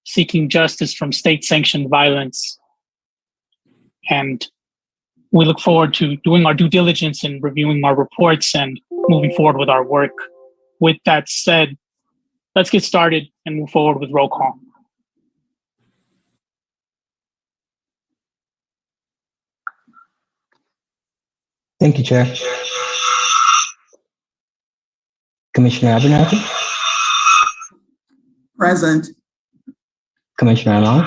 seeking justice from state-sanctioned violence. And we look forward to doing our due diligence and reviewing our reports and moving forward with our work. With that said, let's get started and move forward with roll call. Thank you, Chair. Commissioner Abernathy? Present. Commissioner Amon?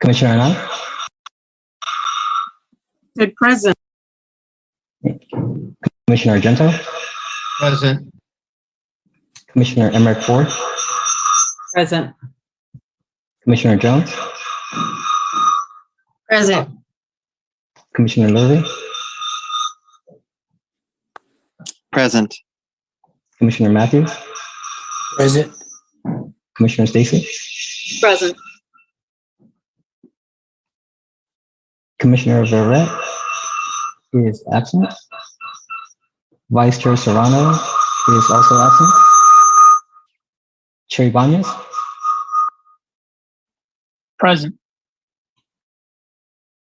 Commissioner Anand? Said present. Commissioner Argento? Present. Commissioner Emmerich Ford? Present. Commissioner Jones? Present. Commissioner Lurvey? Present. Commissioner Matthews? Present. Commissioner Stacy? Present. Commissioner Verret is absent. Vice Chair Serrano is also absent. Chair Ibanez? Present.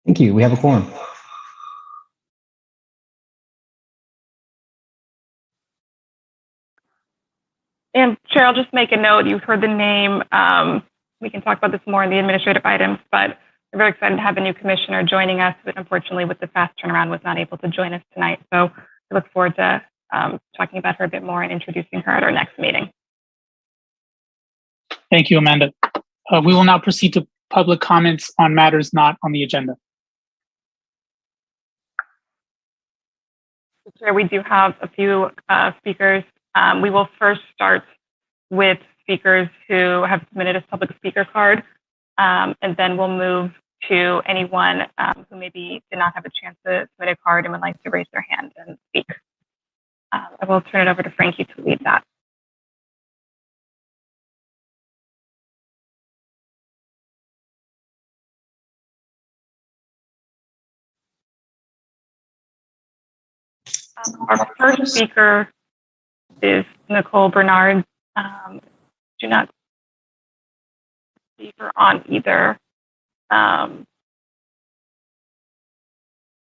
Thank you. We have a quorum. And Chair, I'll just make a note. You've heard the name. We can talk about this more in the administrative items, but we're very excited to have a new commissioner joining us, but unfortunately with the fast turnaround was not able to join us tonight. So I look forward to talking about her a bit more and introducing her at our next meeting. Thank you, Amanda. We will now proceed to public comments on matters not on the agenda. Chair, we do have a few speakers. We will first start with speakers who have submitted a public speaker card, and then we'll move to anyone who maybe did not have a chance to submit a card and would like to raise their hand and speak. I will turn it over to Frankie to lead that. Our first speaker is Nicole Bernard. Do not see her on either.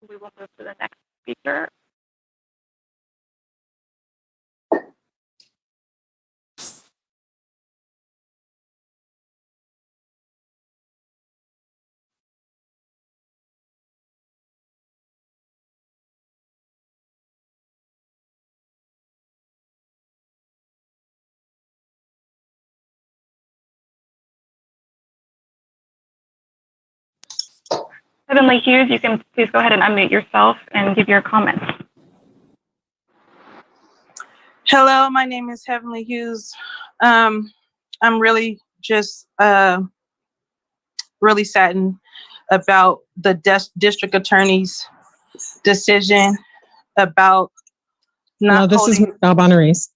We will move to the next speaker. Heavenly Hughes, you can please go ahead and unmute yourself and give your comments. Hello, my name is Heavenly Hughes. I'm really just really saddened about the district attorney's decision about not. Hello, this is Michelle Bonaris.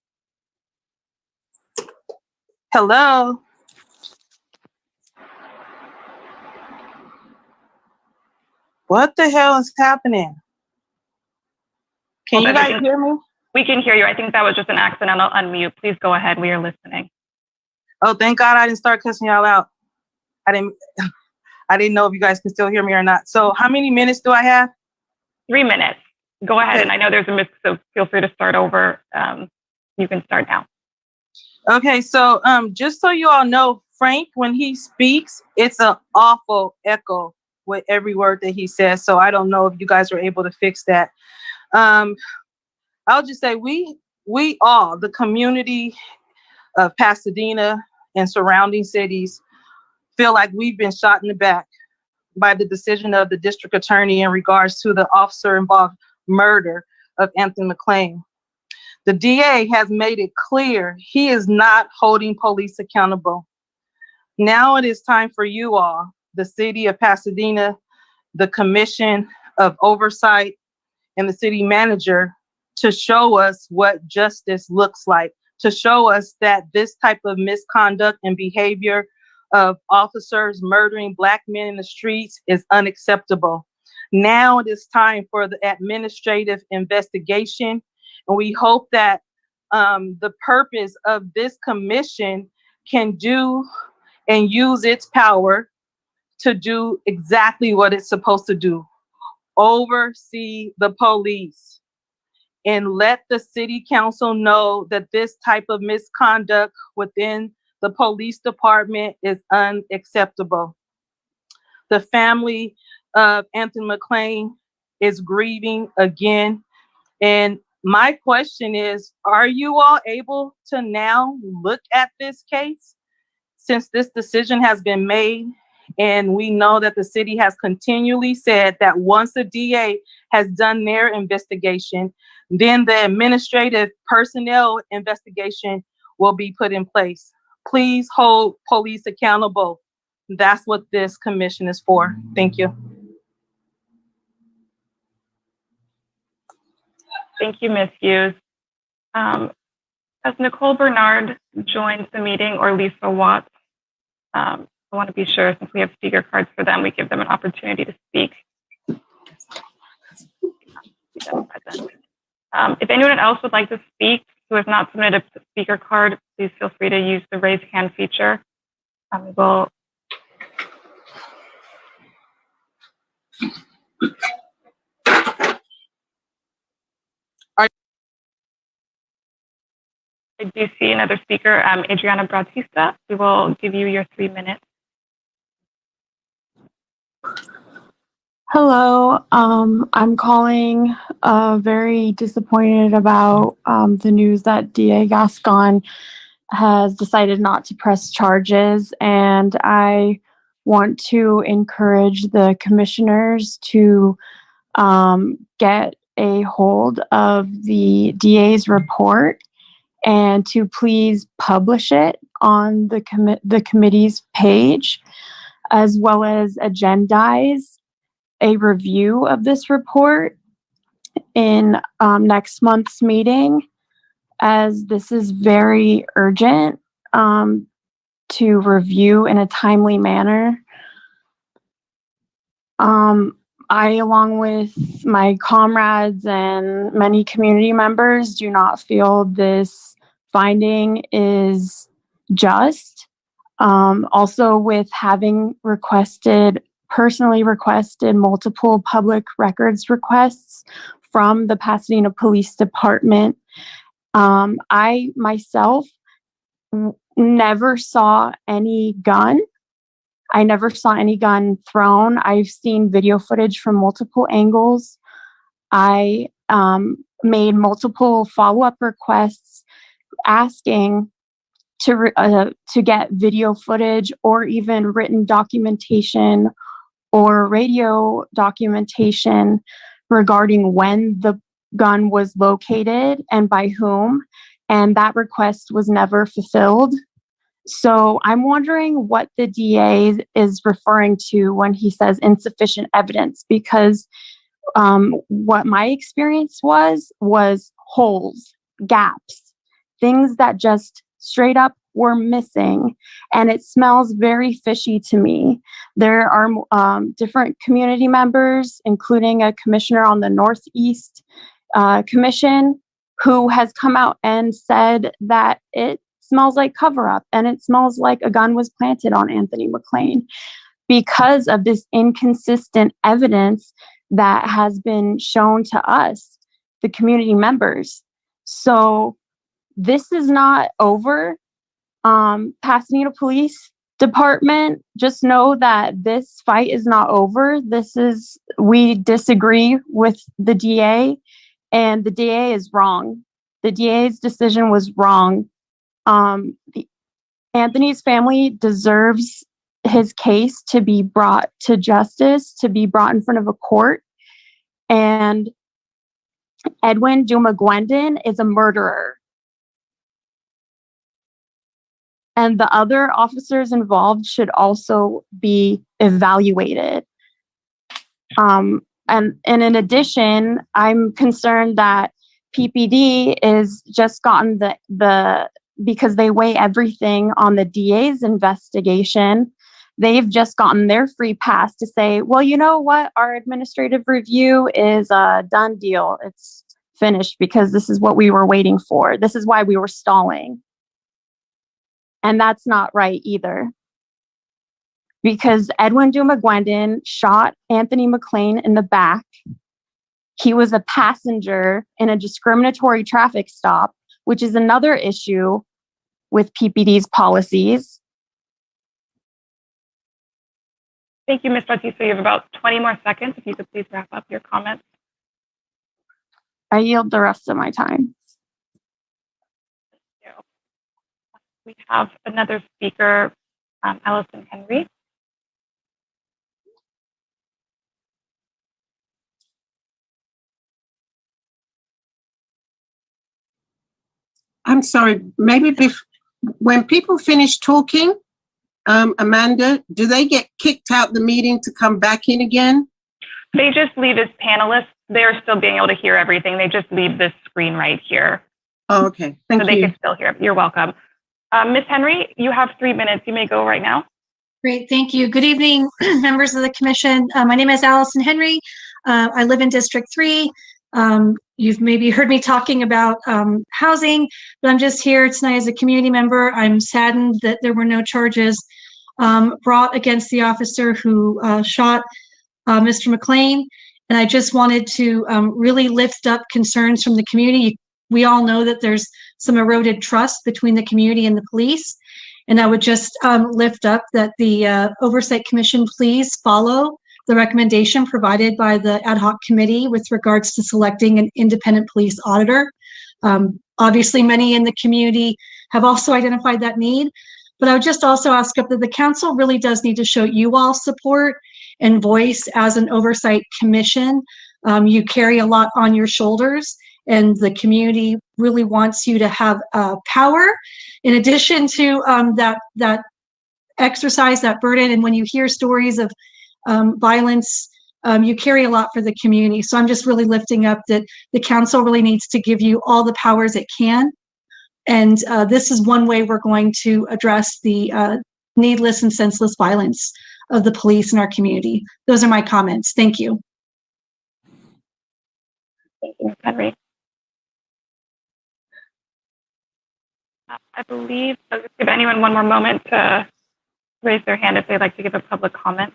Hello. What the hell is happening? Can you guys hear me? We can hear you. I think that was just an accidental unmute. Please go ahead. We are listening. Oh, thank God I didn't start cussing y'all out. I didn't know if you guys can still hear me or not. So how many minutes do I have? 3 minutes. Go ahead. And I know there's a mix, so feel free to start over. You can start now. Okay, so just so you all know, Frank, when he speaks, it's an awful echo with every word that he says. So I don't know if you guys were able to fix that. I'll just say we all, the community of Pasadena and surrounding cities, feel like we've been shot in the back by the decision of the district attorney in regards to the officer-involved murder of Anthony McLean. The DA has made it clear he is not holding police accountable. Now it is time for you all, the city of Pasadena, the Commission of Oversight, and the city manager to show us what justice looks like, to show us that this type of misconduct and behavior of officers murdering Black men in the streets is unacceptable. Now it is time for the administrative investigation, and we hope that the purpose of this commission can do and use its power to do exactly what it's supposed to do: oversee the police and let the city council know that this type of misconduct within the police department is unacceptable. The family of Anthony McClain is grieving again. And my question is, are you all able to now look at this case since this decision has been made? And we know that the city has continually said that once the DA has done their investigation, then the administrative personnel investigation will be put in place. Please hold police accountable. That's what this commission is for. Thank you. Thank you, Ms. Hughes. As Nicole Bernard joins the meeting, or Lisa Watts, I want to be sure, since we have speaker cards for them, we give them an opportunity to speak. If anyone else would like to speak who has not submitted a speaker card, please feel free to use the raise hand feature. We will. I do see another speaker, Adriana Bautista. We will give you your 3 minutes. Hello, I'm calling very disappointed about the news that DA Gascon has decided not to press charges, and I want to encourage the commissioners to get a hold of the DA's report and to please publish it on the committee's page, as well as agendize a review of this report in next month's meeting, as this is very urgent to review in a timely manner. I, along with my comrades and many community members, do not feel this finding is just. Also, with having personally requested multiple public records requests from the Pasadena Police Department, I myself never saw any gun. I never saw any gun thrown. I've seen video footage from multiple angles. I made multiple follow-up requests asking to get video footage or even written documentation or radio documentation regarding when the gun was located and by whom, and that request was never fulfilled. So I'm wondering what the DA is referring to when he says insufficient evidence, because what my experience was holes, gaps, things that just straight up were missing, and it smells very fishy to me. There are different community members, including a commissioner on the Northeast Commission, who has come out and said that it smells like cover-up and it smells like a gun was planted on Anthony McClain because of this inconsistent evidence that has been shown to us, the community members. So this is not over. Pasadena Police Department, just know that this fight is not over. We disagree with the DA, and the DA is wrong. The DA's decision was wrong. Anthony's family deserves his case to be brought to justice, to be brought in front of a court. And Edwin Duma-Gwendon is a murderer. And the other officers involved should also be evaluated. And in addition, I'm concerned that PPD is just gotten because they weigh everything on the DA's investigation, They've just gotten their free pass to say, well, you know what? Our administrative review is a done deal. It's finished because this is what we were waiting for. This is why we were stalling. And that's not right either. Because Edwin Dumagwendon shot Anthony McLean in the back. He was a passenger in a discriminatory traffic stop, which is another issue with PPD's policies. Thank you, Ms. Bautista. You have about 20 more seconds. If you could please wrap up your comments. I yield the rest of my time. Thank you. We have another speaker, Allison Henry. I'm sorry, maybe when people finish talking, Amanda, do they get kicked out the meeting to come back in again? They just leave as panelists. They're still being able to hear everything. They just leave this screen right here. Oh, okay. Thank you. So they can still hear. You're welcome. Ms. Henry, you have 3 minutes. You may go right now. Great, thank you. Good evening, members of the commission. My name is Allison Henry. I live in District 3. You've maybe heard me talking about housing, but I'm just here tonight as a community member. I'm saddened that there were no charges brought against the officer who shot Mr. McLean. And I just wanted to really lift up concerns from the community. We all know that there's some eroded trust between the community and the police. And I would just lift up that the Oversight Commission please follow the recommendation provided by the ad hoc committee with regards to selecting an independent police auditor. Obviously, many in the community have also identified that need, but I would just also ask up that the council really does need to show you all support and voice as an oversight commission. You carry a lot on your shoulders, and the community really wants you to have power in addition to that exercise, that burden. And when you hear stories of violence, you carry a lot for the community. So I'm just really lifting up that the council really needs to give you all the powers it can. And this is one way we're going to address the needless and senseless violence of the police in our community. Those are my comments. Thank you. Thank you, Ms. Henry. I believe I'll just give anyone one more moment to raise their hand if they'd like to give a public comment.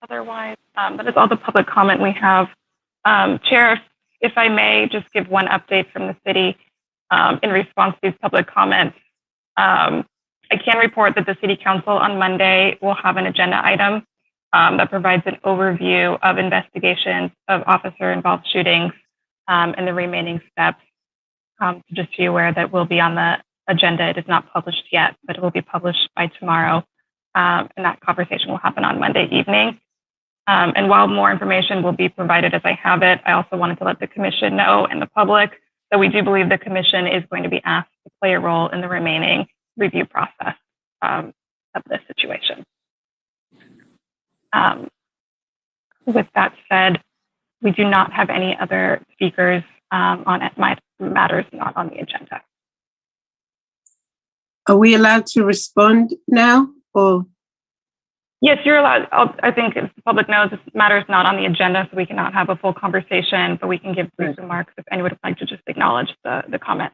Otherwise, that is all the public comment we have. Chair, if I may just give one update from the city in response to these public comments. I can report that the City Council on Monday will have an agenda item that provides an overview of investigations of officer-involved shootings and the remaining steps. Just to be aware that will be on the agenda. It is not published yet, but it will be published by tomorrow. And that conversation will happen on Monday evening. And while more information will be provided as I have it, I also wanted to let the commission know and the public that we do believe the commission is going to be asked to play a role in the remaining review process of this situation. With that said, we do not have any other speakers on matters not on the agenda. Are we allowed to respond now, or? Yes, you're allowed. I think if the public knows this matter is not on the agenda, so we cannot have a full conversation, but we can give brief remarks if anyone would like to just acknowledge the comment.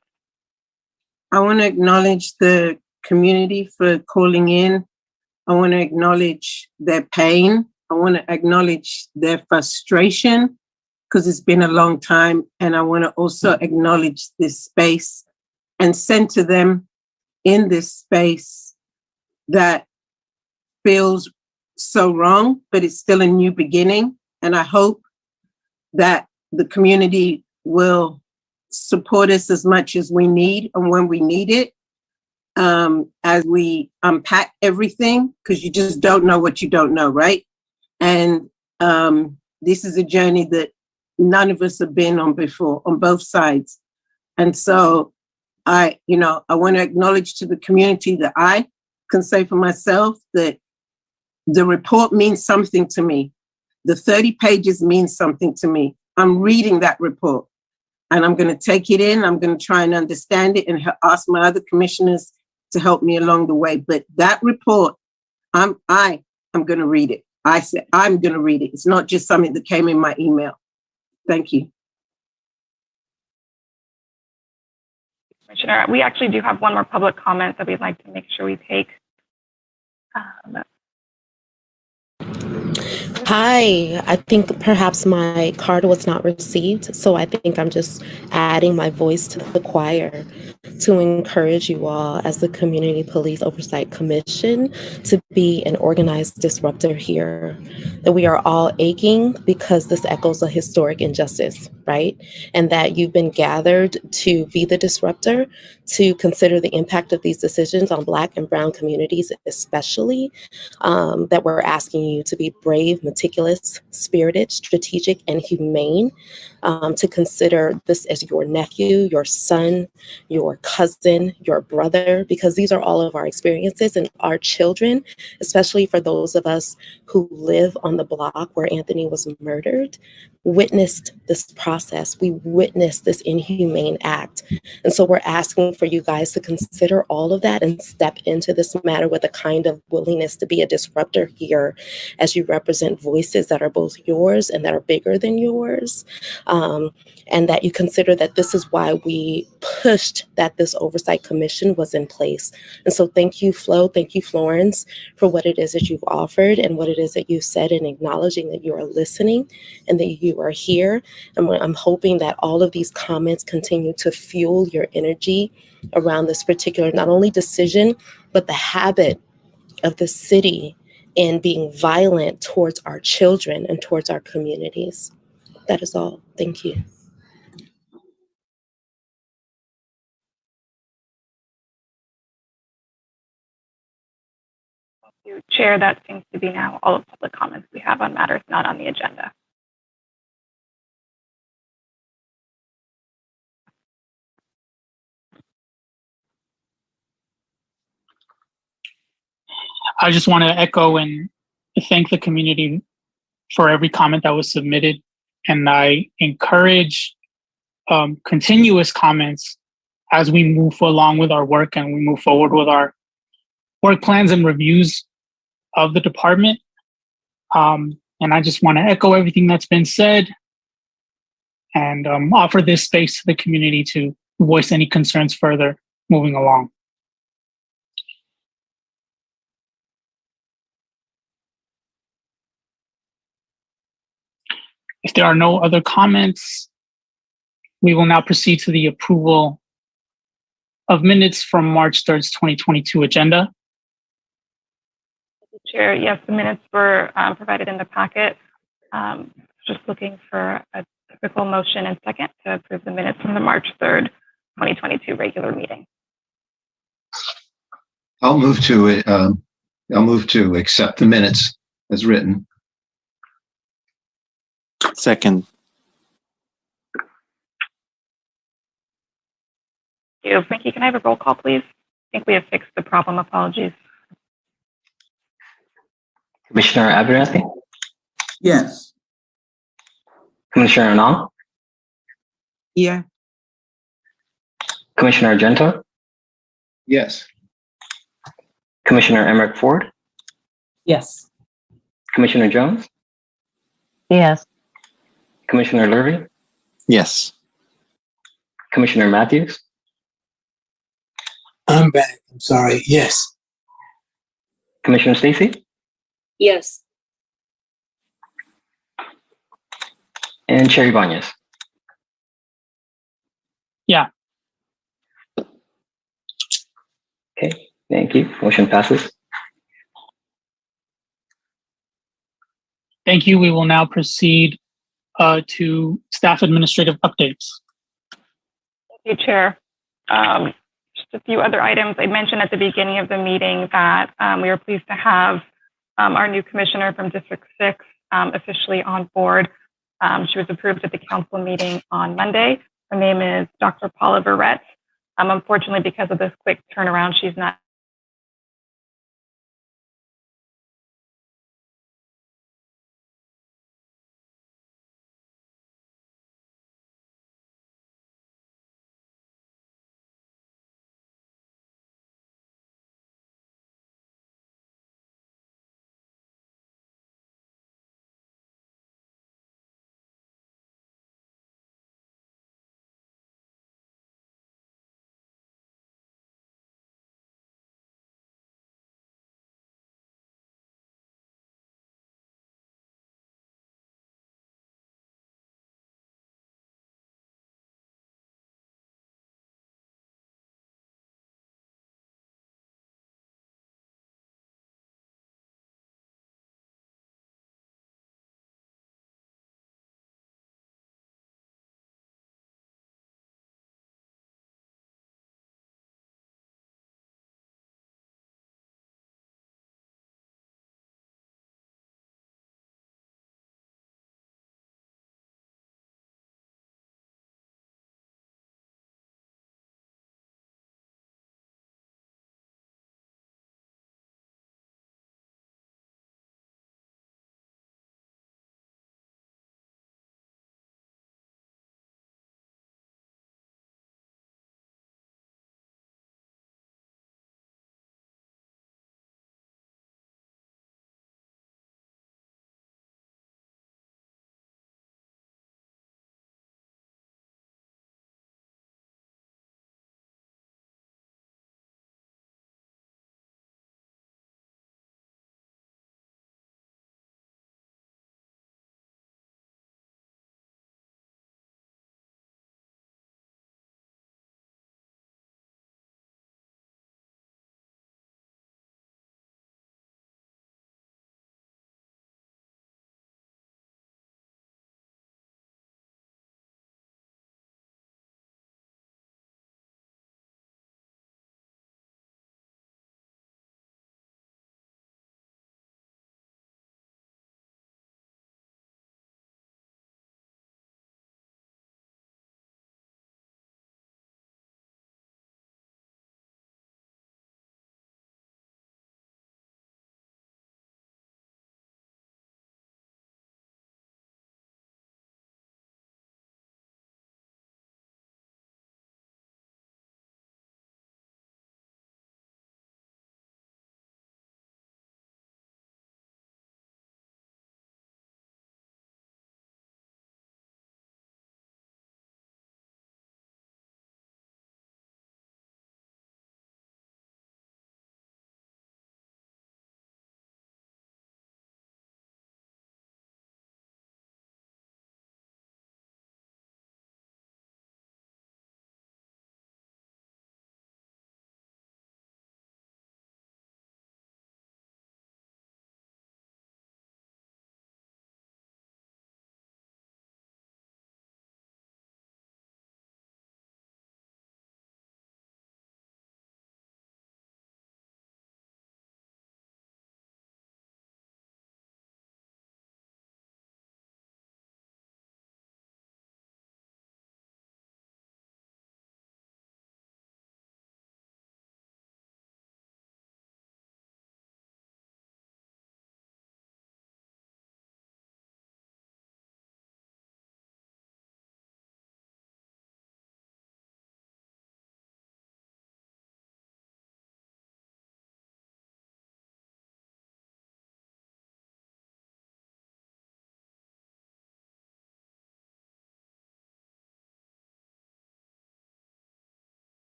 I want to acknowledge the community for calling in. I want to acknowledge their pain. I want to acknowledge their frustration because it's been a long time. And I want to also acknowledge this space and center them in this space that feels so wrong, but it's still a new beginning. And I hope that the community will support us as much as we need and when we need it, as we unpack everything, because you just don't know what you don't know, right? And this is a journey that none of us have been on before, on both sides. And so I want to acknowledge to the community that I can say for myself that the report means something to me. The 30 pages means something to me. I'm reading that report. and I'm going to take it in. I'm going to try and understand it and ask my other commissioners to help me along the way. But that report, I am going to read it. I said, I'm going to read it. It's not just something that came in my email. Thank you. Commissioner, we actually do have one more public comment that we'd like to make sure we take. Hi, I think perhaps my card was not received, so I think I'm just adding my voice to the choir to encourage you all as the Community Police Oversight Commission to be an organized disruptor here. That we are all aching because this echoes a historic injustice, right? And that you've been gathered to be the disruptor, to consider the impact of these decisions on Black and Brown communities especially, that we're asking you to be brave, meticulous, spirited, strategic, and humane, to consider this as your nephew, your son, your cousin, your brother, because these are all of our experiences, and our children, especially for those of us who live on the block where Anthony was murdered, witnessed this process. We witnessed this inhumane act. And so we're asking for you guys to consider all of that and step into this matter with a kind of willingness to be a disruptor here as you represent voices that are both yours and that are bigger than yours. And that you consider that this is why we pushed that this oversight commission was in place. And so thank you, Flo, thank you, Florence, for what it is that you've offered and what it is that you've said, and acknowledging that you are listening and that you are here. And I'm hoping that all of these comments continue to fuel your energy around this particular, not only decision, but the habit of the city in being violent towards our children and towards our communities. That is all. Thank you. Chair, that seems to be now all of the public comments we have on matters not on the agenda. I just want to echo and thank the community for every comment that was submitted. And I encourage continuous comments as we move along with our work and we move forward with our work plans and reviews of the department. And I just want to echo everything that's been said and offer this space to the community to voice any concerns further moving along. If there are no other comments, we will now proceed to the approval of minutes from March 3rd, 2022 agenda. Chair, yes, the minutes were provided in the packet. Just looking for a typical motion and second to approve the minutes from the March 3rd, 2022 regular meeting. I'll move to accept the minutes as written. Second. Thank you. Frankie, can I have a roll call, please? I think we have fixed the problem. Apologies. Commissioner Abernathy? Yes. Commissioner Anand? Yeah. Commissioner Argento? Yes. Commissioner Emmerich Ford? Yes. Commissioner Jones? Yes. Commissioner Lurvy? Yes. Commissioner Matthews? I'm back. I'm sorry. Yes. Commissioner Stacy? Yes. And Chair Ibanez? Yeah. Okay, thank you. Motion passes. Thank you. We will now proceed to staff administrative updates. Thank you, Chair. Just a few other items. I mentioned at the beginning of the meeting that we are pleased to have our new commissioner from District 6 officially on board. She was approved at the council meeting on Monday. Her name is Dr. Paula Verrett. Unfortunately, because of this quick turnaround, she's not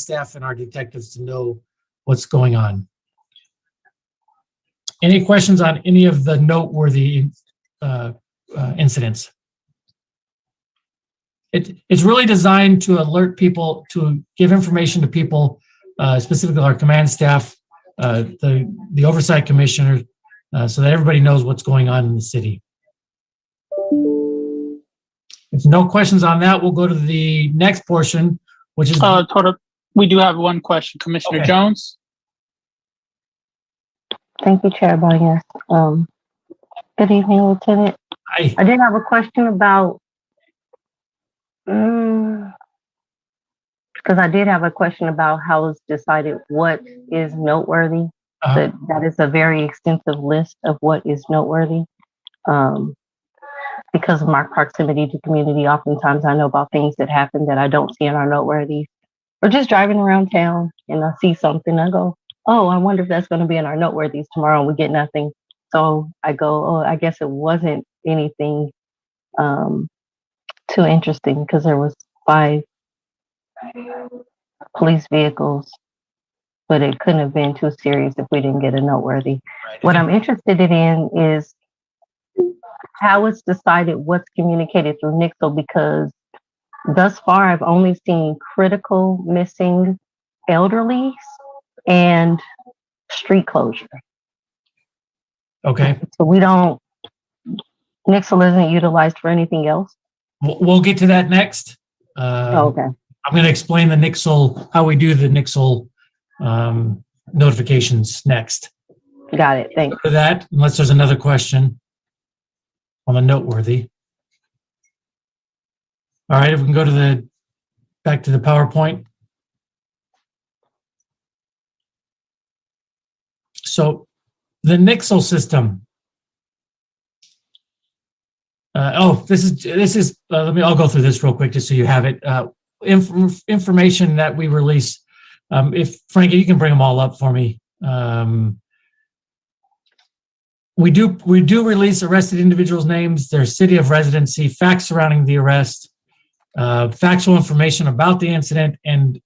staff and our detectives to know what's going on. Any questions on any of the noteworthy incidents? It's really designed to alert people, to give information to people, specifically our command staff, the oversight commissioner, so that everybody knows what's going on in the city. If no questions on that, we'll go to the next portion, which is we do have one question. Commissioner Jones. Thank you, Chair Barnes. Good evening, Lieutenant. Hi. I did have a question about, because I did have a question about how it's decided what is noteworthy. That is a very extensive list of what is noteworthy. Because of my proximity to community, oftentimes I know about things that happen that I don't see in our noteworthy. Or just driving around town and I see something, I go, oh, I wonder if that's going to be in our noteworthies tomorrow, and we get nothing. So I go, oh, I guess it wasn't anything too interesting, because there was 5 police vehicles, but it couldn't have been too serious if we didn't get a noteworthy. Right. What I'm interested in is how it's decided what's communicated through NIXLE, because thus far I've only seen critical missing elderly and street closure. Okay. So NIXLE isn't utilized for anything else? We'll get to that next. Okay. I'm going to explain the NIXLE, how we do the NIXLE notifications next. Got it. Thanks. For that, unless there's another question on the noteworthy. All right, if we can go to back to the PowerPoint. So the NIXLE system. I'll go through this real quick just so you have it. Information that we release. If Frankie, you can bring them all up for me. We do release arrested individuals' names, their city of residency, facts surrounding the arrest, factual information about the incident, and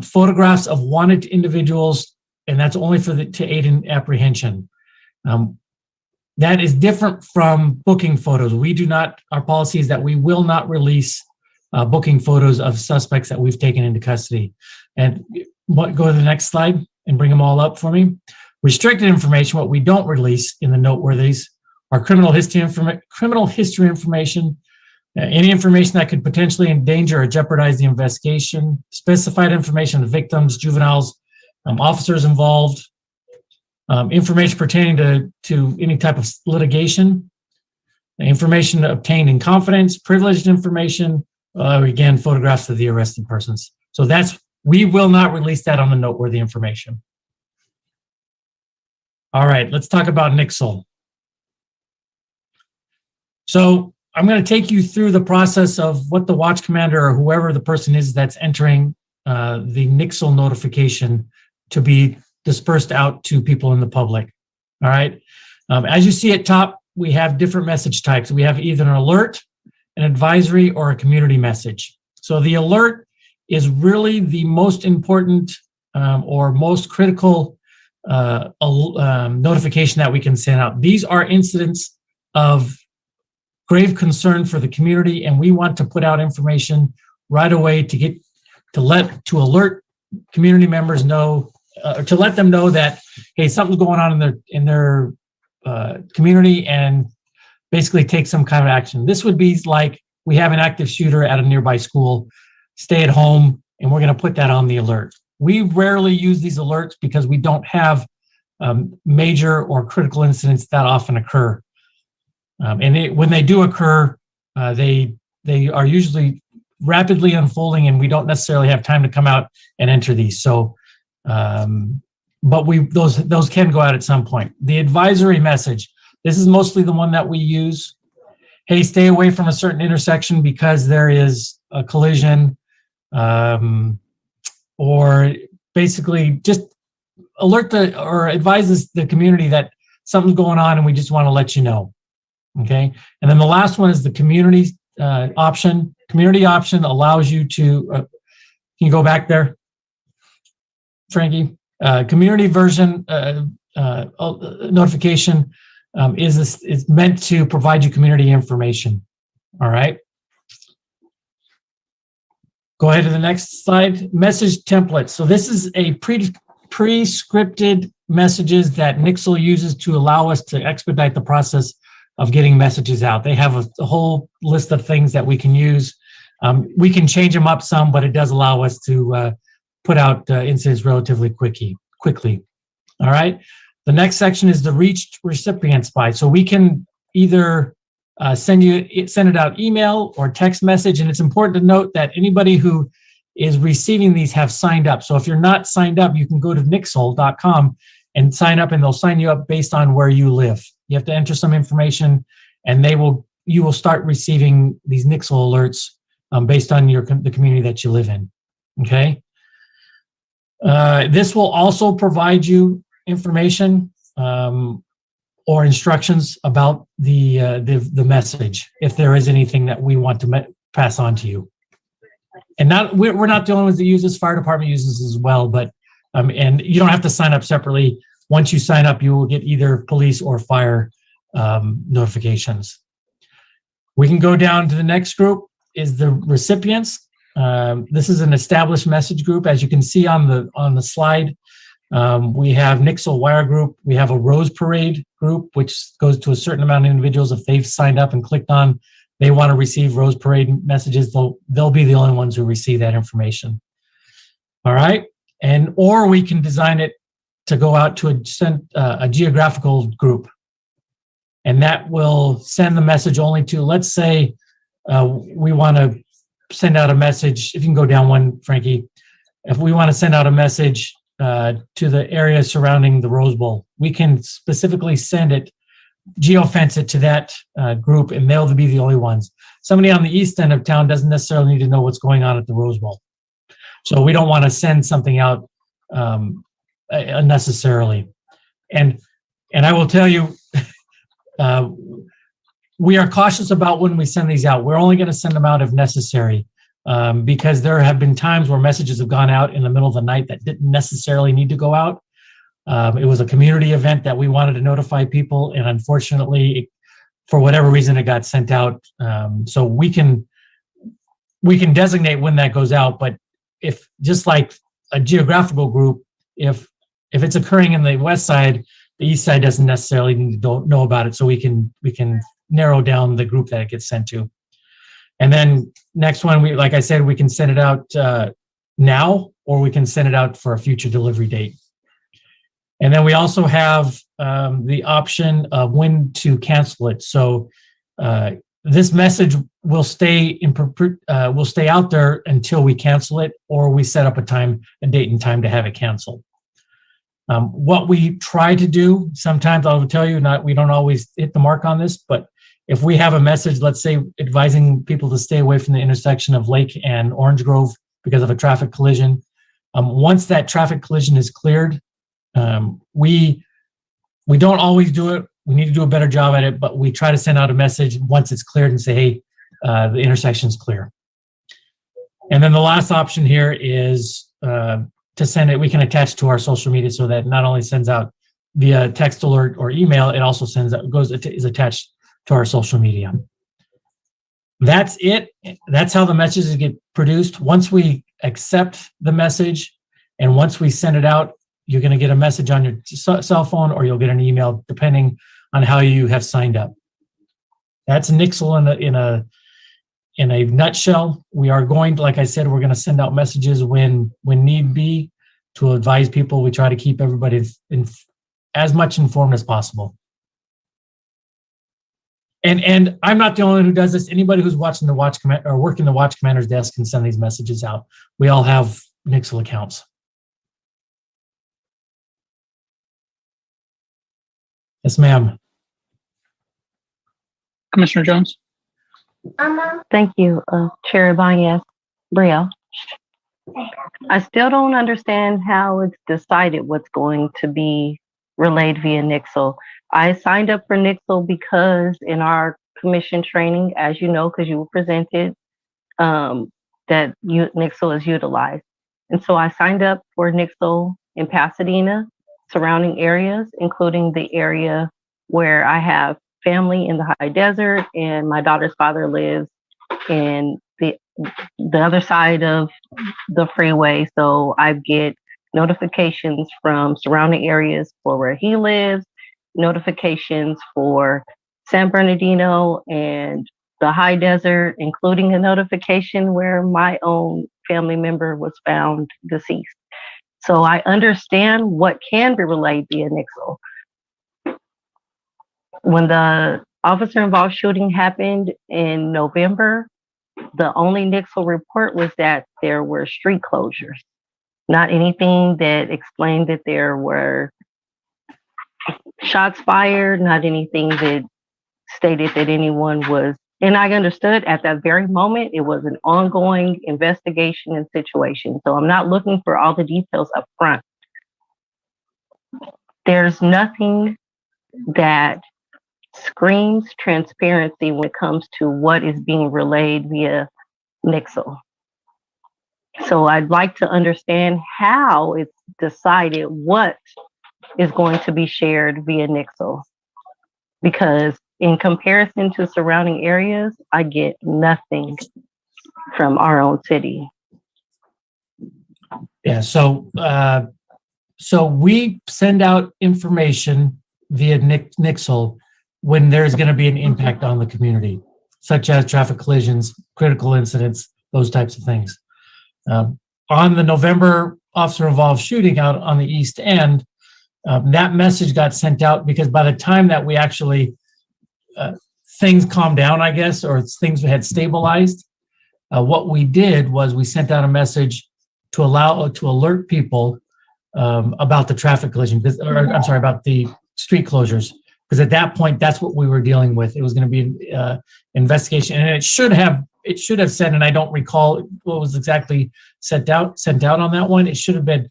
photographs of wanted individuals, and that's only to aid in apprehension. That is different from booking photos. Our policy is that we will not release booking photos of suspects that we've taken into custody. And go to the next slide and bring them all up for me. Restricted information, what we don't release in the noteworthies, are criminal history information, any information that could potentially endanger or jeopardize the investigation, specified information of victims, juveniles, officers involved, information pertaining to any type of litigation, information obtained in confidence, privileged information, again, photographs of the arrested persons. So we will not release that on the noteworthy information. All right, let's talk about NIXLE. So I'm going to take you through the process of what the watch commander or whoever the person is that's entering the NIXLE notification to be dispersed out to people in the public. All right. As you see at top, we have different message types. We have either an alert, an advisory, or a community message. So the alert is really the most important or most critical notification that we can send out. These are incidents of grave concern for the community, and we want to put out information right away to alert community members know, to let them know that, hey, something's going on in their community, and basically take some kind of action. This would be like, we have an active shooter at a nearby school, stay at home, and we're going to put that on the alert. We rarely use these alerts because we don't have major or critical incidents that often occur. When they do occur, they are usually rapidly unfolding, and we don't necessarily have time to come out and enter these. So, but those can go out at some point. The advisory message, this is mostly the one that we use. Hey, stay away from a certain intersection because there is a collision, or basically just alert or advise the community that something's going on and we just want to let you know. Okay. And then the last one is the community option. Community option allows you to, can you go back there? Frankie. Community version notification is meant to provide you community information. All right. Go ahead to the next slide. Message template. So this is a pre-scripted messages that NIXLE uses to allow us to expedite the process of getting messages out. They have a whole list of things that we can use. We can change them up some, but it does allow us to put out incidents relatively quickly. All right. The next section is the reached recipients by. So we can either send it out email or text message. And it's important to note that anybody who is receiving these have signed up. So if you're not signed up, you can go to NIXLE.com and sign up, and they'll sign you up based on where you live. You have to enter some information, and you will start receiving these NIXLE alerts based on the community that you live in. Okay. This will also provide you information or instructions about the message, if there is anything that we want to pass on to you. And we're not the only ones that use this. Fire department uses this as well, but and you don't have to sign up separately. Once you sign up, you will get either police or fire notifications. We can go down to the next group is the recipients. This is an established message group. As you can see on the slide, we have NIXLE Wire Group. We have a Rose Parade group, which goes to a certain amount of individuals. If they've signed up and clicked on, they want to receive Rose Parade messages, they'll be the only ones who receive that information. All right. Or we can design it to go out to a geographical group. And that will send the message only to, let's say, we want to send out a message. If you can go down one, Frankie. If we want to send out a message to the area surrounding the Rose Bowl, we can specifically send it, geofence it to that group, and they'll be the only ones. Somebody on the east end of town doesn't necessarily need to know what's going on at the Rose Bowl. So we don't want to send something out unnecessarily. And I will tell you, we are cautious about when we send these out. We're only going to send them out if necessary, because there have been times where messages have gone out in the middle of the night that didn't necessarily need to go out. It was a community event that we wanted to notify people, and unfortunately, for whatever reason, it got sent out. So we can designate when that goes out. But if, just like a geographical group, if it's occurring in the west side, the east side doesn't necessarily need to know about it. So we can narrow down the group that it gets sent to. And then next one, like I said, we can send it out now, or we can send it out for a future delivery date. And then we also have the option of when to cancel it. So this message will stay out there until we cancel it, or we set up a date and time to have it canceled. What we try to do, sometimes I'll tell you, we don't always hit the mark on this, but if we have a message, let's say advising people to stay away from the intersection of Lake and Orange Grove because of a traffic collision, once that traffic collision is cleared, we don't always do it. We need to do a better job at it, but we try to send out a message once it's cleared and say, hey, the intersection's clear. And then the last option here is to send it, we can attach to our social media, so that not only sends out via text alert or email, it also is attached to our social media. That's it. That's how the messages get produced. Once we accept the message and once we send it out, you're going to get a message on your cell phone, or you'll get an email depending on how you have signed up. That's NIXLE in a nutshell. We are going to, like I said, we're going to send out messages when need be to advise people. We try to keep everybody as much informed as possible. And I'm not the only one who does this. Anybody who's watching the watch command or working the watch commander's desk can send these messages out. We all have NIXLE accounts. Yes, ma'am. Commissioner Jones. Thank you, Chair Ibanez. Brielle. I still don't understand how it's decided what's going to be relayed via NIXLE. I signed up for NIXLE because in our commission training, as you know, because you were presented, that NIXLE is utilized. And so I signed up for NIXLE in Pasadena, surrounding areas, including the area where I have family in the high desert and my daughter's father lives in the other side of the freeway. So I get notifications from surrounding areas for where he lives, notifications for San Bernardino and the high desert, including a notification where my own family member was found deceased. So I understand what can be relayed via NIXLE. When the officer-involved shooting happened in November, the only NIXLE report was that there were street closures, not anything that explained that there were shots fired, not anything that stated that anyone was, and I understood at that very moment, it was an ongoing investigation and situation. So I'm not looking for all the details up front. There's nothing that screams transparency when it comes to what is being relayed via NIXLE. So I'd like to understand how it's decided what is going to be shared via NIXLE. Because in comparison to surrounding areas, I get nothing from our own city. Yeah, so we send out information via NIXLE when there's going to be an impact on the community, such as traffic collisions, critical incidents, those types of things. On the November officer-involved shooting out on the East End, that message got sent out because by the time that we actually, things calmed down, I guess, or things had stabilized, what we did was we sent out a message to alert people about the traffic collision, about the street closures. Because at that point, that's what we were dealing with. It was going to be an investigation, and it should have said, and I don't recall what was exactly sent out on that one. It should have been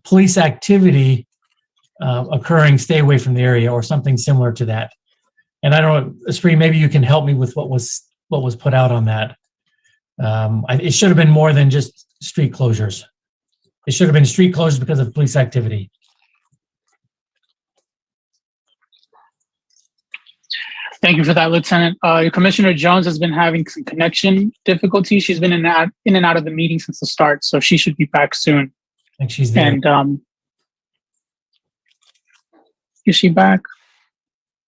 police activity occurring, stay away from the area, or something similar to that. And I don't know, Esprit, maybe you can help me with what was put out on that. It should have been more than just street closures. It should have been street closures because of police activity. Thank you for that, Lieutenant. Commissioner Jones has been having some connection difficulties. She's been in and out of the meeting since the start, so she should be back soon. I think she's there. And is she back?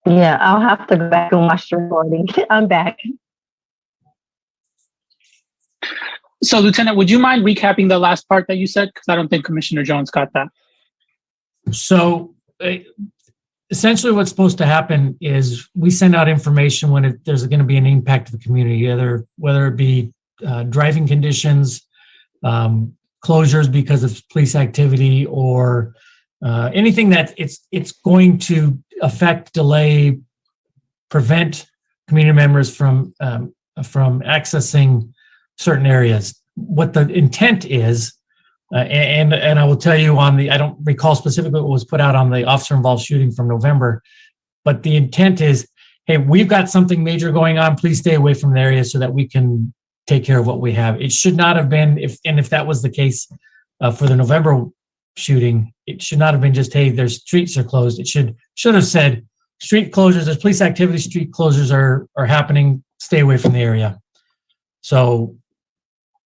Yeah, I'll have to go back and watch the recording. I'm back. So, Lieutenant, would you mind recapping the last part that you said? Because I don't think Commissioner Jones got that. So, essentially what's supposed to happen is we send out information when there's going to be an impact to the community, whether it be driving conditions, closures because of police activity, or anything that it's going to affect, delay, prevent community members from accessing certain areas. What the intent is, and I will tell you I don't recall specifically what was put out on the officer-involved shooting from November, but the intent is, hey, we've got something major going on. Please stay away from the area so that we can take care of what we have. It should not have been, if that was the case for the November shooting, it should not have been just, hey, their streets are closed. It should have said street closures, there's police activity, street closures are happening. Stay away from the area. So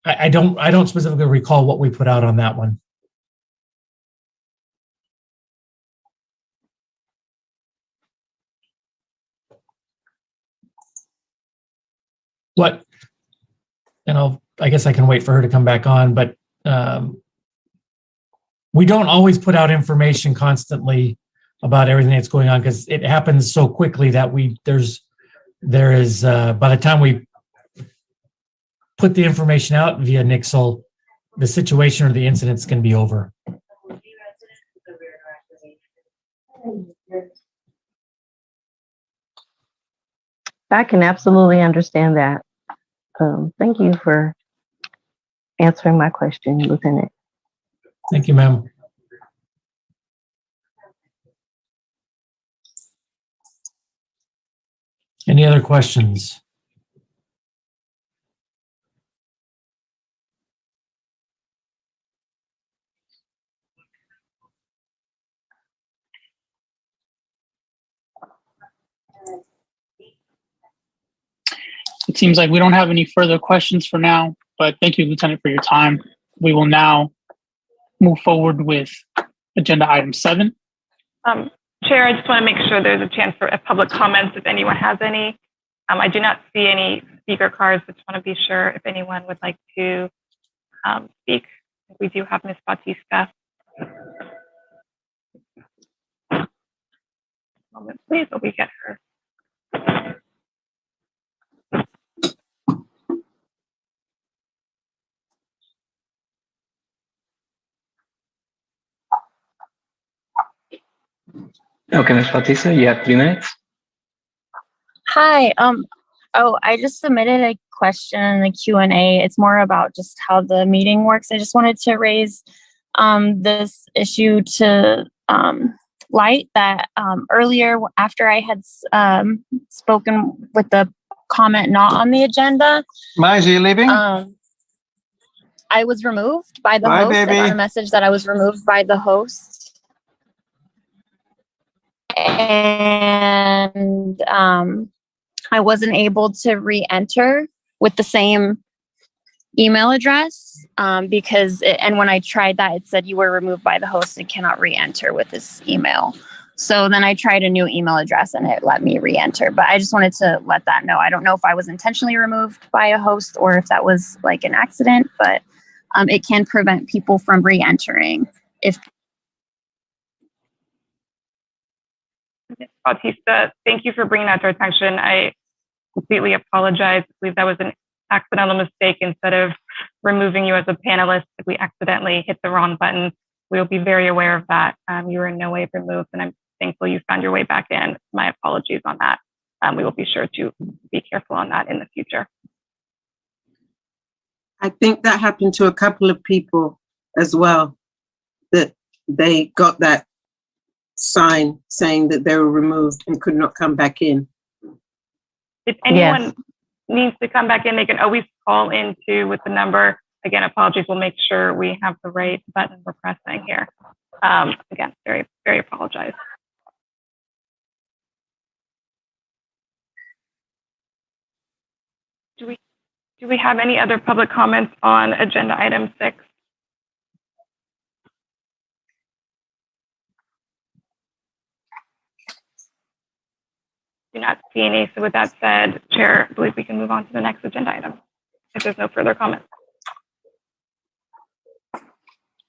I don't specifically recall what we put out on that one. What? And I guess I can wait for her to come back on, but we don't always put out information constantly about everything that's going on because it happens so quickly that there is by the time we put the information out via NIXLE, the situation or the incident's going to be over. I can absolutely understand that. Thank you for answering my question, Lieutenant. Thank you, ma'am. Any other questions? It seems like we don't have any further questions for now, but thank you, Lieutenant, for your time. We will now move forward with agenda item 7. Chair, I just want to make sure there's a chance for public comments if anyone has any. I do not see any speaker cards. I just want to be sure if anyone would like to speak. We do have Ms. Bautista. Moment, please, while we get her. Okay, Ms. Bautista, you have 3 minutes. Hi. I just submitted a question in the Q&A. It's more about just how the meeting works. I just wanted to raise this issue to light that earlier after I had spoken with the comment not on the agenda. Maisie, you leaving? I was removed by the Bye, host. baby. I got a message that I was removed by the host. And I wasn't able to re-enter with the same email address because and when I tried that, it said you were removed by the host and cannot re-enter with this email. So then I tried a new email address and it let me re-enter. But I just wanted to let that know. I don't know if I was intentionally removed by a host or if that was like an accident, but it can prevent people from re-entering if. Ms. Bautista, thank you for bringing that to our attention. I completely apologize. I believe that was an accidental mistake. Instead of removing you as a panelist, we accidentally hit the wrong button. We'll be very aware of that. You were in no way removed, and I'm thankful you found your way back in. My apologies on that. We will be sure to be careful on that in the future. I think that happened to a couple of people as well, that they got that sign saying that they were removed and could not come back in. If anyone needs to come back in, they can always call into with the number. Again, apologies. We'll make sure we have the right button we're pressing here. Again, very, very apologize. Do we have any other public comments on agenda item 6? Do not see any. So with that said, Chair, I believe we can move on to the next agenda item if there's no further comments.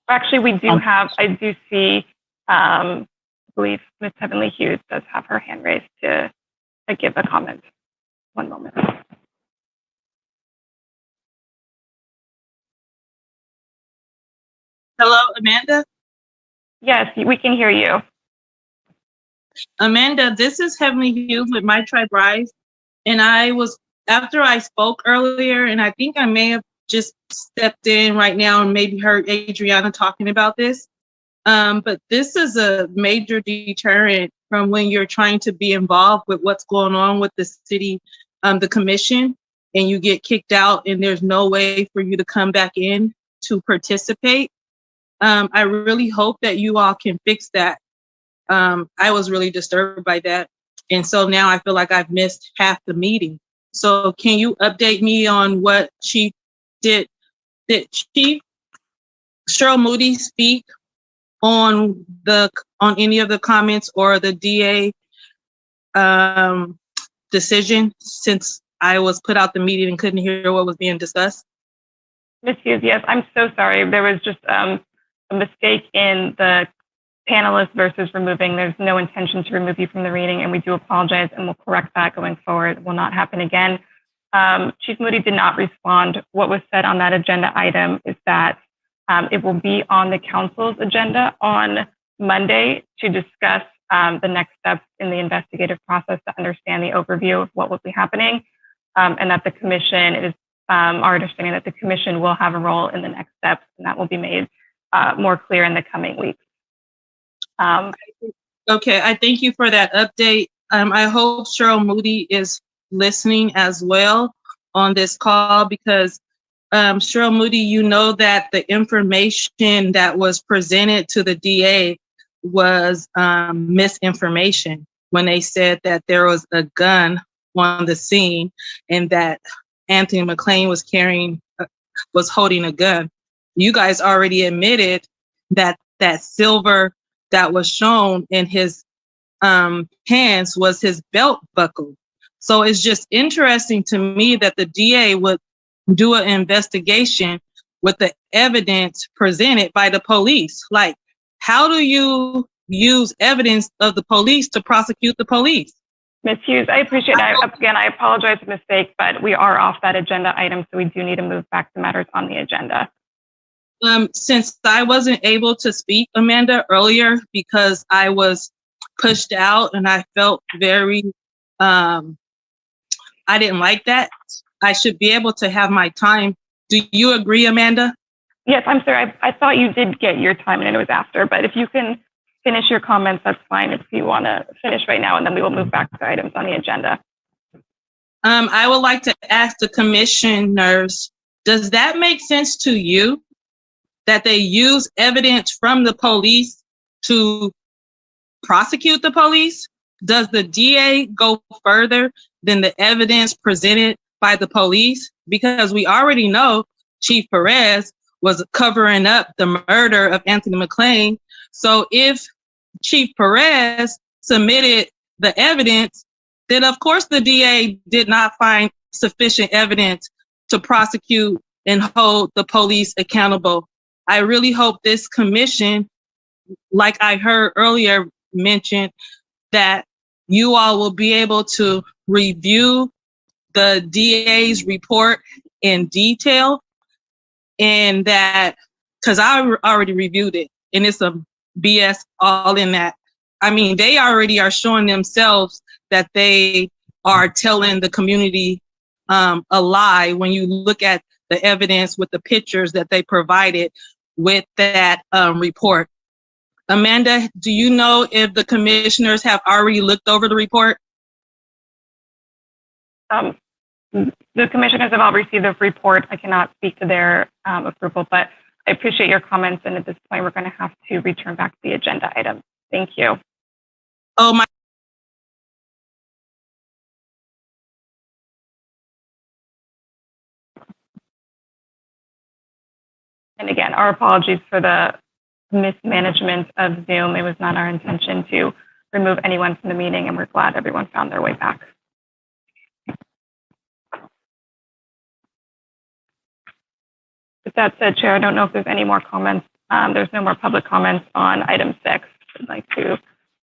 Actually, we do have, I do see, I believe Ms. Heavenly Hughes does have her hand raised to give a comment. One moment. Hello, Amanda? Yes, we can hear you. Amanda, this is Heavenly Hughes with My Tribe Rise. And after I spoke earlier, and I think I may have just stepped in right now and maybe heard Adriana talking about this. But this is a major deterrent from when you're trying to be involved with what's going on with the city, the commission, and you get kicked out and there's no way for you to come back in to participate. I really hope that you all can fix that. I was really disturbed by that. And so now I feel like I've missed half the meeting. So can you update me on what Chief did? Did Chief Cheryl Moody speak on any of the comments or the DA decision, since I was put out the meeting and couldn't hear what was being discussed? Ms. Hughes, yes, I'm so sorry. There was just a mistake in the panelist versus removing. There's no intention to remove you from the meeting, and we do apologize, and we'll correct that going forward. It will not happen again. Chief Moody did not respond. What was said on that agenda item is that it will be on the council's agenda on Monday to discuss the next steps in the investigative process to understand the overview of what will be happening, and that the commission, it is our understanding that the commission will have a role in the next steps, and that will be made more clear in the coming weeks. Okay, I thank you for that update. I hope Cheryl Moody is listening as well on this call, because Cheryl Moody, you know that the information that was presented to the DA was misinformation when they said that there was a gun on the scene and that Anthony McLean was holding a gun. You guys already admitted that that silver that was shown in his hands was his belt buckle. So it's just interesting to me that the DA would do an investigation with the evidence presented by the police. Like, how do you use evidence of the police to prosecute the police? Ms. Hughes, I appreciate it. Again, I apologize for the mistake, but we are off that agenda item, so we do need to move back to matters on the agenda. Since I wasn't able to speak, Amanda, earlier because I was pushed out and I felt very, I didn't like that. I should be able to have my time. Do you agree, Amanda? Yes, I'm sorry. I thought you did get your time and it was after, but if you can finish your comments, that's fine if you want to finish right now, and then we will move back to items on the agenda. I would like to ask the commissioners, does that make sense to you that they use evidence from the police to prosecute the police? Does the DA go further than the evidence presented by the police? Because we already know Chief Perez was covering up the murder of Anthony McLean. So if Chief Perez submitted the evidence, then of course the DA did not find sufficient evidence to prosecute and hold the police accountable. I really hope this commission, like I heard earlier mentioned, that you all will be able to review the DA's report in detail, and that, because I already reviewed it and it's a BS all in that. I mean, they already are showing themselves that they are telling the community a lie when you look at the evidence with the pictures that they provided with that report. Amanda, do you know if the commissioners have already looked over the report? The commissioners have all received the report. I cannot speak to their approval, but I appreciate your comments. And at this point, we're going to have to return back to the agenda item. Thank you. Oh, my. And again, our apologies for the mismanagement of Zoom. It was not our intention to remove anyone from the meeting, and we're glad everyone found their way back. With that said, Chair, I don't know if there's any more comments. There's no more public comments on item 6. I'd like to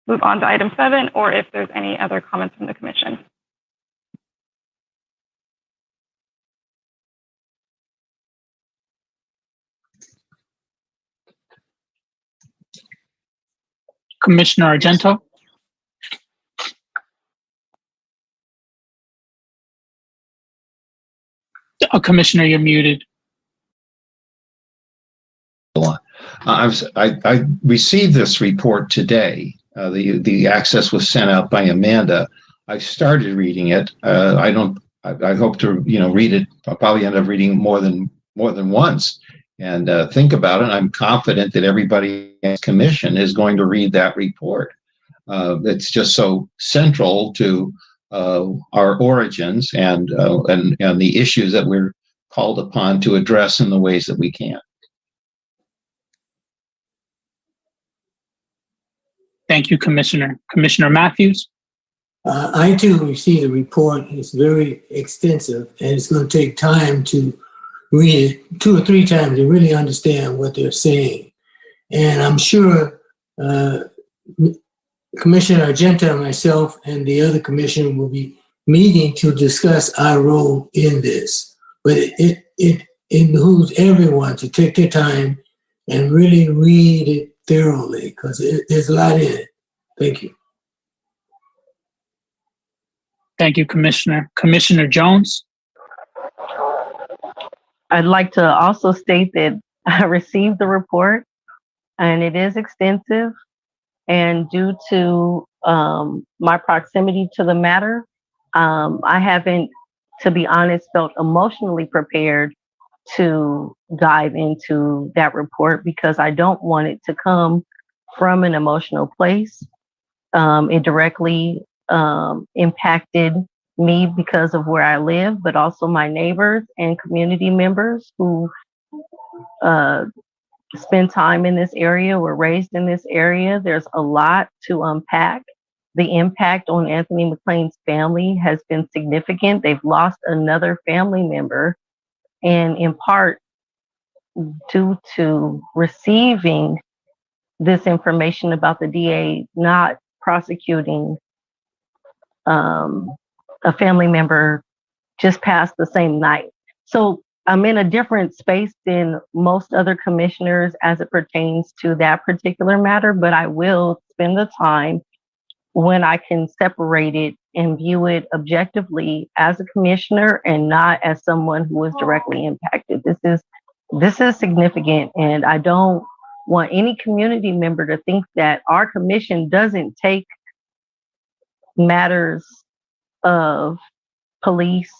move on to item 7, or if there's any other comments from the commission. Commissioner Argento. Commissioner, you're muted. I received this report today. The access was sent out by Amanda. I started reading it. I hope to read it. I'll probably end up reading more than once and think about it. I'm confident that everybody in the commission is going to read that report. It's just so central to our origins and the issues that we're called upon to address in the ways that we can. Thank you, Commissioner. Commissioner Matthews? I too received the report. It's very extensive, and it's going to take time to read it 2 or 3 times to really understand what they're saying. And I'm sure Commissioner Argento, myself, and the other commissioner will be meeting to discuss our role in this. But it behooves everyone to take their time and really read it thoroughly, because there's a lot in it. Thank you. Thank you, Commissioner. Commissioner Jones? I'd like to also state that I received the report, and it is extensive. And due to my proximity to the matter, I haven't, to be honest, felt emotionally prepared to dive into that report because I don't want it to come from an emotional place. It directly impacted me because of where I live, but also my neighbors and community members who spend time in this area, were raised in this area. There's a lot to unpack. The impact on Anthony McLean's family has been significant. They've lost another family member, and in part due to receiving this information about the DA not prosecuting a family member just passed the same night. So I'm in a different space than most other commissioners as it pertains to that particular matter, but I will spend the time when I can separate it and view it objectively as a commissioner and not as someone who was directly impacted. This is significant, and I don't want any community member to think that our commission doesn't take matters of police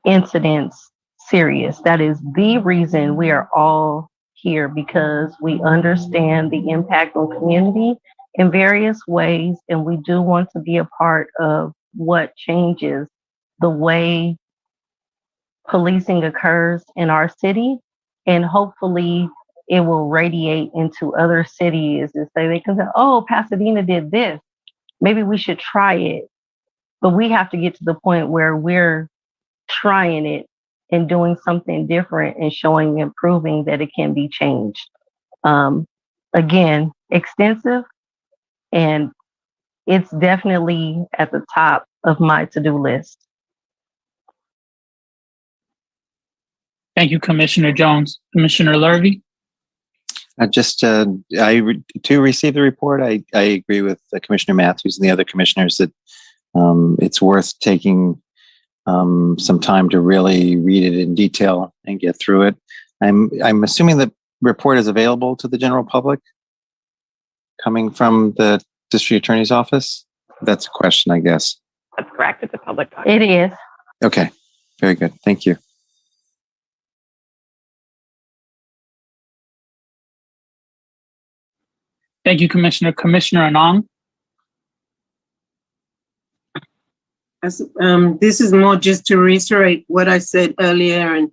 incidents serious. That is the reason we are all here, because we understand the impact on community in various ways, and we do want to be a part of what changes the way policing occurs in our city, and hopefully it will radiate into other cities and say they can say, oh, Pasadena did this, maybe we should try it. But we have to get to the point where we're trying it and doing something different and showing and proving that it can be changed. Again, extensive, and it's definitely at the top of my to-do list. Thank you, Commissioner Jones. Commissioner Lurvy? To receive the report, I agree with Commissioner Matthews and the other commissioners that it's worth taking some time to really read it in detail and get through it. I'm assuming the report is available to the general public coming from the district attorney's office. That's a question, I guess. That's correct. It's a public document. It is. Okay, very good. Thank you. Thank you, Commissioner. Commissioner Anong? This is more just to reiterate what I said earlier, and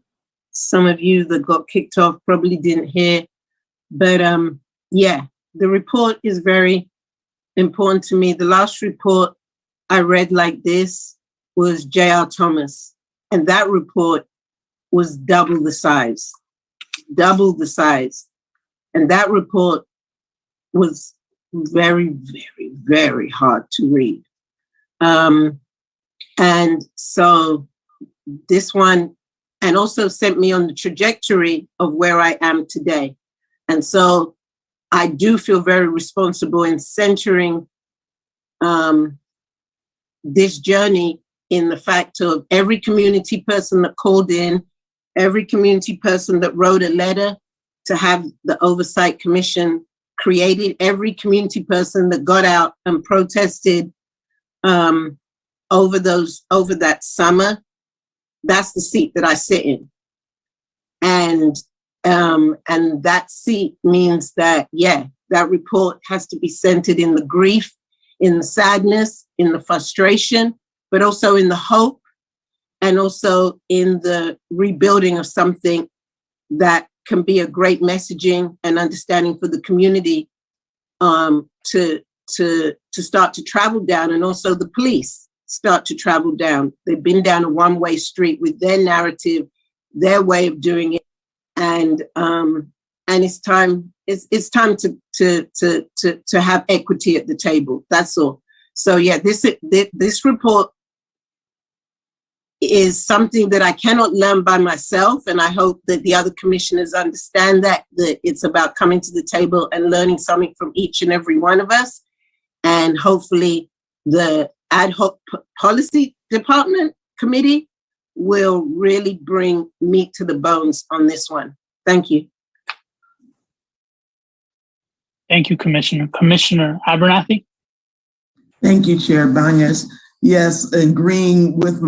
some of you that got kicked off probably didn't hear. But yeah, the report is very important to me. The last report I read like this was J.R. Thomas, and that report was double the size. And that report was very, very, very hard to read. And so this one, and also sent me on the trajectory of where I am today. And so I do feel very responsible in centering this journey in the fact of every community person that called in, every community person that wrote a letter to have the Oversight Commission created, every community person that got out and protested over that summer. That's the seat that I sit in. And that seat means that, yeah, that report has to be centered in the grief, in the sadness, in the frustration, but also in the hope, and also in the rebuilding of something that can be a great messaging and understanding for the community to start to travel down, and also the police start to travel down. They've been down a one-way street with their narrative, their way of doing it, and it's time to have equity at the table. That's all. So yeah, this report is something that I cannot learn by myself, and I hope that the other commissioners understand that it's about coming to the table and learning something from each and every one of us, and hopefully the ad hoc policy department committee will really bring meat to the bones on this one. Thank you. Thank you, Commissioner. Commissioner Abernathy? Thank you, Chair Banyas. Yes, agreeing with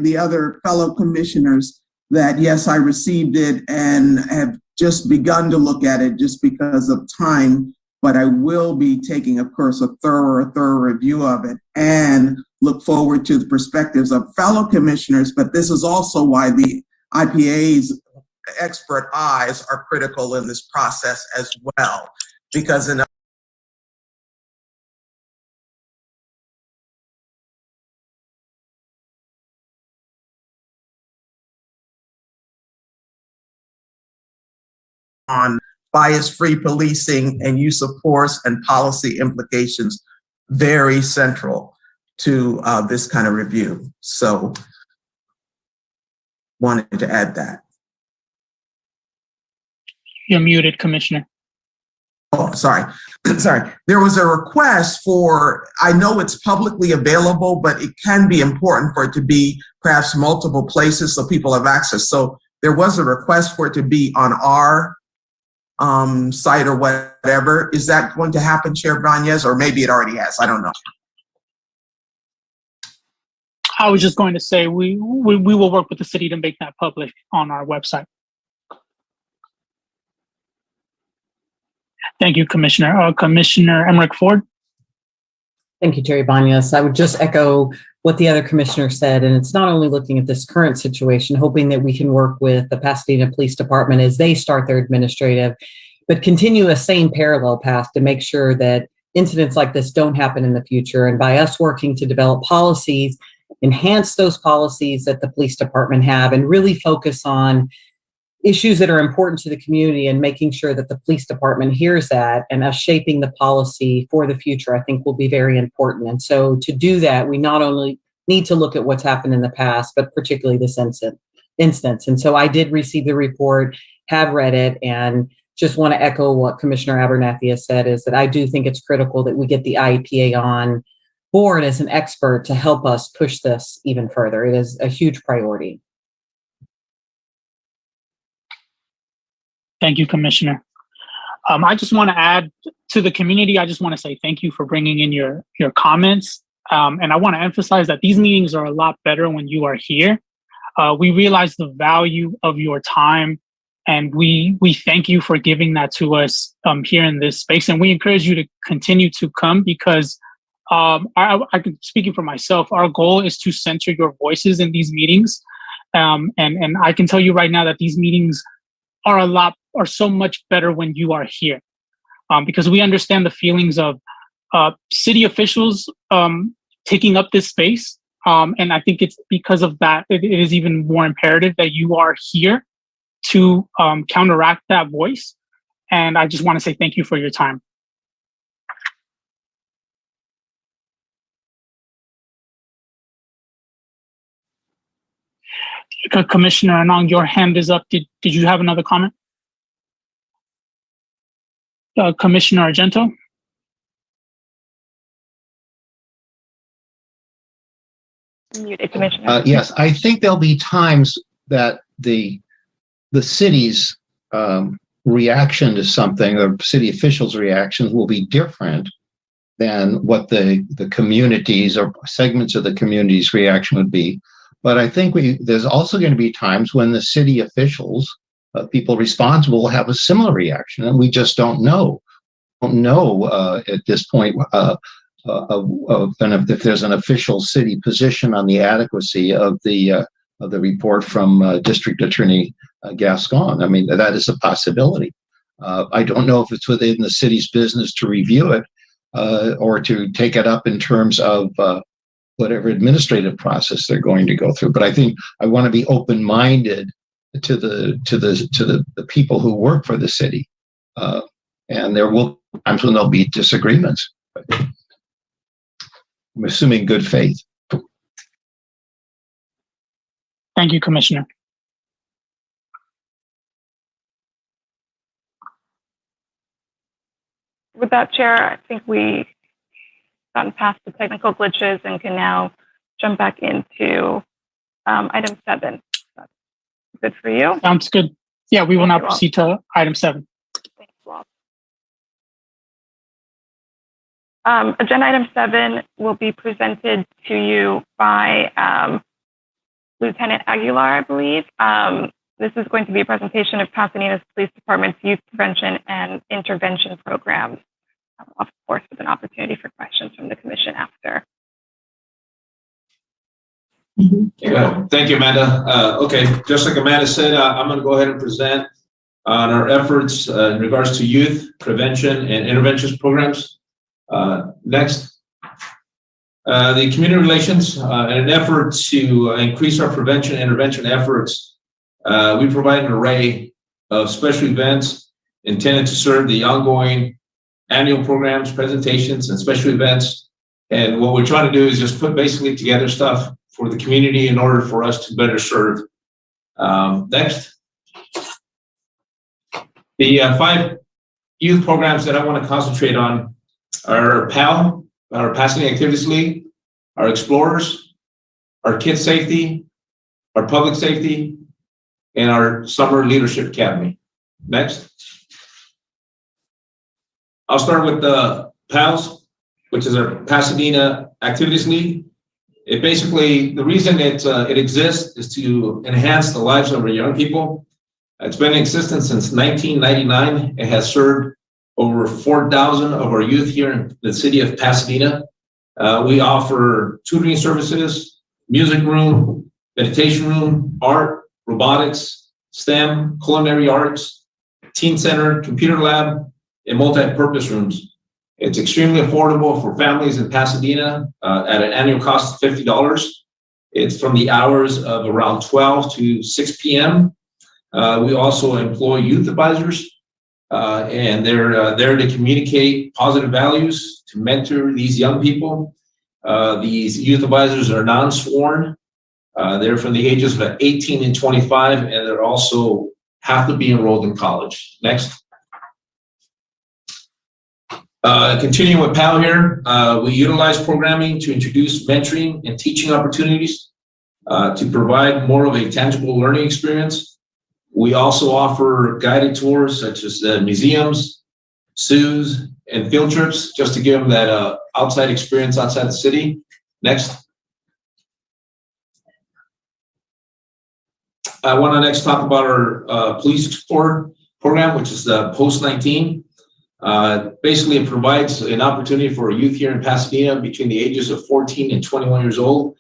the other fellow commissioners that yes, I received it and have just begun to look at it just because of time. but I will be taking, of course, a thorough review of it and look forward to the perspectives of fellow commissioners. But this is also why the IPA's expert eyes are critical in this process as well, because in on bias-free policing and use of force and policy implications, very central to this kind of review. So wanted to add that. You're muted, Commissioner. Oh, sorry. Sorry. There was a request for, I know it's publicly available, but it can be important for it to be perhaps multiple places so people have access. So there was a request for it to be on our site or whatever. Is that going to happen, Chair Banez, or maybe it already has? I don't know. I was just going to say we will work with the city to make that public on our website. Thank you, Commissioner. Commissioner Emmerich Ford. Thank you, Chair Banez. I would just echo what the other commissioner said, and it's not only looking at this current situation, hoping that we can work with the Pasadena Police Department as they start their administrative, but continue a same parallel path to make sure that incidents like this don't happen in the future. And by us working to develop policies, enhance those policies that the police department have, and really focus on issues that are important to the community and making sure that the police department hears that, and us shaping the policy for the future, I think will be very important. And so to do that, we not only need to look at what's happened in the past, but particularly this instance. And so I did receive the report, have read it, and just want to echo what Commissioner Abernathy has said, is that I do think it's critical that we get the IEPA on board as an expert to help us push this even further. It is a huge priority. Thank you, Commissioner. I just want to add to the community, I just want to say thank you for bringing in your comments. And I want to emphasize that these meetings are a lot better when you are here. We realize the value of your time, and we thank you for giving that to us here in this space. And we encourage you to continue to come, because I can, speaking for myself, our goal is to center your voices in these meetings. And I can tell you right now that these meetings are so much better when you are here, because we understand the feelings of city officials taking up this space. And I think it's because of that, it is even more imperative that you are here to counteract that voice. And I just want to say thank you for your time. Commissioner Anong, your hand is up. Did you have another comment? Commissioner Argento? Muted, Commissioner. Yes, I think there'll be times that the city's reaction to something, or city officials' reactions, will be different than what the communities or segments of the community's reaction would be. But I think there's also going to be times when the city officials, people responsible, will have a similar reaction, and we just don't know. Don't know at this point if there's an official city position on the adequacy of the report from District Attorney Gascon. I mean, that is a possibility. I don't know if it's within the city's business to review it or to take it up in terms of whatever administrative process they're going to go through. But I think I want to be open-minded to the people who work for the city, and there will be times when there'll be disagreements. I'm assuming good faith. Thank you, Commissioner. With that, Chair, I think we've gotten past the technical glitches and can now jump back into item 7. That's good for you? Sounds good. Yeah, we will now proceed to item 7. Thanks, Walt. Agenda item 7 will be presented to you by Lieutenant Aguilar, I believe. This is going to be a presentation of Pasadena's Police Department's Youth Prevention and Intervention Programs. of course, with an opportunity for questions from the commission after. Yeah, thank you, Amanda. Okay, just like Amanda said, I'm going to go ahead and present on our efforts in regards to youth prevention and interventions programs. Next, the community relations, in an effort to increase our prevention and intervention efforts, we provide an array of special events intended to serve the ongoing annual programs, presentations, and special events. And what we're trying to do is just put basically together stuff for the community in order for us to better serve. Next. The 5 youth programs that I want to concentrate on are PAL, our Pasadena Activities League, our Explorers, our Kids Safety, our Public Safety, and our Summer Leadership Academy. Next. I'll start with the PALS, which is our Pasadena Activities League. It basically, the reason it exists is to enhance the lives of our young people. It's been in existence since 1999. It has served over 4,000 of our youth here in the city of Pasadena. We offer tutoring services, music room, meditation room, art, robotics, STEM, culinary arts, teen center, computer lab, and multi-purpose rooms. It's extremely affordable for families in Pasadena at an annual cost of $50. It's from the hours of around 12 to 6 p.m. We also employ youth advisors, and they're there to communicate positive values, to mentor these young people. These youth advisors are non-sworn. They're from the ages of 18 and 25, and they're also have to be enrolled in college. Next. Continuing with PAL here, we utilize programming to introduce mentoring and teaching opportunities to provide more of a tangible learning experience. We also offer guided tours such as museums, zoos, and field trips just to give them that outside experience outside the city. Next. I want to next talk about our Police Explorer program, which is the Post-19. Basically, it provides an opportunity for youth here in Pasadena between the ages of 14 and 21 years old.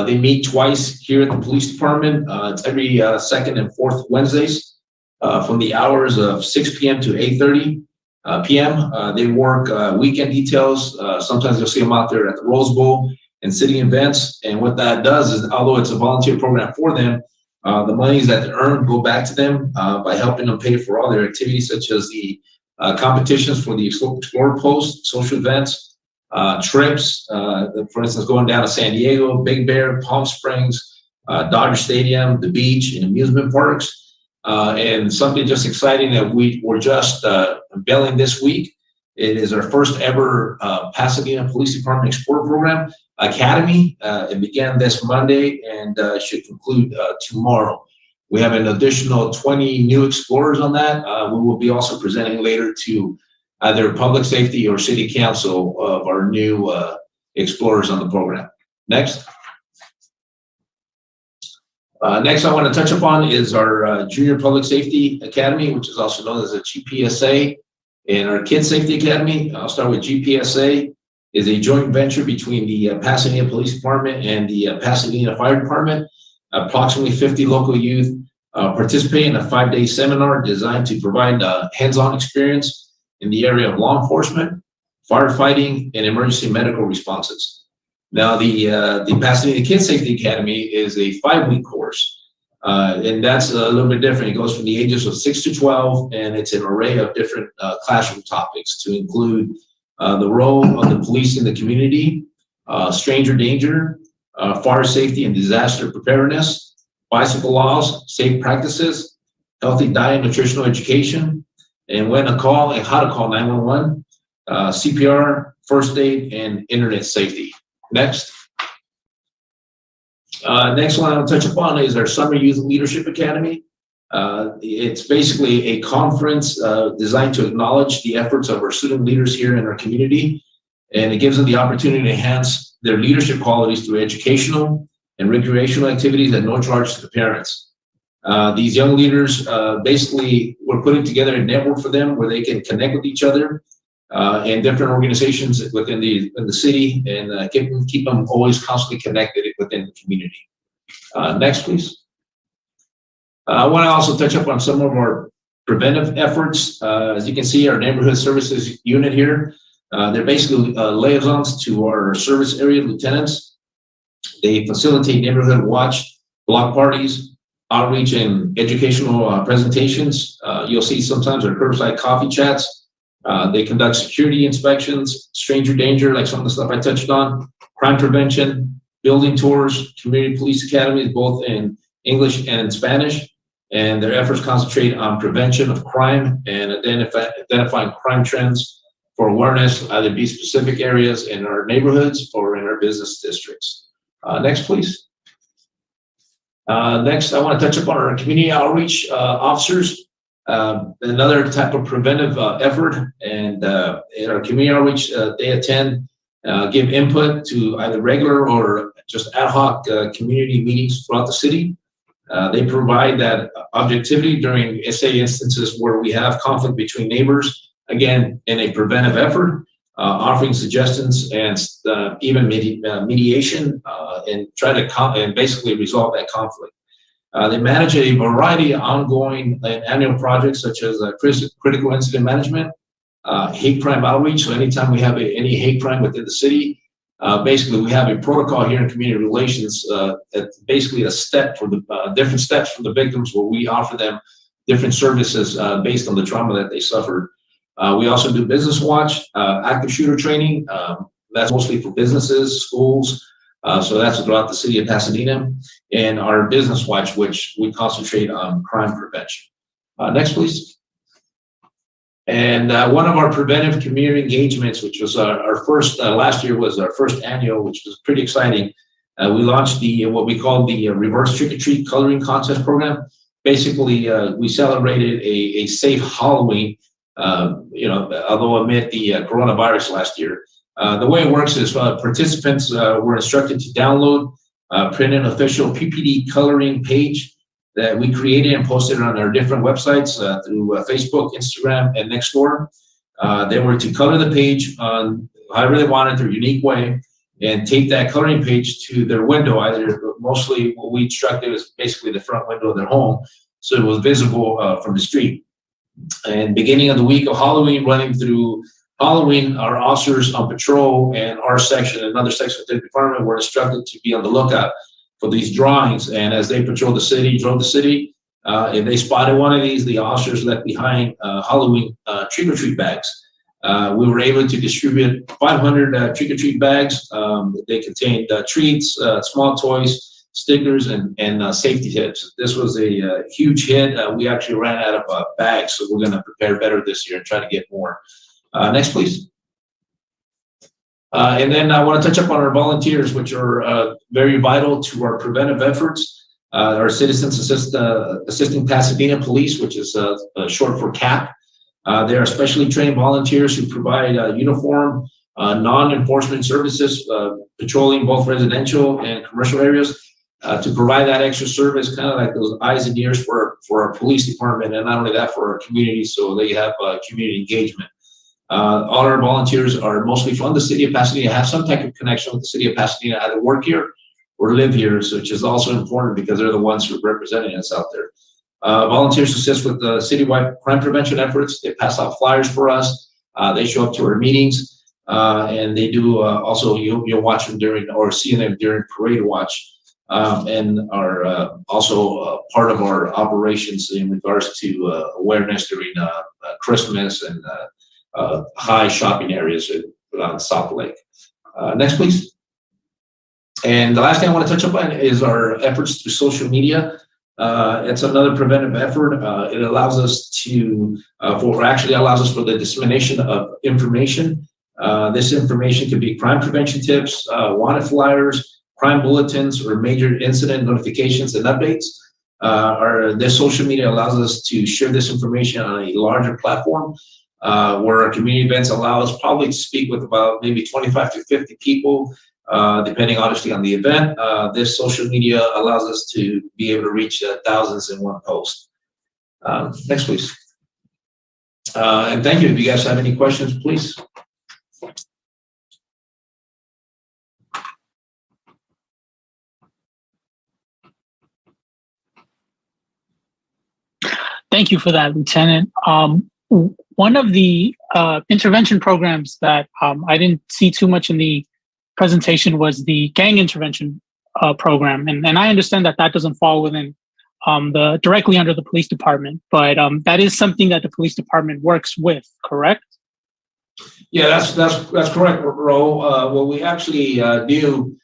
They meet twice here at the police department. It's every second and fourth Wednesdays from the hours of 6 p.m. to 8:30 p.m. They work weekend details. Sometimes you'll see them out there at the Rose Bowl and city events. And what that does is, although it's a volunteer program for them, the monies that they earn go back to them by helping them pay for all their activities, such as the competitions for the Explorer Post, social events, trips, for instance, going down to San Diego, Big Bear, Palm Springs, Dodger Stadium, the beach, and amusement parks. And something just exciting that we're just unveiling this week. It is our first ever Pasadena Police Department Explorer Program Academy. It began this Monday and should conclude tomorrow. We have an additional 20 new explorers on that. We will be also presenting later to either public safety or city council of our new explorers on the program. Next. Next I want to touch upon is our Junior Public Safety Academy, which is also known as a GPSA, and our Kids Safety Academy. I'll start with GPSA. Is a joint venture between the Pasadena Police Department and the Pasadena Fire Department. Approximately 50 local youth participate in a 5-day seminar designed to provide hands-on experience in the area of law enforcement, firefighting, and emergency medical responses. Now, the Pasadena Kids Safety Academy is a 5-week course, and that's a little bit different. It goes from the ages of 6 to 12, and it's an array of different classroom topics to include the role of the police in the community, stranger danger, fire safety and disaster preparedness, bicycle laws, safe practices, healthy diet, nutritional education, and when to call and how to call 911, CPR, first aid, and internet safety. Next. Next one I'll touch upon is our Summer Youth Leadership Academy. It's basically a conference designed to acknowledge the efforts of our student leaders here in our community, and it gives them the opportunity to enhance their leadership qualities through educational and recreational activities at no charge to the parents. These young leaders, basically, we're putting together a network for them where they can connect with each other and different organizations within the city, and keep them always constantly connected within the community. Next, please. I want to also touch up on some of our preventive efforts. As you can see, our neighborhood services unit here, they're basically liaisons to our service area lieutenants. They facilitate neighborhood watch, block parties, outreach, and educational presentations. You'll see sometimes our curbside coffee chats. They conduct security inspections, stranger danger, like some of the stuff I touched on, crime prevention, building tours, community police academies, both in English and in Spanish. And their efforts concentrate on prevention of crime and identifying crime trends for awareness, either be specific areas in our neighborhoods or in our business districts. Next, please. Next, I want to touch upon our community outreach officers. Another type of preventive effort, and in our community outreach, they attend, give input to either regular or just ad hoc community meetings throughout the city. They provide that objectivity during SA instances where we have conflict between neighbors, again, in a preventive effort, offering suggestions and even mediation, and try to basically resolve that conflict. They manage a variety of ongoing and annual projects such as critical incident management, hate crime outreach. So anytime we have any hate crime within the city, basically we have a protocol here in community relations, basically a step for the different steps for the victims where we offer them different services based on the trauma that they suffered. We also do business watch, active shooter training. That's mostly for businesses, schools. So that's throughout the city of Pasadena, and our business watch, which we concentrate on crime prevention. Next, please. And one of our preventive community engagements, which was our first, last year was our first annual, which was pretty exciting. We launched what we call the reverse trick-or-treat coloring contest program. Basically, we celebrated a safe Halloween, although amid the coronavirus last year. The way it works is participants were instructed to download, print an official PPD coloring page that we created and posted on our different websites through Facebook, Instagram, and NIXLE. They were to color the page on however they wanted, their unique way, and take that coloring page to their window. Mostly what we instructed was basically the front window of their home, so it was visible from the street. And beginning of the week of Halloween, running through Halloween, our officers on patrol and our section and another section of the department were instructed to be on the lookout for these drawings. And as they drove the city, if they spotted one of these, the officers left behind Halloween trick-or-treat bags. We were able to distribute 500 trick-or-treat bags. They contained treats, small toys, stickers, and safety tips. This was a huge hit. We actually ran out of bags, so we're going to prepare better this year and try to get more. Next, please. And then I want to touch up on our volunteers, which are very vital to our preventive efforts. Our Citizens Assisting Pasadena Police, which is short for CAP. They are specially trained volunteers who provide uniform, non-enforcement services, patrolling both residential and commercial areas to provide that extra service, kind of like those eyes and ears for our police department, and not only that, for our community, so they have community engagement. All our volunteers are mostly from the city of Pasadena, have some type of connection with the city of Pasadena, either work here or live here, which is also important because they're the ones who are representing us out there. Volunteers assist with the citywide crime prevention efforts. They pass out flyers for us. They show up to our meetings, and they do also, you'll watch them during or see them during parade watch, and are also part of our operations in regards to awareness during Christmas and high shopping areas on South Lake. Next, please. And the last thing I want to touch upon is our efforts through social media. It's another preventive effort. It allows us to, allows us for the dissemination of information. This information could be crime prevention tips, wanted flyers, crime bulletins, or major incident notifications and updates. This social media allows us to share this information on a larger platform, where our community events allow us probably to speak with about maybe 25 to 50 people, depending obviously on the event. This social media allows us to be able to reach thousands in one post. Next, please. And thank you. If you guys have any questions, please. Thank you for that, Lieutenant. One of the intervention programs that I didn't see too much in the presentation was the gang intervention program. And I understand that that doesn't fall within directly under the police department, but that is something that the police department works with, correct? Yeah, that's correct, Ro. What we actually do,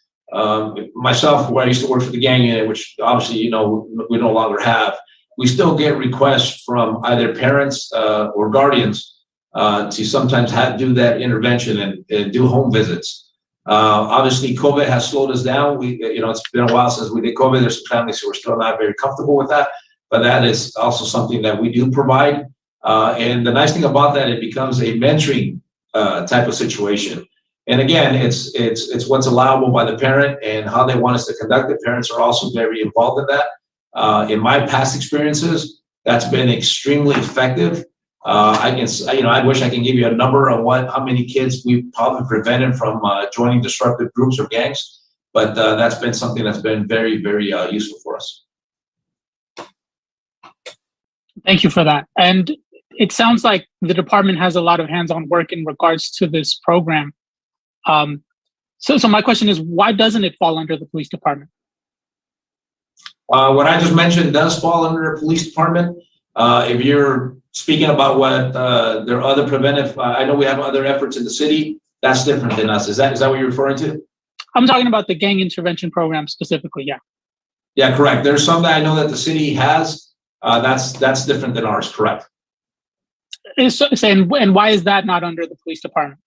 myself, where I used to work for the gang unit, which obviously, we no longer have, we still get requests from either parents or guardians to sometimes do that intervention and do home visits. Obviously, COVID has slowed us down. It's been a while since we did COVID. There's some families who are still not very comfortable with that, but that is also something that we do provide. And the nice thing about that, it becomes a mentoring type of situation. And again, it's what's allowable by the parent and how they want us to conduct it. Parents are also very involved in that. In my past experiences, that's been extremely effective. I wish I can give you a number of how many kids we've probably prevented from joining disruptive groups or gangs, but that's been something that's been very, very useful for us. Thank you for that. And it sounds like the department has a lot of hands-on work in regards to this program. So my question is, why doesn't it fall under the police department? What I just mentioned does fall under the police department. If you're speaking about what there are other preventive, I know we have other efforts in the city. That's different than us. Is that what you're referring to? I'm talking about the gang intervention program specifically. Yeah. Yeah, correct. There's some that I know that the city has. That's different than ours. Correct. And why is that not under the police department?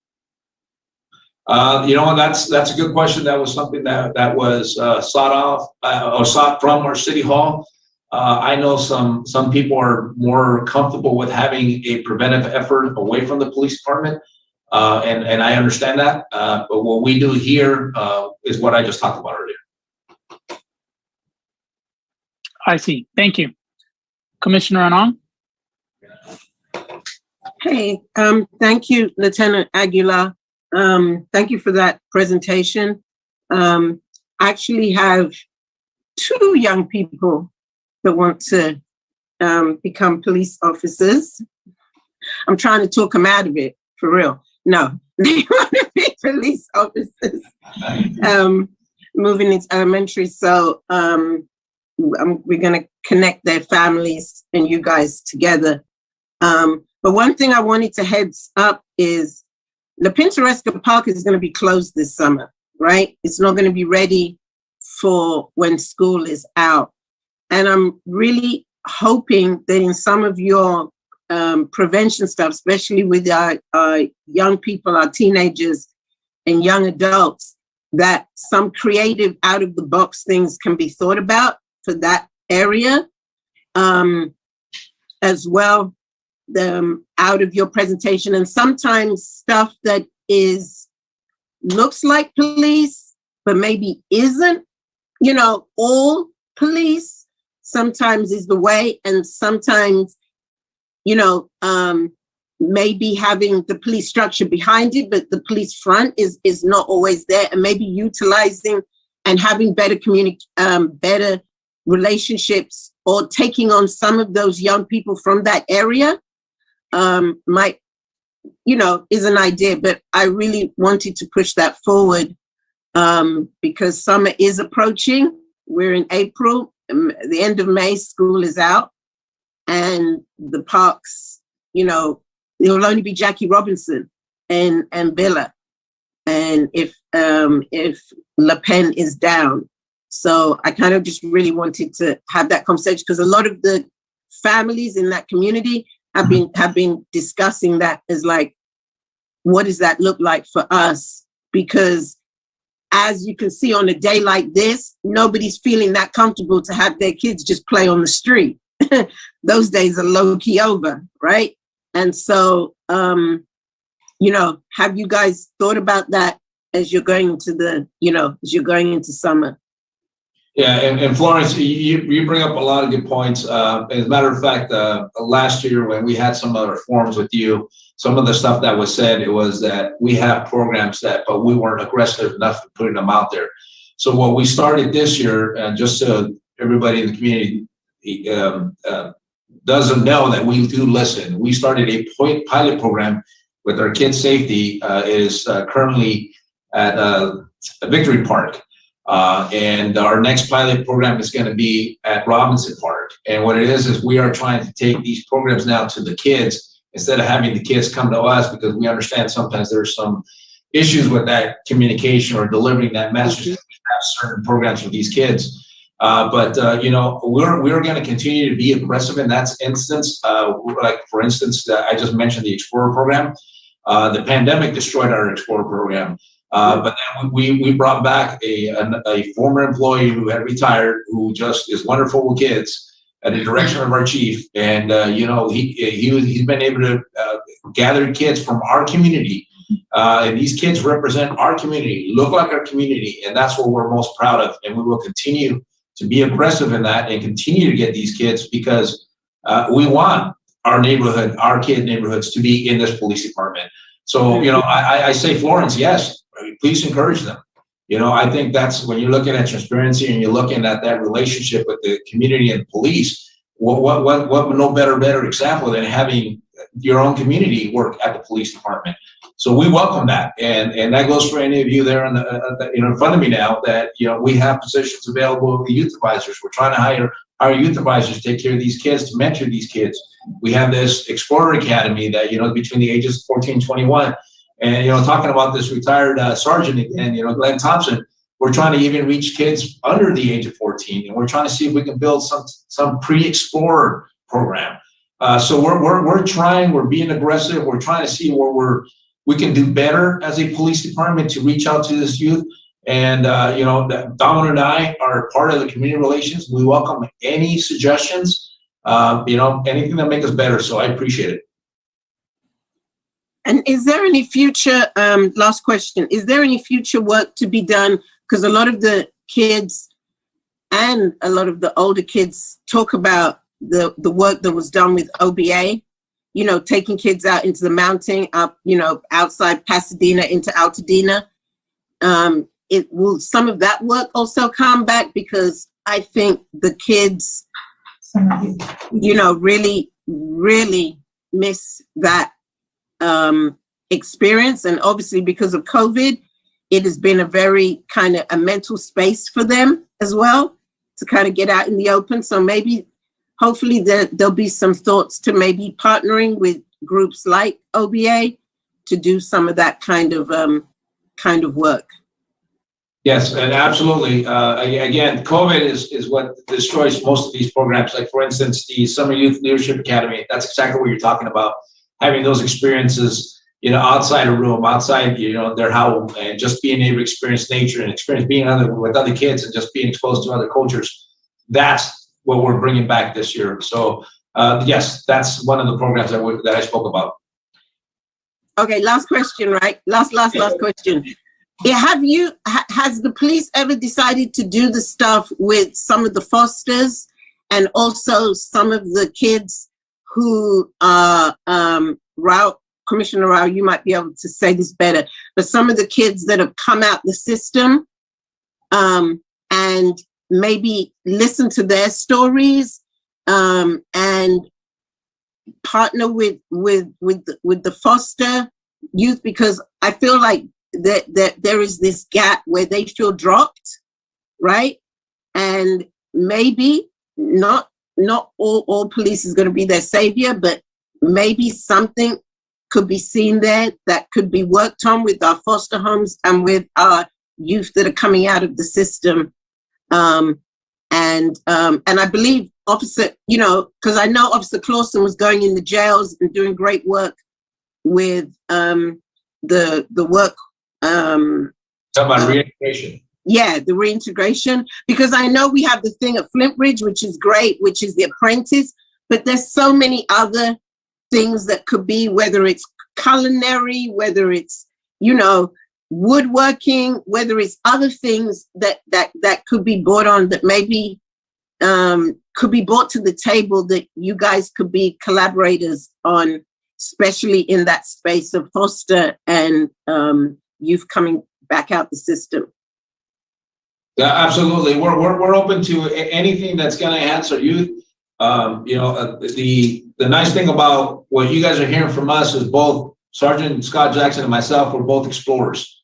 That's a good question. That was something that was sought from our city hall. I know some people are more comfortable with having a preventive effort away from the police department, and I understand that. But what we do here is what I just talked about earlier. I see. Thank you, Commissioner Anand. Hey, thank you, Lieutenant Aguilar. Thank you for that presentation. I actually have 2 young people that want to become police officers. I'm trying to talk them out of it, for real. No, they want to be police officers, moving into elementary. So we're going to connect their families and you guys together. But one thing I wanted to heads up is La Pintoresca Park is going to be closed this summer, right? It's not going to be ready for when school is out. And I'm really hoping that in some of your prevention stuff, especially with our young people, our teenagers and young adults, that some creative out of the box things can be thought about for that area. As well, out of your presentation, and sometimes stuff that looks like police, but maybe isn't, all police sometimes is the way, and sometimes, maybe having the police structure behind it, but the police front is not always there, and maybe utilizing and having better better relationships or taking on some of those young people from that area might, is an idea, but I really wanted to push that forward because summer is approaching. We're in April, the end of May, school is out, and the parks, it will only be Jackie Robinson and Billa, and if La Pen is down. So I kind of just really wanted to have that conversation because a lot of the families in that community have been discussing that as like, what does that look like for us? Because as you can see on a day like this, nobody's feeling that comfortable to have their kids just play on the street. Those days are low key over, right? And so, have you guys thought about that as you're going into as you're going into summer? Yeah, and Florence, you bring up a lot of good points. As a matter of fact, last year when we had some other forums with you, some of the stuff that was said, it was that we have programs but we weren't aggressive enough in putting them out there. So what we started this year, and just so everybody in the community doesn't know that we do listen, we started a pilot program with our kids' safety. Is currently at a Victory Park. And our next pilot program is going to be at Robinson Park. And what it is we are trying to take these programs now to the kids instead of having the kids come to us, because we understand sometimes there's some issues with that communication or delivering that message. We have certain programs for these kids. You know, we're going to continue to be aggressive in that instance. Like, for instance, I just mentioned the Explorer program. The pandemic destroyed our Explorer program. But then we brought back a former employee who had retired, who just is wonderful with kids, at the direction of our chief. And, you know, he's been able to gather kids from our community. And these kids represent our community, look like our community. And that's what we're most proud of. And we will continue to be aggressive in that and continue to get these kids, because we want our neighborhood, our kid neighborhoods, to be in this police department. So, you know, I say, Florence, yes, please encourage them. You know, I think that's when you're looking at transparency and you're looking at that relationship with the community and police, what no better example than having your own community work at the police department. So we welcome that. And that goes for any of you there in front of me now, that, you know, we have positions available with the youth advisors. We're trying to hire youth advisors to take care of these kids, to mentor these kids. We have this Explorer Academy that, you know, between the ages of 14 and 21. And, you know, talking about this retired sergeant again, you know, Glenn Thompson, we're trying to even reach kids under the age of 14. And we're trying to see if we can build some pre-Explorer program. So we're trying, we're being aggressive. We're trying to see where we can do better as a police department to reach out to this youth. And, you know, Domino and I are part of the community relations. We welcome any suggestions, you know, anything that makes us better. So I appreciate it. And is there any future, last question, is there any future work to be done? Because a lot of the kids and a lot of the older kids talk about the work that was done with OBA, you know, taking kids out into the mountain, up, you know, outside Pasadena into Altadena. Will some of that work also come back? Because I think the kids, you know, really, really miss that experience. And obviously because of COVID, it has been a very kind of a mental space for them as well to kind of get out in the open. So maybe, hopefully there'll be some thoughts to maybe partnering with groups like OBA to do some of that kind of work. Yes, and absolutely. Again, COVID is what destroys most of these programs. Like, for instance, the Summer Youth Leadership Academy, that's exactly what you're talking about. Having those experiences, you know, outside a room, outside, you know, their house, and just being able to experience nature and experience being with other kids and just being exposed to other cultures. That's what we're bringing back this year. So, yes, that's one of the programs that I spoke about. Okay, last question, right? Last question. Yeah, has the police ever decided to do the stuff with some of the fosters and also some of the kids who Commissioner Rao, you might be able to say this better, but some of the kids that have come out the system and maybe listen to their stories and partner with the foster youth, because I feel like that there is this gap where they feel dropped, right? And maybe not all police is going to be their savior, but maybe something could be seen there that could be worked on with our foster homes and with our youth that are coming out of the system. And I believe Officer, you know, because I know Officer Clausen was going in the jails and doing great work with the work. Talking about reintegration. Yeah, the reintegration, because I know we have the thing at Flintridge, which is great, which is the apprentice, but there's so many other things that could be, whether it's culinary, whether it's, you know, woodworking, whether it's other things that could be brought on, that maybe could be brought to the table, that you guys could be collaborators on, especially in that space of foster and youth coming back out the system. Yeah, absolutely. We're open to anything that's going to enhance our youth. The nice thing about what you guys are hearing from us is both Sergeant Scott Jackson and myself, we're both explorers.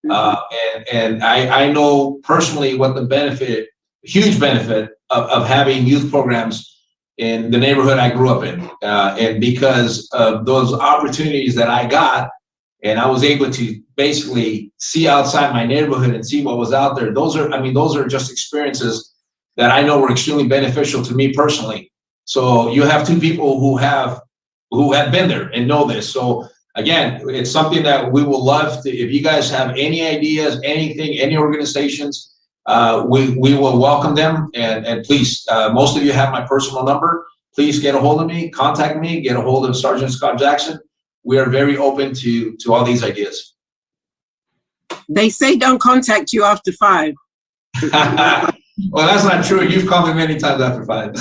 And I know personally what the benefit, huge benefit of having youth programs in the neighborhood I grew up in. And because of those opportunities that I got, and I was able to basically see outside my neighborhood and see what was out there. Those are just experiences that I know were extremely beneficial to me personally. So you have two people who have been there and know this. So again, it's something that we will love to, if you guys have any ideas, anything, any organizations, we will welcome them. And please, most of you have my personal number. Please get a hold of me, contact me, get a hold of Sergeant Scott Jackson. We are very open to all these ideas. They say don't contact you after 5. Well, that's not true. You've called me many times after 5.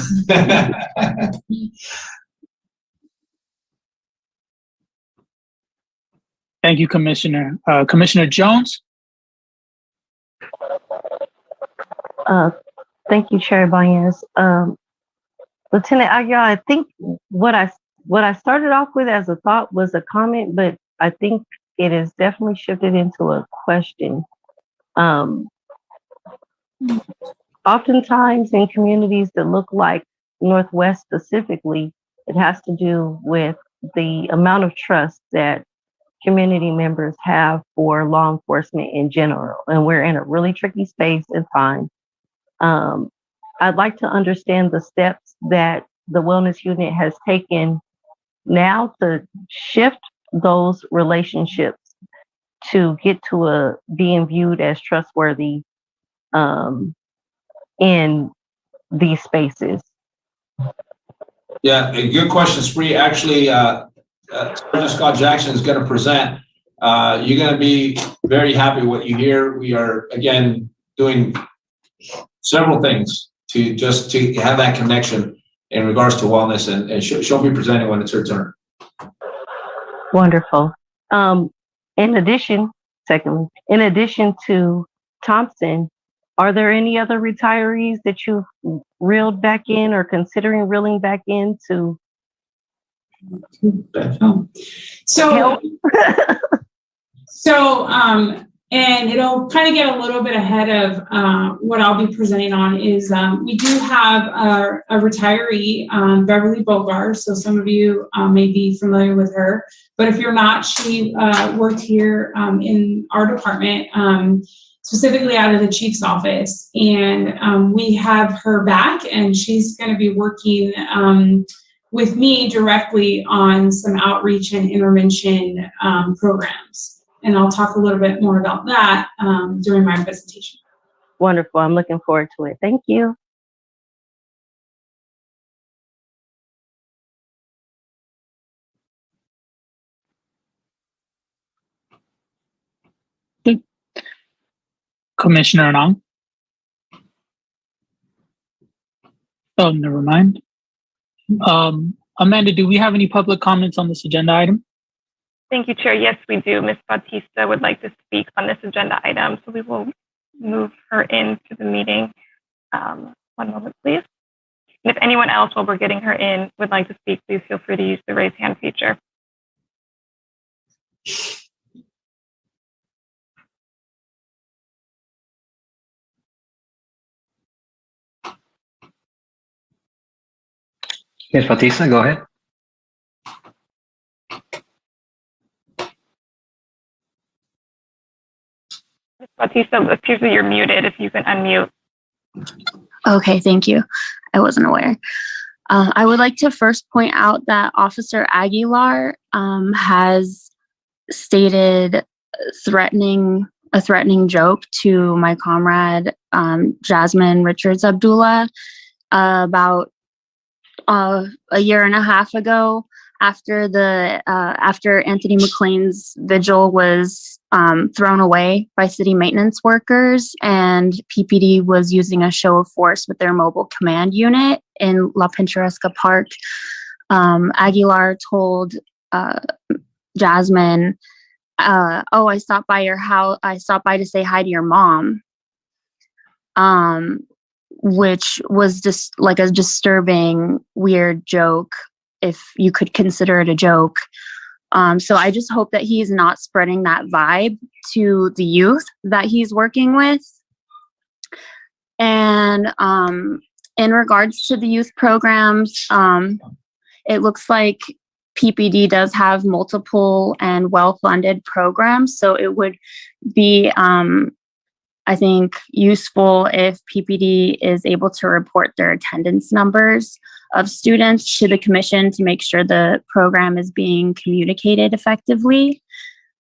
Thank you, Commissioner. Commissioner Jones? Thank you, Chair Baez. Lieutenant Aguilar, I think what I started off with as a thought was a comment, but I think it is definitely shifted into a question. Oftentimes in communities that look like Northwest specifically, it has to do with the amount of trust that community members have for law enforcement in general. And we're in a really tricky space and time. I'd like to understand the steps that the wellness unit has taken now to shift those relationships to get to being viewed as trustworthy in these spaces. Yeah, a good question, Spree. Actually, Sergeant Scott Jackson is going to present. You're going to be very happy with what you hear. We are, again, doing several things to have that connection in regards to wellness, and she'll be presenting when it's her turn. Wonderful. In addition to Thompson, are there any other retirees that you've reeled back in or considering reeling back into? And it'll kind of get a little bit ahead of what I'll be presenting on is we do have a retiree, Beverly Bogar. So some of you may be familiar with her, but if you're not, she worked here in our department, specifically out of the chief's office. And we have her back, and she's going to be working with me directly on some outreach and intervention programs. And I'll talk a little bit more about that during my presentation. Wonderful. I'm looking forward to it. Thank you. Commissioner Anang? Oh, never mind. Amanda, do we have any public comments on this agenda item? Thank you, Chair. Yes, we do. Ms. Bautista would like to speak on this agenda item, so we will move her into the meeting. One moment, please. And if anyone else, while we're getting her in, would like to speak, please feel free to use the raise hand feature. Ms. Bautista, go ahead. Ms. Bautista, it appears that you're muted. If you can unmute. Okay, thank you. I wasn't aware. I would like to first point out that Officer Aguilar has stated a threatening joke to my comrade Jasmine Richards Abdullah about a year and a half ago, after Anthony McLean's vigil was thrown away by city maintenance workers, and PPD was using a show of force with their mobile command unit in La Pintoresca Park. Aguilar told Jasmine, "Oh, I stopped by your house. I stopped by to say hi to your mom," which was just like a disturbing, weird joke, if you could consider it a joke. So I just hope that he's not spreading that vibe to the youth that he's working with. And in regards to the youth programs, it looks like PPD does have multiple and well-funded programs. So it would be, I think, useful if PPD is able to report their attendance numbers of students to the commission to make sure the program is being communicated effectively.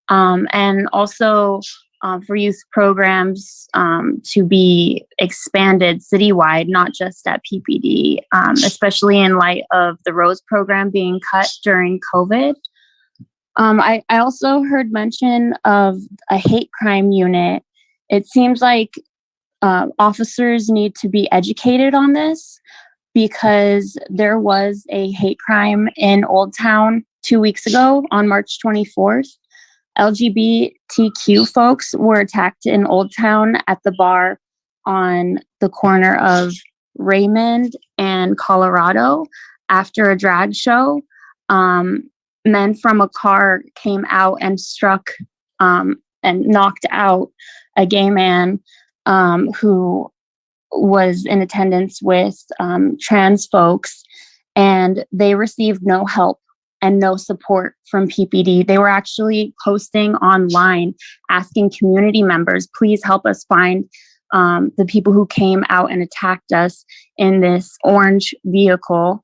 And also for youth programs to be expanded citywide, not just at PPD, especially in light of the ROSE program being cut during COVID. I also heard mention of a hate crime unit. It seems like officers need to be educated on this, because there was a hate crime in Old Town 2 weeks ago on March 24th. LGBTQ folks were attacked in Old Town at the bar on the corner of Raymond and Colorado after a drag show. Men from a car came out and struck and knocked out a gay man who was in attendance with trans folks, and they received no help and no support from PPD. They were actually posting online asking community members, please help us find the people who came out and attacked us in this orange vehicle.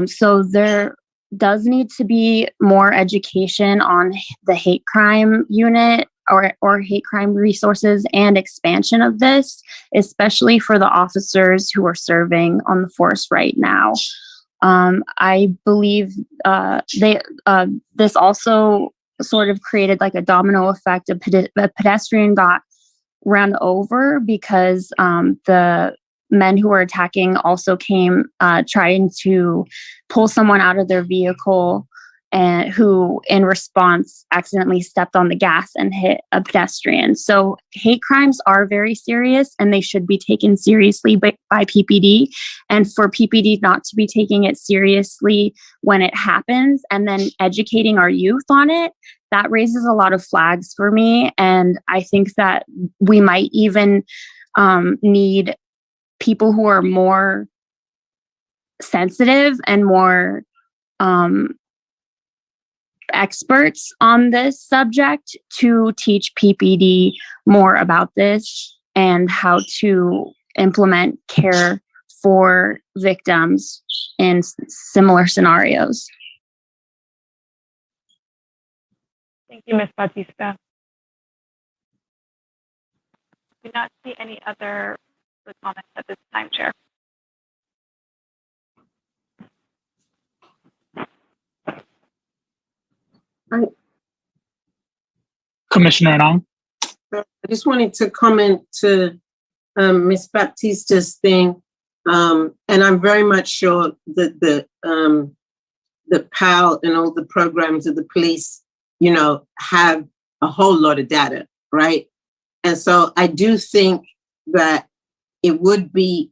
So there does need to be more education on the hate crime unit or hate crime resources and expansion of this, especially for the officers who are serving on the force right now. I believe this also sort of created like a domino effect. A pedestrian got run over because the men who were attacking also came trying to pull someone out of their vehicle, and who in response accidentally stepped on the gas and hit a pedestrian. So hate crimes are very serious and they should be taken seriously by PPD. And for PPD not to be taking it seriously when it happens and then educating our youth on it, that raises a lot of flags for me. And I think that we might even need people who are more sensitive and more experts on this subject to teach PPD more about this and how to implement care for victims in similar scenarios. Thank you, Ms. Bautista. Do not see any other comments at this time, Chair. Commissioner Anang. I just wanted to comment to Ms. Baptista's thing, and I'm very much sure that the PAL and all the programs of the police, you know, have a whole lot of data, right? And so I do think that it would be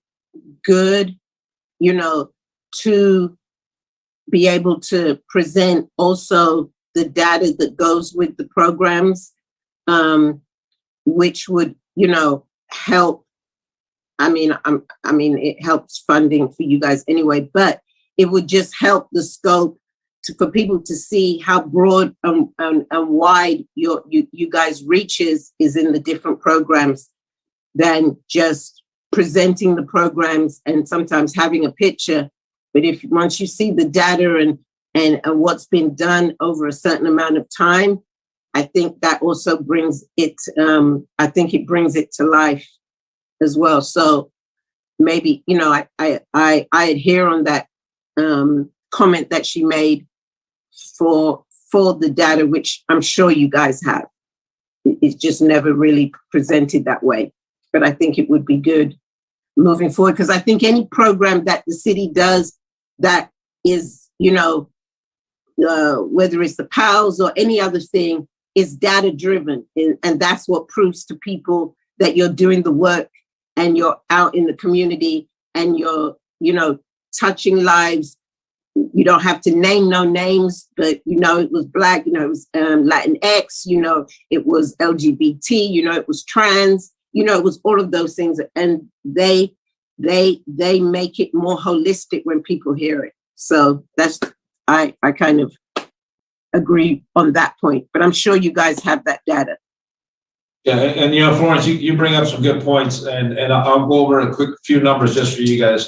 good, you know, to be able to present also the data that goes with the programs, which would, you know, help. I mean, it helps funding for you guys anyway, but it would just help the scope for people to see how broad and wide you guys' reach is in the different programs than just presenting the programs and sometimes having a picture. But if once you see the data and what's been done over a certain amount of time, I think that also brings it, I think it brings it to life as well. So maybe, you know, I adhere on that comment that she made for the data, which I'm sure you guys have. it's just never really presented that way. But I think it would be good moving forward, because I think any program that the city does that is, you know, whether it's the PALS or any other thing, is data driven. And that's what proves to people that you're doing the work and you're out in the community and you're, you know, touching lives. You don't have to name no names, but you know, it was Black, you know, it was Latinx, you know, it was LGBT, you know, it was trans, you know, it was all of those things. And they make it more holistic when people hear it. So that's, I kind of agree on that point, but I'm sure you guys have that data. Yeah, and you know, Florence, you bring up some good points, and I'll go over a quick few numbers just for you guys.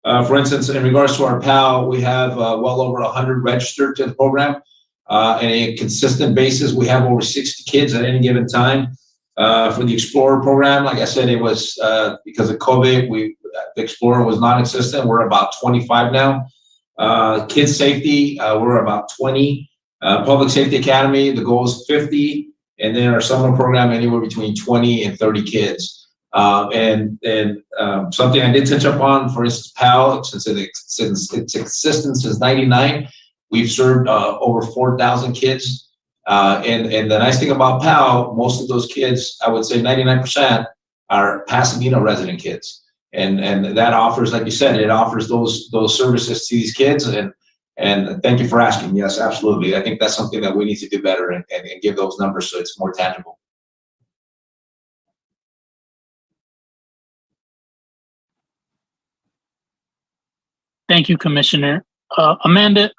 For instance, in regards to our PAL, we have well over 100 registered to the program. On a consistent basis, we have over 60 kids at any given time. For the Explorer program, like I said, it was because of COVID, the Explorer was non-existent. We're about 25 now. Kids Safety, we're about 20. Public Safety Academy, the goal is 50. And then our summer program, anywhere between 20 and 30 kids. And something I did touch up on, for instance, PAL, since its existence since '99, we've served over 4,000 kids. And the nice thing about PAL, most of those kids, I would say 99%, are Pasadena resident kids. And that offers, like you said, it offers those services to these kids. And thank you for asking. Yes, absolutely. I think that's something that we need to do better and give those numbers so it's more tangible. Thank you, Commissioner. Amanda,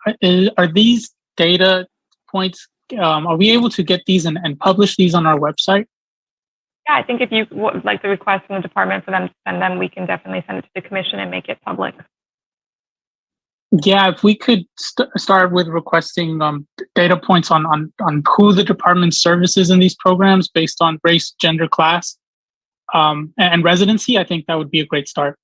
are these data points, are we able to get these and publish these on our website? Yeah, I think if you would like to request from the department for them to send them, we can definitely send it to the commission and make it public. Yeah, if we could start with requesting data points on who the department services in these programs based on race, gender, class, and residency, I think that would be a great start.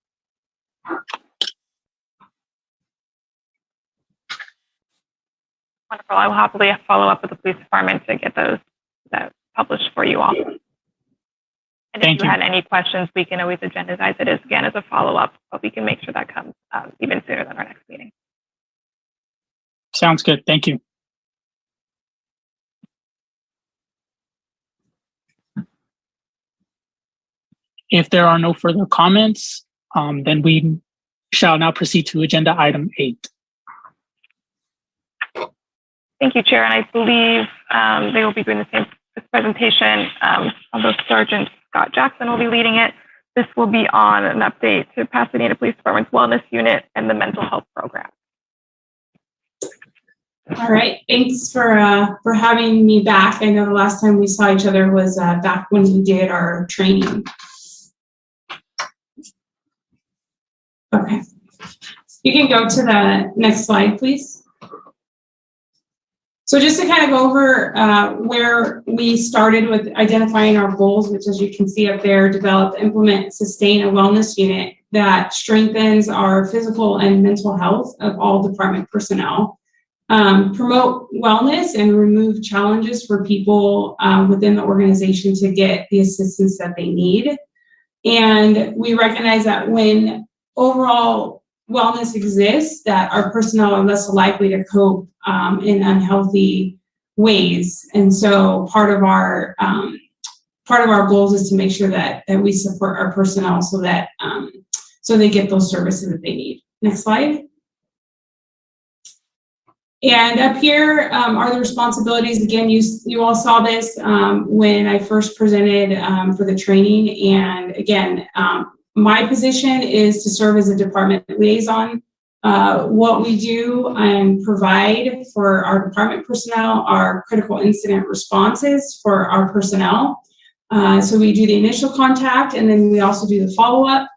Wonderful. I will happily follow up with the police department to get those published for you all. And if you had any questions, we can always agendize it again as a follow-up, but we can make sure that comes even sooner than our next meeting. Sounds good. Thank you. If there are no further comments, then we shall now proceed to agenda item 8. Thank you, Chair. And I believe they will be doing the same presentation, although Sergeant Scott Jackson will be leading it. This will be on an update to Pasadena Police Department's Wellness Unit and the Mental Health Program. All right, thanks for having me back. I know the last time we saw each other was back when we did our training. Okay, you can go to the next slide, please. So just to kind of go over where we started with identifying our goals, which as you can see up there, develop, implement, sustain a wellness unit that strengthens our physical and mental health of all department personnel. Promote wellness and remove challenges for people within the organization to get the assistance that they need. And we recognize that when overall wellness exists, that our personnel are less likely to cope in unhealthy ways. And so part of our goals is to make sure that we support our personnel so that so they get those services that they need. Next slide. And up here are the responsibilities. Again, you all saw this when I first presented for the training. And again, my position is to serve as a department liaison. What we do and provide for our department personnel are critical incident responses for our personnel. So we do the initial contact, and then we also do the follow-up.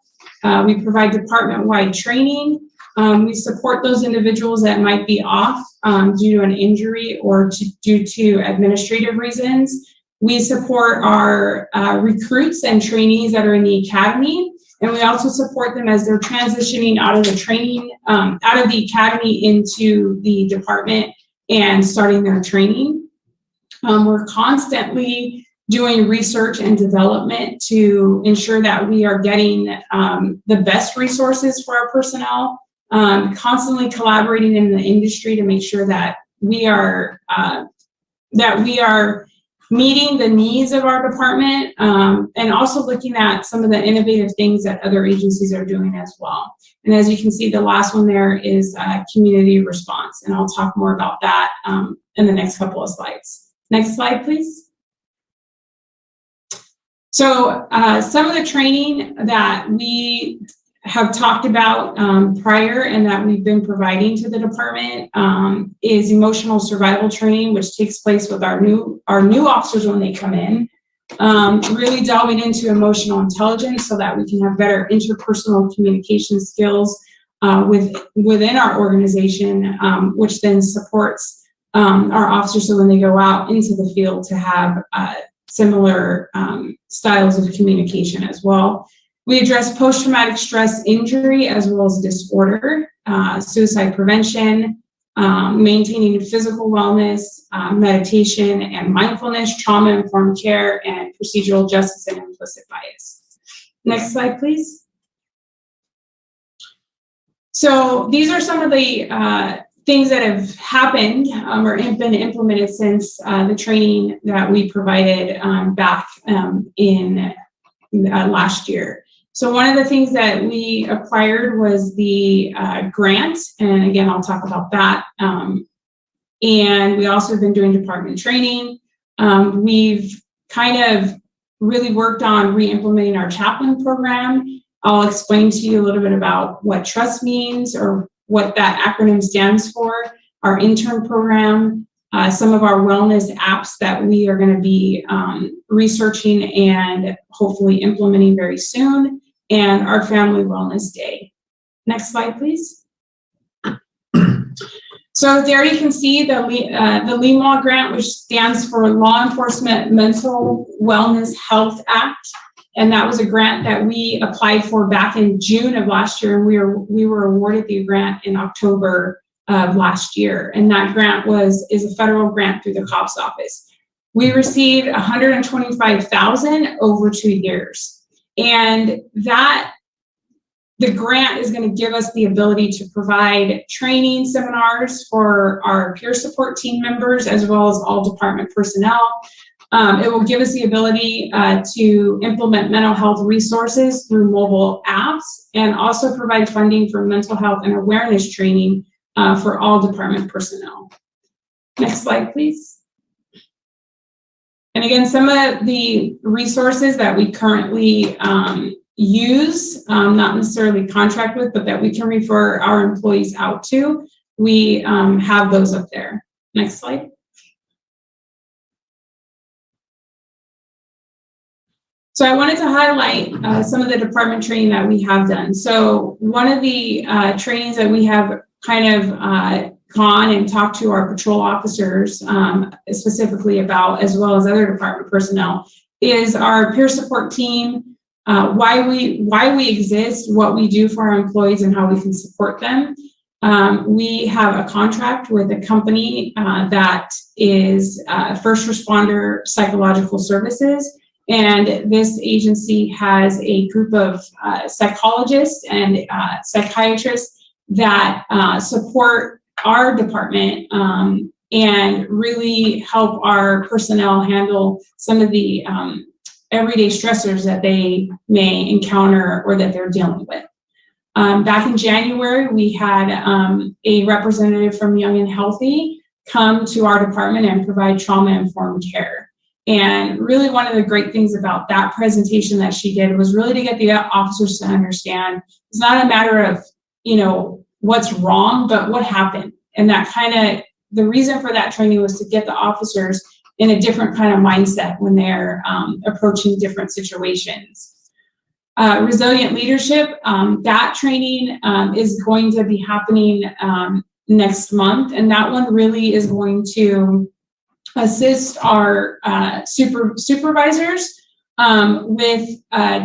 We provide department-wide training. We support those individuals that might be off due to an injury or due to administrative reasons. We support our recruits and trainees that are in the academy, and we also support them as they're transitioning out of the training, out of the academy into the department and starting their training. We're constantly doing research and development to ensure that we are getting the best resources for our personnel, constantly collaborating in the industry to make sure that we are meeting the needs of our department, and also looking at some of the innovative things that other agencies are doing as well. And as you can see, the last one there is community response, and I'll talk more about that in the next couple of slides. Next slide, please. So some of the training that we have talked about prior and that we've been providing to the department is emotional survival training, which takes place with our new officers when they come in. Really delving into emotional intelligence so that we can have better interpersonal communication skills within our organization, which then supports our officers so when they go out into the field to have similar styles of communication as well. We address post-traumatic stress injury as well as disorder, suicide prevention, maintaining physical wellness, meditation and mindfulness, trauma-informed care, and procedural justice and implicit bias. Next slide, please. So these are some of the things that have happened or been implemented since the training that we provided back in last year. So one of the things that we acquired was the grant, and again, I'll talk about that. And we also have been doing department training. We've kind of really worked on re-implementing our chaplain program. I'll explain to you a little bit about what trust means or what that acronym stands for, our intern program, some of our wellness apps that we are going to be researching and hopefully implementing very soon, and our family wellness day. Next slide, please. So there you can see the LEMAW grant, which stands for Law Enforcement Mental Wellness Health Act. And that was a grant that we applied for back in June of last year. And we were awarded the grant in October of last year. And that grant is a federal grant through the COPS office. We received $125,000 over 2 years. And the grant is going to give us the ability to provide training seminars for our peer support team members as well as all department personnel. It will give us the ability to implement mental health resources through mobile apps and also provide funding for mental health and awareness training for all department personnel. Next slide, please. And again, some of the resources that we currently use, not necessarily contract with, but that we can refer our employees out to, we have those up there. Next slide. So I wanted to highlight some of the department training that we have done. So one of the trainings that we have kind of gone and talked to our patrol officers specifically about, as well as other department personnel, is our peer support team, why we exist, what we do for our employees, and how we can support them. We have a contract with a company that is First Responder Psychological Services. And this agency has a group of psychologists and psychiatrists that support our department and really help our personnel handle some of the everyday stressors that they may encounter or that they're dealing with. Back in January, we had a representative from Young and Healthy come to our department and provide trauma-informed care. And really one of the great things about that presentation that she did was really to get the officers to understand it's not a matter of, what's wrong, but what happened. And that kind of, the reason for that training was to get the officers in a different kind of mindset when they're approaching different situations. Resilient leadership, that training is going to be happening next month. And that one really is going to assist our supervisors with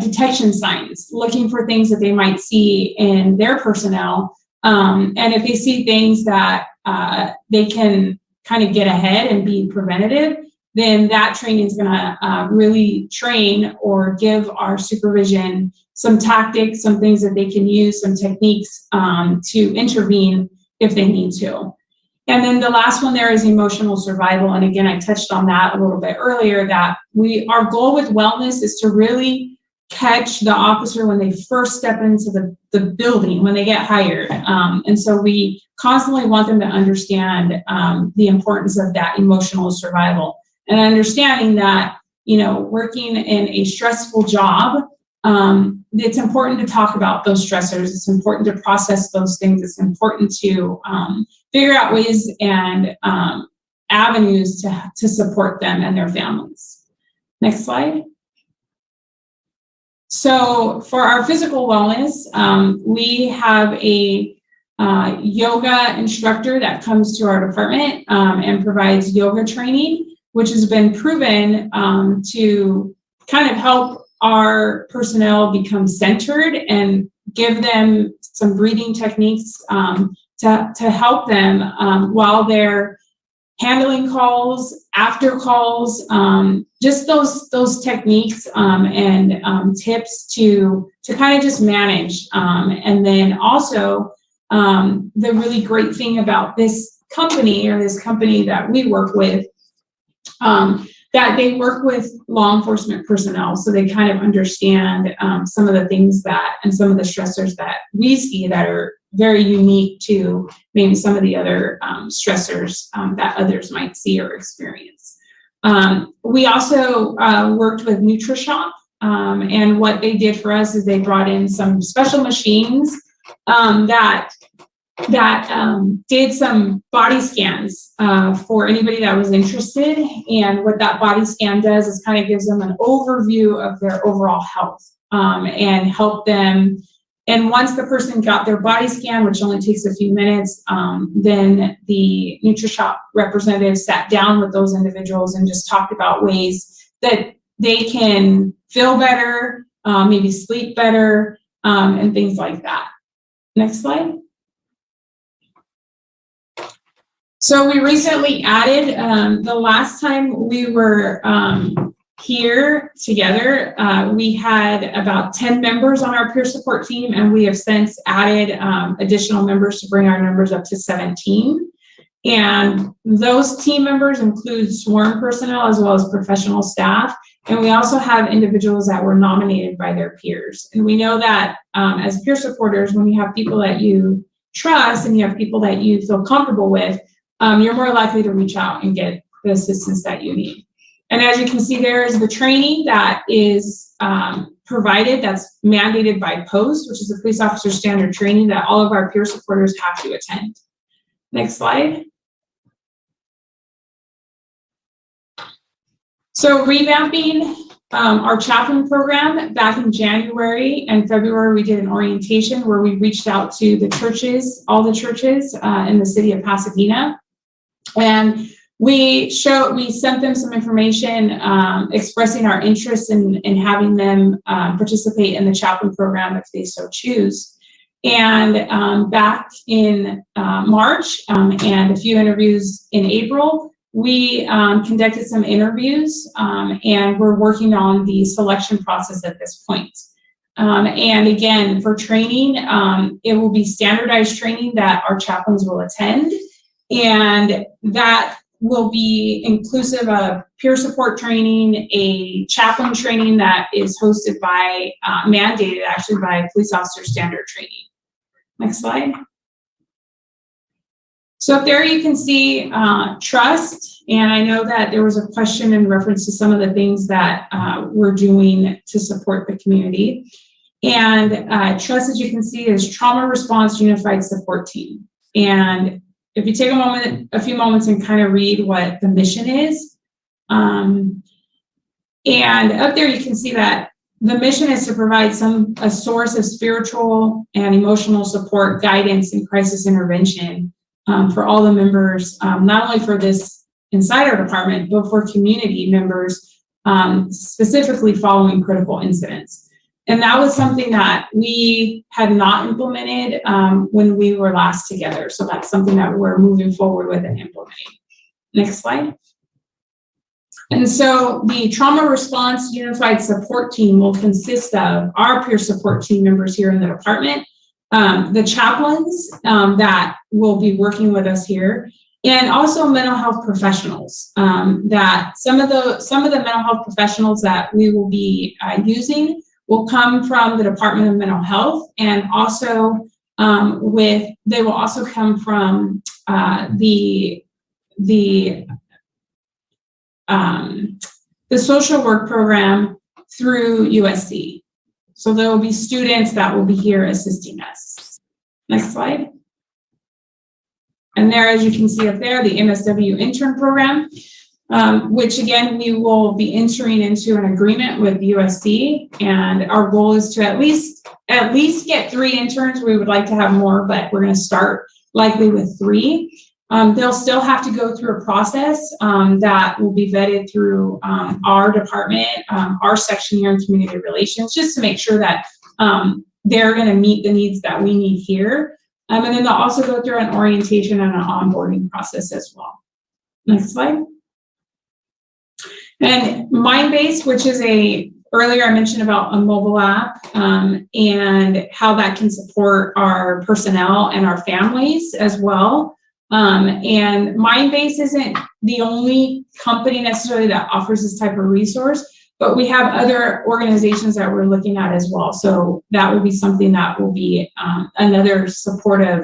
detection signs, looking for things that they might see in their personnel. And if they see things that they can kind of get ahead and be preventative, then that training is going to really train or give our supervision some tactics, some things that they can use, some techniques to intervene if they need to. And then the last one there is emotional survival. And again, I touched on that a little bit earlier, that our goal with wellness is to really catch the officer when they first step into the building, when they get hired. And so we constantly want them to understand the importance of that emotional survival, and understanding that, working in a stressful job, it's important to talk about those stressors. It's important to process those things. It's important to figure out ways and avenues to support them and their families. Next slide. So for our physical wellness, we have a yoga instructor that comes to our department and provides yoga training, which has been proven to kind of help our personnel become centered and give them some breathing techniques to help them while they're handling calls, after calls, just those techniques and tips to kind of just manage. And then also the really great thing about this company that we work with, that they work with law enforcement personnel, so they kind of understand some of the things and some of the stressors that we see that are very unique to maybe some of the other stressors that others might see or experience. We also worked with NutriShop, and what they did for us is they brought in some special machines that did some body scans for anybody that was interested. And what that body scan does is kind of gives them an overview of their overall health and help them. And once the person got their body scan, which only takes a few minutes, then the NutriShop representative sat down with those individuals and just talked about ways that they can feel better, maybe sleep better, and things like that. Next slide. So we recently added, the last time we were here together, we had about 10 members on our peer support team, and we have since added additional members to bring our numbers up to 17. And those team members include sworn personnel as well as professional staff. And we also have individuals that were nominated by their peers. And we know that as peer supporters, when you have people that you trust and you have people that you feel comfortable with, you're more likely to reach out and get the assistance that you need. And as you can see, there is the training that is provided, that's mandated by POST, which is the police officer standard training that all of our peer supporters have to attend. Next slide. So revamping our chaplain program, back in January and February, we did an orientation where we reached out to the churches, all the churches in the city of Pasadena. And we sent them some information expressing our interest in having them participate in the chaplain program if they so choose. And back in March and a few interviews in April, we conducted some interviews and we're working on the selection process at this point. And again, for training, it will be standardized training that our chaplains will attend. And that will be inclusive of peer support training, a chaplain training that is hosted by, mandated actually by police officer standard training. Next slide. So up there you can see trust, and I know that there was a question in reference to some of the things that we're doing to support the community. And trust, as you can see, is Trauma Response Unified Support Team. And if you take a few moments and kind of read what the mission is, and up there you can see that the mission is to provide a source of spiritual and emotional support, guidance, and crisis intervention for all the members, not only for this inside our department, but for community members, specifically following critical incidents. And that was something that we had not implemented when we were last together. So that's something that we're moving forward with and implementing. Next slide. And so the trauma response unified support team will consist of our peer support team members here in the department, the chaplains that will be working with us here, and also mental health professionals. That some of the mental health professionals that we will be using will come from the Department of Mental Health, and also they will also come from the social work program through USC. So there will be students that will be here assisting us. Next slide. And there, as you can see up there, the Msw Intern Program, which again, we will be entering into an agreement with USC, and our goal is to at least get 3 interns. We would like to have more, but we're going to start likely with 3. They'll still have to go through a process that will be vetted through our department, our section here in community relations, just to make sure that they're going to meet the needs that we need here. And then they'll also go through an orientation and an onboarding process as well. Next slide. And Mindbase, which is earlier I mentioned about a mobile app and how that can support our personnel and our families as well. And Mindbase isn't the only company necessarily that offers this type of resource, but we have other organizations that we're looking at as well. So that will be something that will be another supportive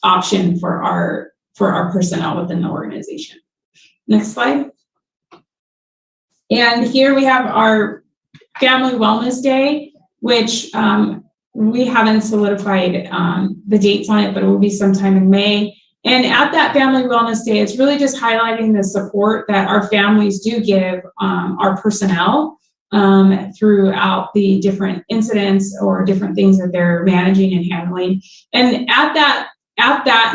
option for our personnel within the organization. Next slide. And here we have our Family Wellness Day, which we haven't solidified the dates on it, but it will be sometime in May. And at that Family Wellness Day, it's really just highlighting the support that our families do give our personnel throughout the different incidents or different things that they're managing and handling. And at that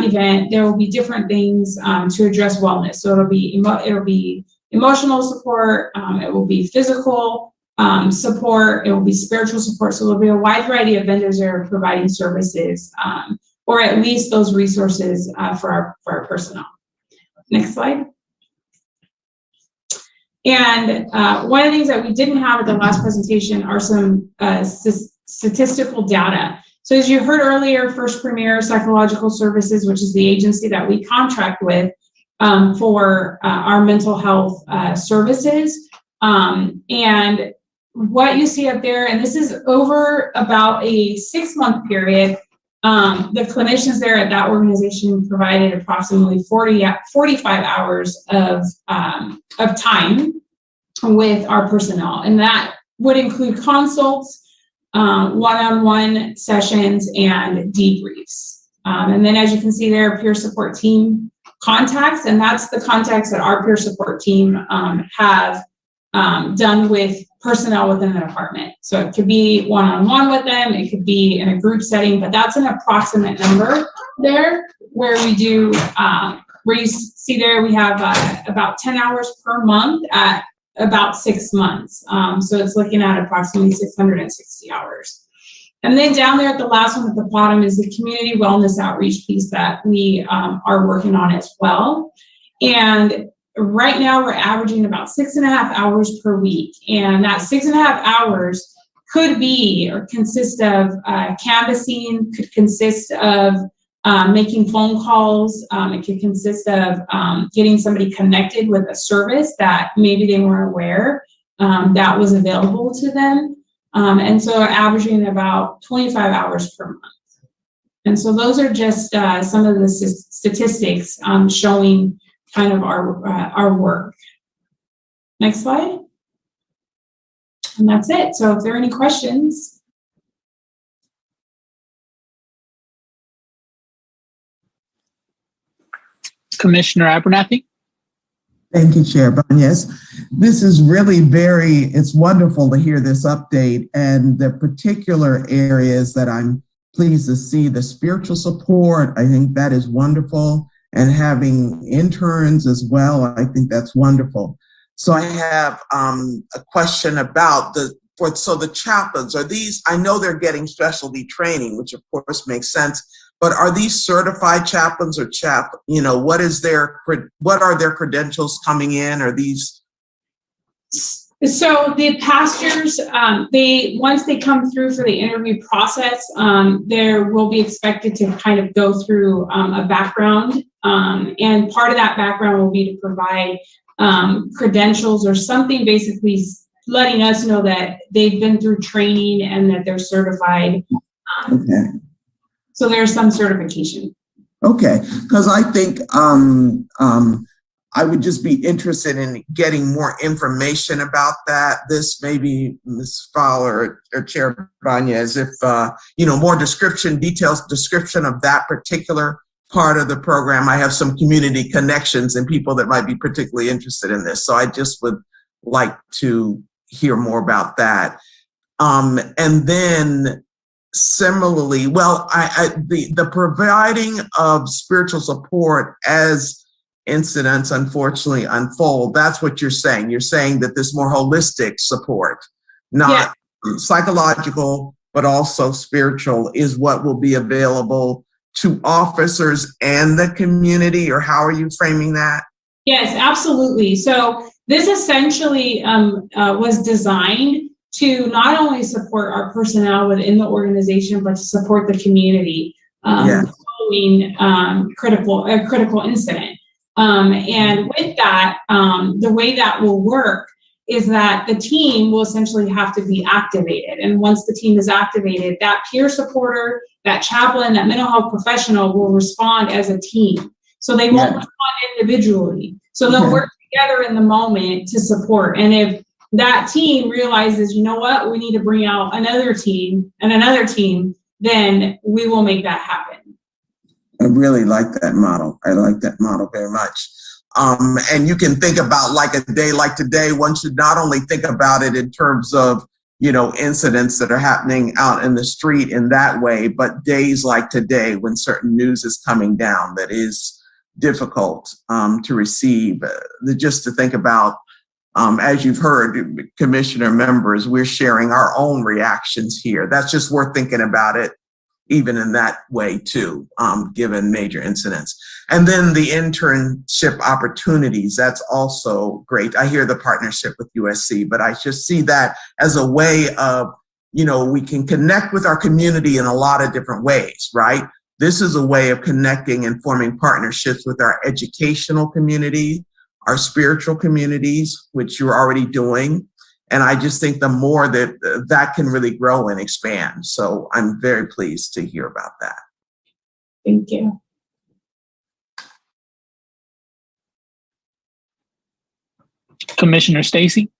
event, there will be different things to address wellness. So it'll be emotional support, it will be physical support, it will be spiritual support. So there'll be a wide variety of vendors that are providing services, or at least those resources for our personnel. Next slide. And one of the things that we didn't have at the last presentation are some statistical data. So as you heard earlier, First Premier Psychological Services, which is the agency that we contract with for our mental health services. And what you see up there, and this is over about a 6-month period, the clinicians there at that organization provided approximately 45 hours of time with our personnel. And that would include consults, one-on-one sessions, and debriefs. And then as you can see there, peer support team contacts, and that's the contacts that our peer support team have done with personnel within the department. So it could be one-on-one with them, it could be in a group setting, but that's an approximate number there where we do, where you see there we have about 10 hours per month at about 6 months. So it's looking at approximately 660 hours. And then down there at the last one at the bottom is the community wellness outreach piece that we are working on as well. And right now we're averaging about 6.5 hours per week. And that 6.5 hours could be or consist of canvassing, could consist of making phone calls. It could consist of getting somebody connected with a service that maybe they weren't aware that was available to them. And so averaging about 25 hours per month. And so those are just some of the statistics showing kind of our work. Next slide. And that's it. So if there are any questions. Commissioner Abernathy. Thank you, Chair Banez. This is really it's wonderful to hear this update, and the particular areas that I'm pleased to see, the spiritual support, I think that is wonderful, and having interns as well, I think that's wonderful. So I have a question about the chaplains, are these, I know they're getting specialty training, which of course makes sense, But are these certified chaplains or what are their credentials coming in? Are these? So the pastors, once they come through for the interview process, there will be expected to kind of go through a background, and part of that background will be to provide credentials or something, basically letting us know that they've been through training and that they're certified. Okay. So there's some certification. Okay, because I think I would just be interested in getting more information about that. This maybe Ms. Fowler or Chair Banez, if more details description of that particular part of the program. I have some community connections and people that might be particularly interested in this. So I just would like to hear more about that. And then similarly, the providing of spiritual support as incidents unfortunately unfold, that's what you're saying. You're saying that this more holistic support, not psychological, but also spiritual, is what will be available to officers and the community, or how are you framing that? Yes, absolutely. So this essentially was designed to not only support our personnel within the organization, but to support the community following a critical incident. And with that, the way that will work is that the team will essentially have to be activated. And once the team is activated, that peer supporter, that chaplain, that mental health professional will respond as a team. So they won't respond individually. So they'll work together in the moment to support. And if that team realizes, you know what, we need to bring out another team and another team, then we will make that happen. I really like that model. I like that model very much. And you can think about like a day like today, one should not only think about it in terms of, incidents that are happening out in the street in that way, but days like today when certain news is coming down that is difficult to receive. Just to think about, as you've heard, Commissioner members, we're sharing our own reactions here. That's just worth thinking about it, even in that way too, given major incidents. And then the internship opportunities, that's also great. I hear the partnership with USC, but I just see that as a way of, we can connect with our community in a lot of different ways, right? This is a way of connecting and forming partnerships with our educational community, our spiritual communities, which you're already doing. And I just think the more that can really grow and expand. So I'm very pleased to hear about that. Thank you. Commissioner Stacy.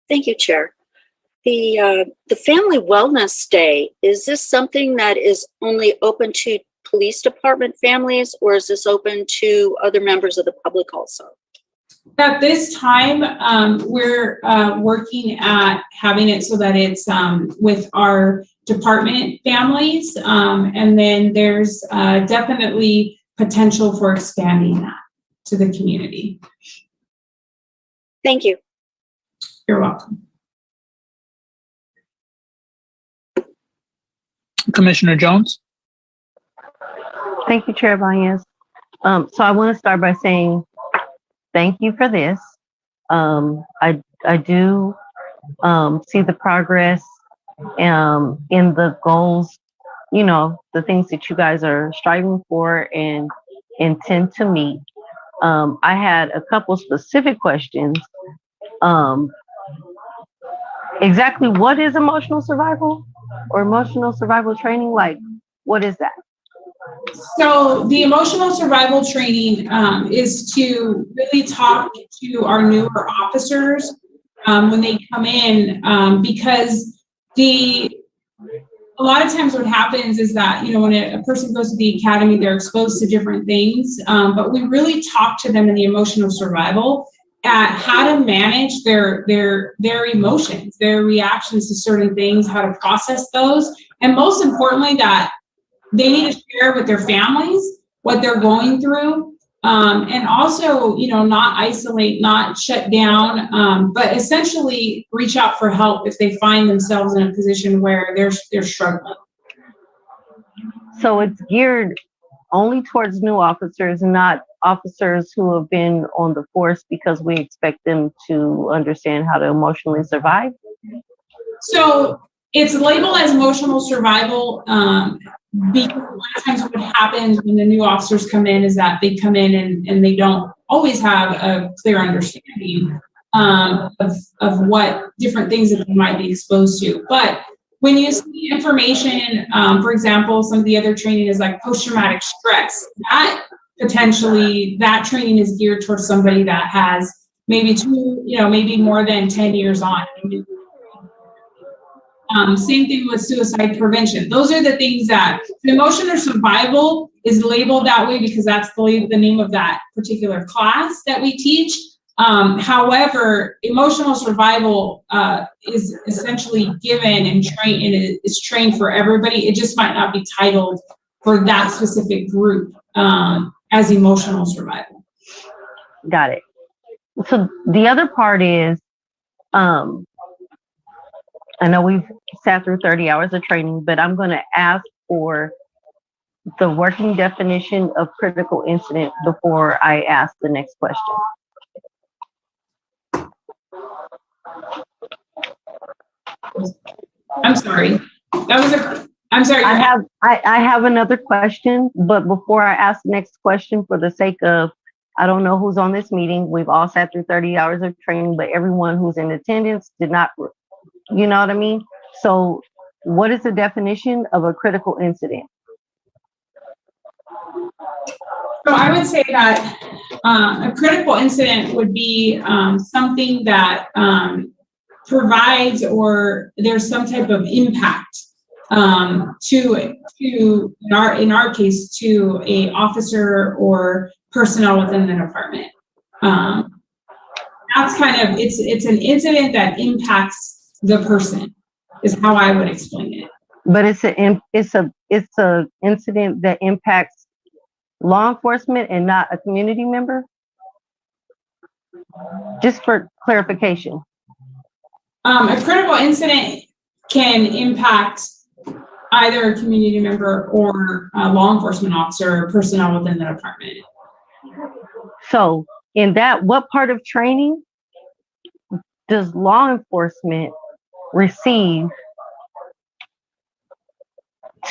Thank you, Chair. The Family Wellness Day, is this something that is only open to police department families, or is this open to other members of the public also? At this time, we're working at having it so that it's with our department families, and then there's definitely potential for expanding that to the community. Thank you. You're welcome. Commissioner Jones. Thank you, Chair Banez. So I want to start by saying thank you for this. I do see the progress in the goals, the things that you guys are striving for and intend to meet. I had a couple specific questions. Exactly what is emotional survival or emotional survival training? Like, what is that? So the emotional survival training is to really talk to our newer officers when they come in, because a lot of times what happens is that, when a person goes to the academy, they're exposed to different things, but we really talk to them in the emotional survival at how to manage their emotions, their reactions to certain things, how to process those, and most importantly, that they need to share with their families what they're going through, And also, not isolate, not shut down, but essentially reach out for help if they find themselves in a position where they're struggling. So it's geared only towards new officers, not officers who have been on the force, because we expect them to understand how to emotionally survive? So it's labeled as emotional survival, because a lot of times what happens when the new officers come in is that they come in and they don't always have a clear understanding of what different things that they might be exposed to. But when you see information, for example, some of the other training is like post-traumatic stress, that potentially, that training is geared towards somebody that has maybe maybe more than 10 years on. Same thing with suicide prevention. Those are the things that emotional survival is labeled that way because that's the name of that particular class that we teach. However, emotional survival is essentially given and trained, and it is trained for everybody. It just might not be titled for that specific group as emotional survival. Got it. So the other part is, I know we've sat through 30 hours of training, but I'm going to ask for the working definition of critical incident before I ask the next question. I'm sorry. I'm sorry. I have another question, but before I ask the next question, for the sake of, I don't know who's on this meeting. We've all sat through 30 hours of training, but everyone who's in attendance did not, you know what I mean? So what is the definition of a critical incident? So I would say that a critical incident would be something that provides, or there's some type of impact to in our case, to a officer or personnel within the department. That's kind of, it's an incident that impacts the person, is how I would explain it. But it's a incident that impacts law enforcement and not a community member? Just for clarification. A critical incident can impact either a community member or a law enforcement officer or personnel within the department. So in that, what part of training does law enforcement receive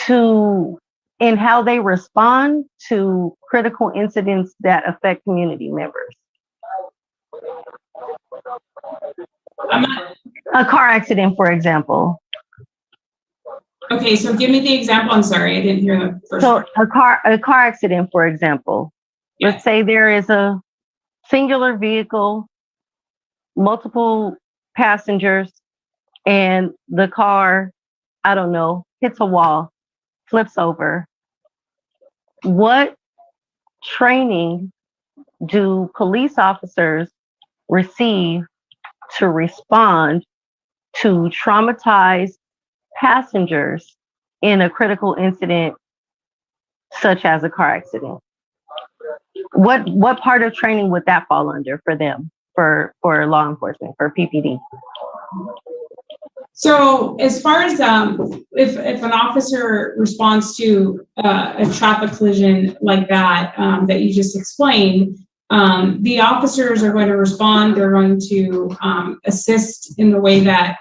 in how they respond to critical incidents that affect community members? A car accident, for example. Okay, so give me the example. I'm sorry, I didn't hear the first So one. a car accident, for example. Yes. Let's say there is a singular vehicle, multiple passengers, and the car, I don't know, hits a wall, flips over. What training do police officers receive to respond to traumatized passengers in a critical incident such as a car accident? What part of training would that fall under for them, for law enforcement, for PPD? So as far as if an officer responds to a traffic collision like that that you just explained, the officers are going to respond. They're going to assist in the way that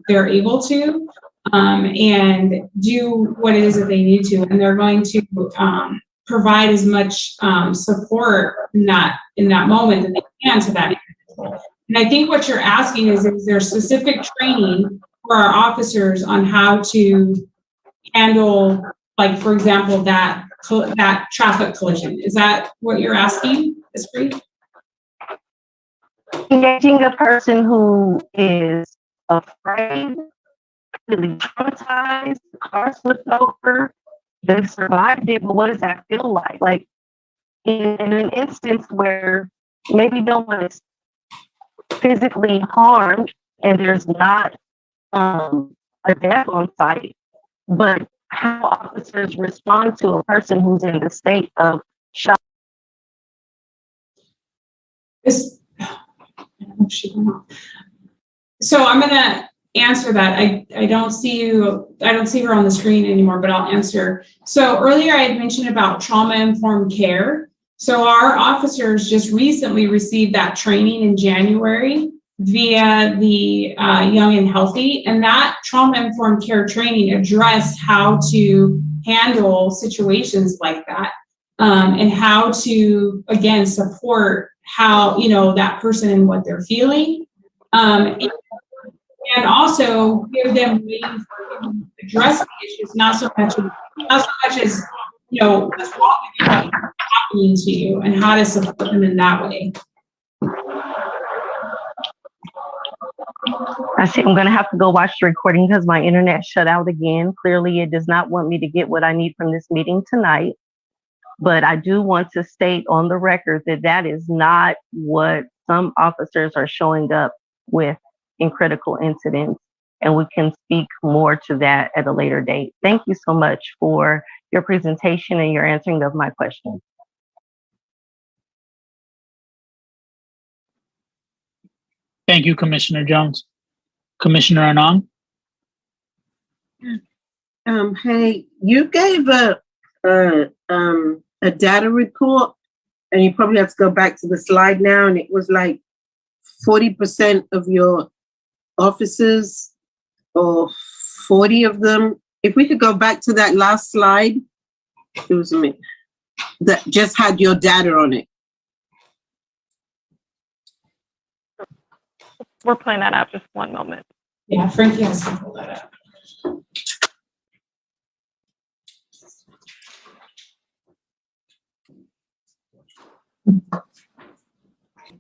they're able to, and do what it is that they need to, and they're going to provide as much support in that moment that they can to that individual. And I think what you're asking is there specific training for our officers on how to handle, like, for example, that traffic collision? Is that what you're asking, Esprit? Engaging a person who is afraid, really traumatized, the car slipped over, they've survived it, but what does that feel like? Like in an instance where maybe no one is physically harmed and there's not a death on site, but how officers respond to a person who's in the state of shock So I'm going to answer that. I don't see her on the screen anymore, but I'll answer. So earlier I had mentioned about trauma-informed care. So our officers just recently received that training in January via the Young and Healthy, and that trauma-informed care training addressed how to handle situations like that, and how to, again, support how, that person and what they're feeling, and also give them ways to address the issues, not so much as what's wrong with you, what's happening to you, and how to support them in that way. I see I'm going to have to go watch the recording because my internet shut out again. Clearly, it does not want me to get what I need from this meeting tonight. But I do want to state on the record that that is not what some officers are showing up with in critical incidents. And we can speak more to that at a later date. Thank you so much for your presentation and your answering of my questions. Thank you, Commissioner Jones. Commissioner Anand? Hey, you gave a data report, and you probably have to go back to the slide now, and it was like 40% of your officers, or 40 of them. If we could go back to that last slide, it was me that just had your data on it. We're pulling that up. Just one moment. Yeah, Frankie has to pull that up.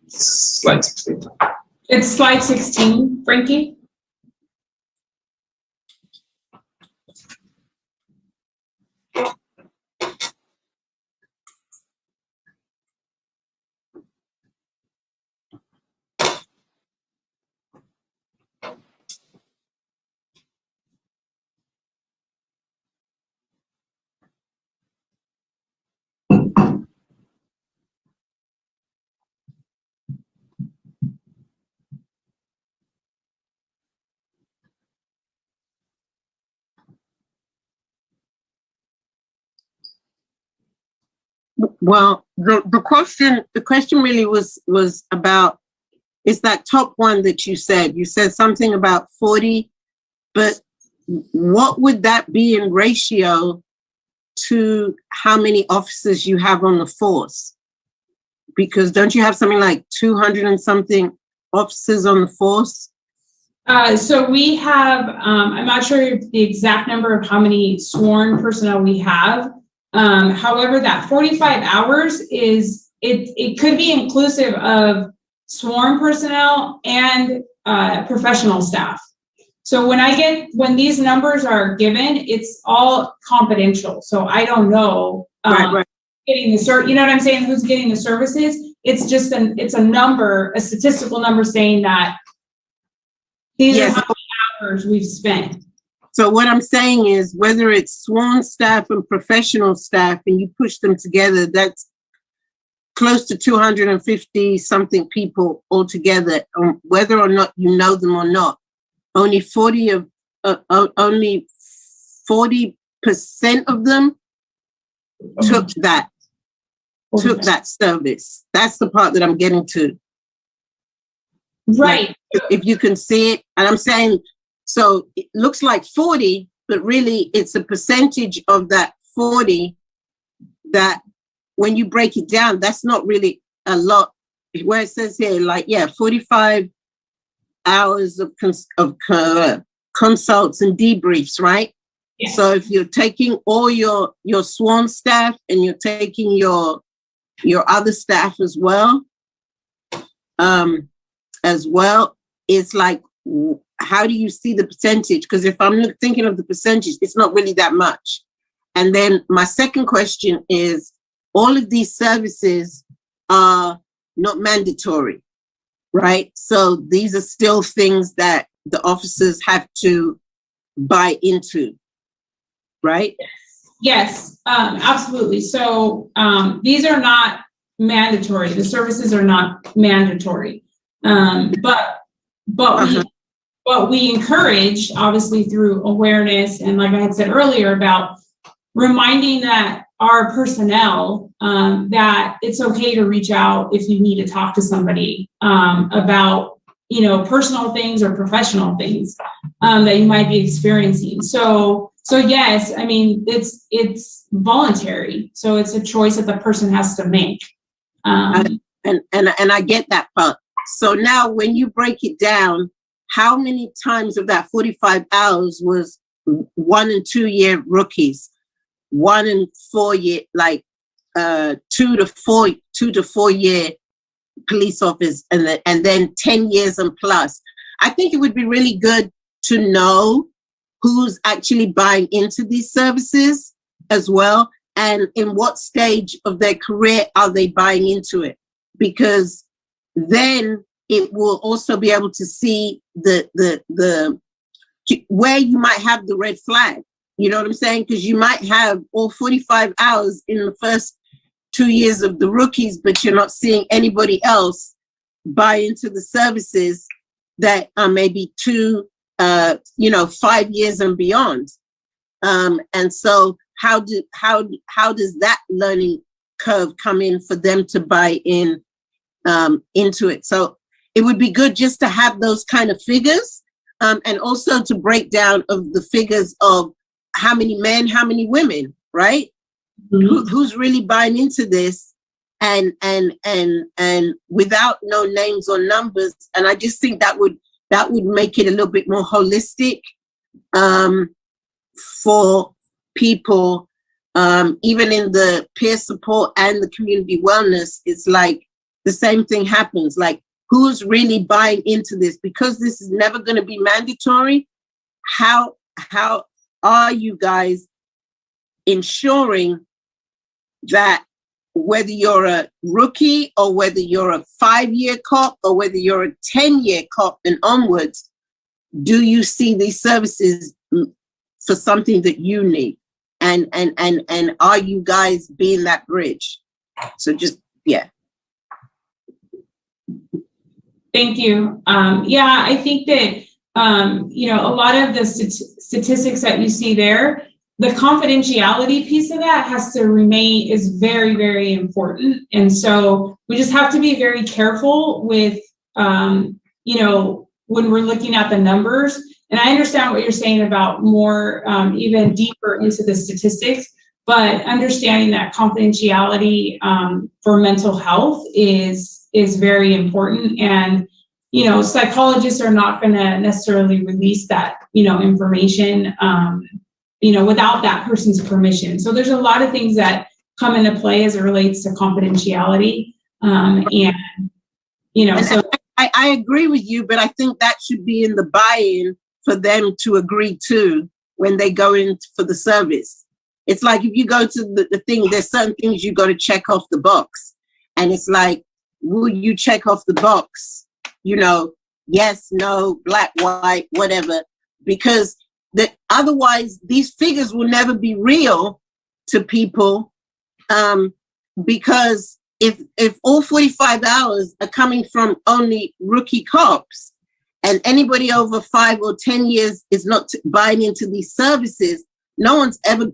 Slide 16. It's slide 16, Frankie. Well, the question really was about, it's that top one that you said something about 40, but what would that be in ratio to how many officers you have on the force? Because don't you have something like 200 and something officers on the force? So we have, I'm not sure the exact number of how many sworn personnel we have. However, that 45 hours it could be inclusive of sworn personnel and professional staff. So when these numbers are given, it's all confidential. So I don't know right. Getting the you know what I'm saying? Who's getting the services? It's just it's a number, a statistical number saying that these are how many hours we've spent. So what I'm saying is, whether it's sworn staff and professional staff, and you push them together, that's close to 250 something people altogether, whether or not you know them or not. Only 40% of them took that service. That's the part that I'm getting to. Right. Like, if you can see it, and I'm saying, so it looks like 40, but really it's a percentage of that 40 that when you break it down, that's not really a lot. Where it says here, 45 hours of consults and debriefs, right? Yes. So if you're taking all your sworn staff and you're taking your other staff as well, it's like, how do you see the percentage? Because if I'm thinking of the percentage, it's not really that much. And then my second question is, all of these services are not mandatory, right? So these are still things that the officers have to buy into, right? Yes, absolutely. So these are not mandatory. The services are not mandatory. But we encourage, obviously through awareness, and like I had said earlier, about reminding that our personnel that it's okay to reach out if you need to talk to somebody about, you know, personal things or professional things that you might be experiencing. So yes, I mean, it's voluntary. So it's a choice that the person has to make. And I get that part. So now when you break it down, how many times of that 45 hours was 1 and 2 year rookies, 1 and 4 year, like 2 to 4 year police officers, and then 10 years and plus? I think it would be really good to know who's actually buying into these services as well, and in what stage of their career are they buying into it, because then it will also be able to see the where you might have the red flag. You know what I'm saying? Because you might have all 45 hours in the first 2 years of the rookies, but you're not seeing anybody else buy into the services that are maybe 5 years and beyond. And so how does that learning curve come in for them to buy in into it? So it would be good just to have those kind of figures, and also to break down of the figures of how many men, how many women, right? Mm-hmm. Who's really buying into this, and without no names or numbers. And I just think that would make it a little bit more holistic for people, even in the peer support and the community wellness. It's like the same thing happens. Like, who's really buying into this? Because this is never going to be mandatory. How are you guys ensuring that whether you're a rookie or whether you're a 5-year cop or whether you're a 10-year cop and onwards, do you see these services for something that you need? And are you guys being that bridge? So just, yeah. Thank you. I think that, a lot of the statistics that you see there, the confidentiality piece of that has to remain, is very, very important. And so we just have to be very careful with, when we're looking at the numbers. And I understand what you're saying about more, even deeper into the statistics, but understanding that confidentiality for mental health is very important. And, psychologists are not going to necessarily release that, information, without that person's permission. So there's a lot of things that come into play as it relates to confidentiality. I agree with you, but I think that should be in the buy-in for them to agree to when they go in for the service. It's like if you go to the thing, there's certain things you got to check off the box. And it's like, will you check off the box? Yes, no, black, white, whatever. Because otherwise these figures will never be real to people. Because if all 45 hours are coming from only rookie cops, and anybody over 5 or 10 years is not buying into these services, no one's ever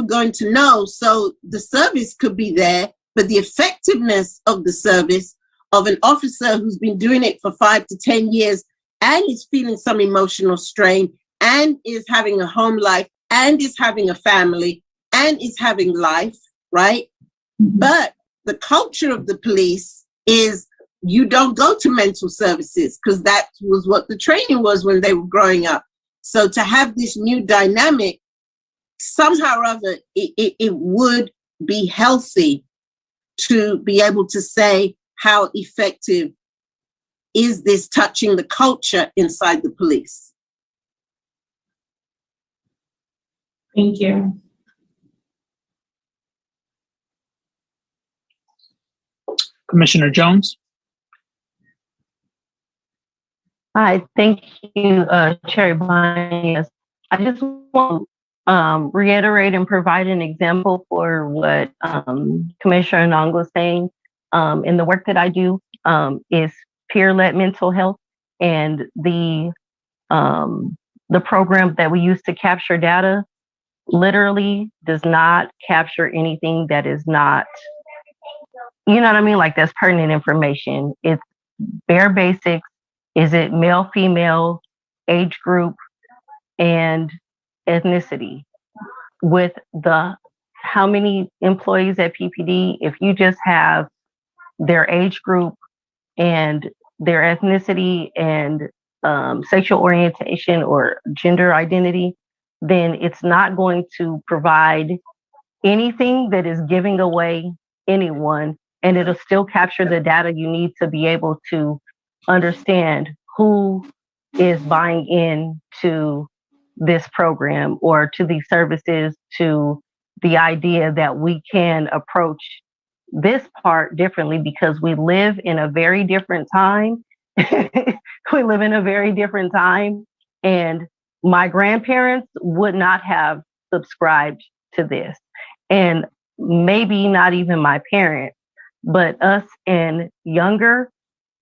going to know. So the service could be there, but the effectiveness of the service of an officer who's been doing it for 5 to 10 years and is feeling some emotional strain and is having a home life and is having a family and is having life, right? Mm-hmm. But the culture of the police is you don't go to mental services because that was what the training was when they were growing up. So to have this new dynamic, somehow or other, it would be healthy to be able to say how effective is this touching the culture inside the police. Thank you. Commissioner Jones. Hi, thank you, Chair Banias. I just want reiterate and provide an example for what Commissioner Nong was saying. In the work that I do is peer-led mental health, and the program that we use to capture data literally does not capture anything that is not, you know what I mean? Like, that's pertinent information. It's bare basics. Is it male, female, age group, and ethnicity? With the how many employees at PPD, if you just have their age group and their ethnicity and sexual orientation or gender identity, then it's not going to provide anything that is giving away anyone, and it'll still capture the data you need to be able to understand who is buying into this program or to these services, to the idea that we can approach this part differently because we live in a very different time. We live in a very different time, and my grandparents would not have subscribed to this, and maybe not even my parents, but us and younger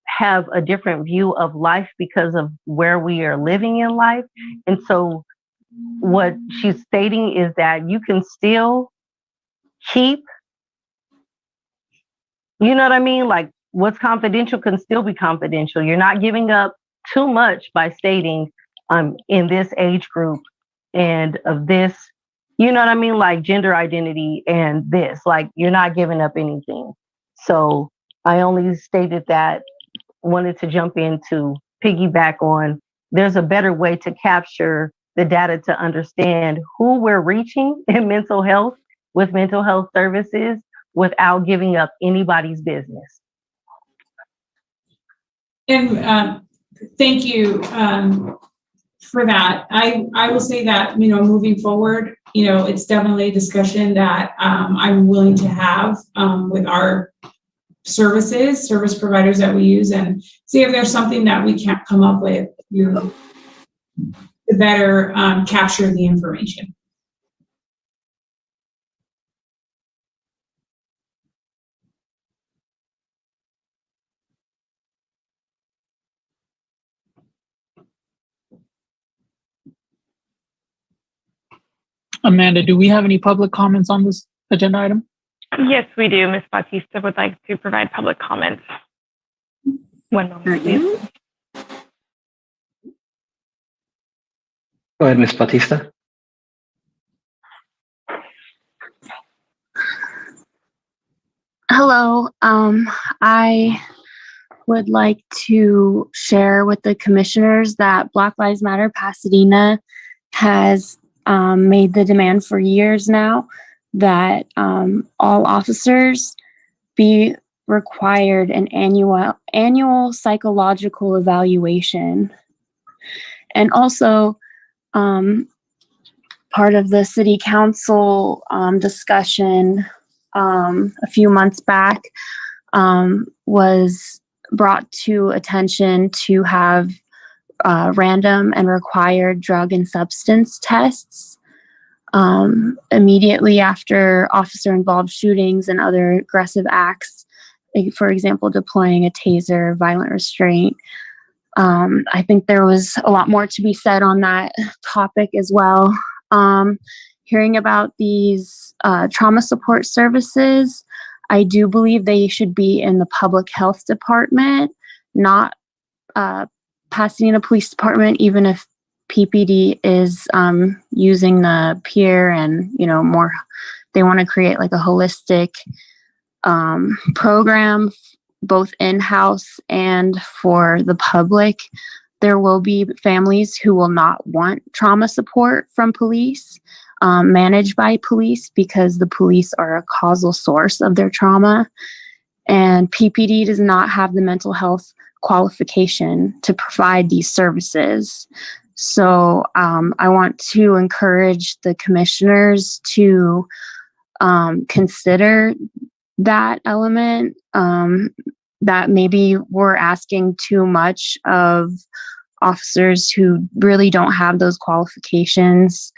have a different view of life because of where we are living in life. And so what she's stating is that you can still keep, you know what I mean? Like, what's confidential can still be confidential. You're not giving up too much by stating I'm in this age group and of this, you know what I mean? Like gender identity and this, like you're not giving up anything. So I only stated that, wanted to jump in to piggyback on, there's a better way to capture the data to understand who we're reaching in mental health with mental health services without giving up anybody's business. And thank you for that. I will say that, moving forward, it's definitely a discussion that I'm willing to have with our service providers that we use, and see if there's something that we can't come up with to better capture the information. Amanda, do we have any public comments on this agenda item? Yes, we do. Ms. Bautista would like to provide public comments. One moment, please. Go ahead, Ms. Bautista. Hello. I would like to share with the commissioners that Black Lives Matter Pasadena has made the demand for years now that all officers be required an annual psychological evaluation. And also, part of the city council discussion a few months back was brought to attention to have random and required drug and substance tests immediately after officer-involved shootings and other aggressive acts, for example, deploying a taser, violent restraint. I think there was a lot more to be said on that topic as well. Hearing about these trauma support services, I do believe they should be in the public health department, not Pasadena Police Department, even if PPD is using the peer and, more, they want to create like a holistic program, both in-house and for the public. There will be families who will not want trauma support from police, managed by police, because the police are a causal source of their trauma. And PPD does not have the mental health qualification to provide these services. So I want to encourage the commissioners to consider that element, that maybe we're asking too much of officers who really don't have those qualifications.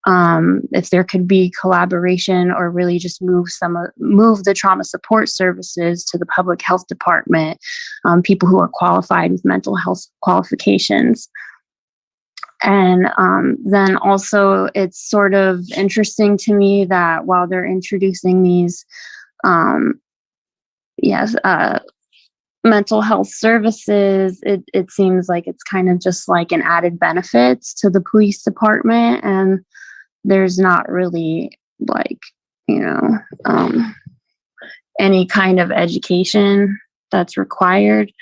if there could be collaboration or really just move the trauma support services to the public health department, people who are qualified with mental health qualifications. And then also it's sort of interesting to me that while they're introducing these, mental health services, it seems like it's kind of just like an added benefits to the police department, and there's not really like, any kind of education that's required.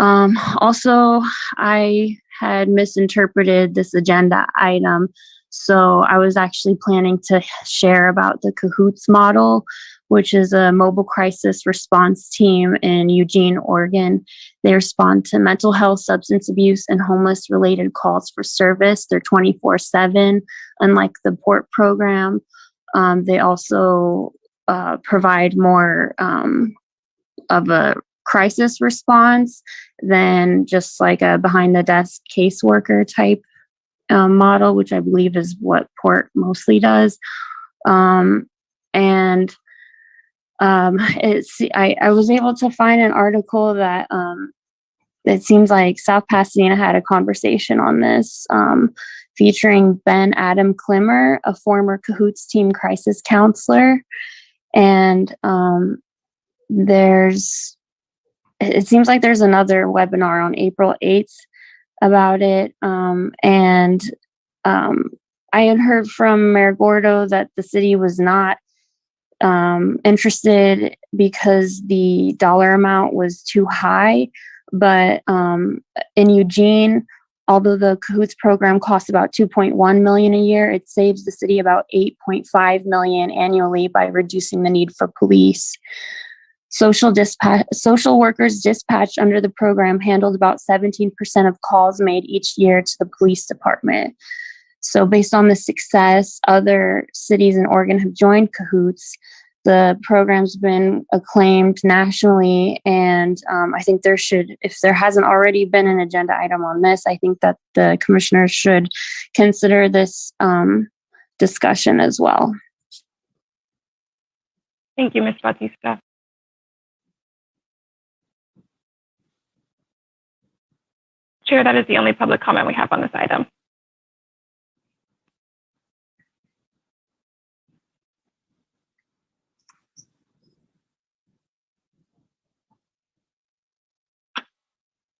Also, I had misinterpreted this agenda item. So I was actually planning to share about the CAHOOTS model, which is a mobile crisis response team in Eugene, Oregon. They respond to mental health, substance abuse, and homeless related calls for service. They're 24/7, unlike the PORT program. They also provide more of a crisis response than just like a behind the desk caseworker type model, which I believe is what PORT mostly does. I was able to find an article that it seems like South Pasadena had a conversation on this, featuring Ben Adam Klimmer, a former CAHOOTS team crisis counselor. And it seems like there's another webinar on April 8th about it. I had heard from Mayor Gordo that the city was not interested because the dollar amount was too high. But in Eugene, although the CAHOOTS program costs about $2.1 million a year, it saves the city about $8.5 million annually by reducing the need for police. Social workers dispatched under the program handled about 17% of calls made each year to the police department. So based on the success, other cities in Oregon have joined CAHOOTS. The program's been acclaimed nationally, and I think there should, if there hasn't already been an agenda item on this, I think that the commissioners should consider this discussion as well. Thank you, Ms. Bautista. Chair, that is the only public comment we have on this item.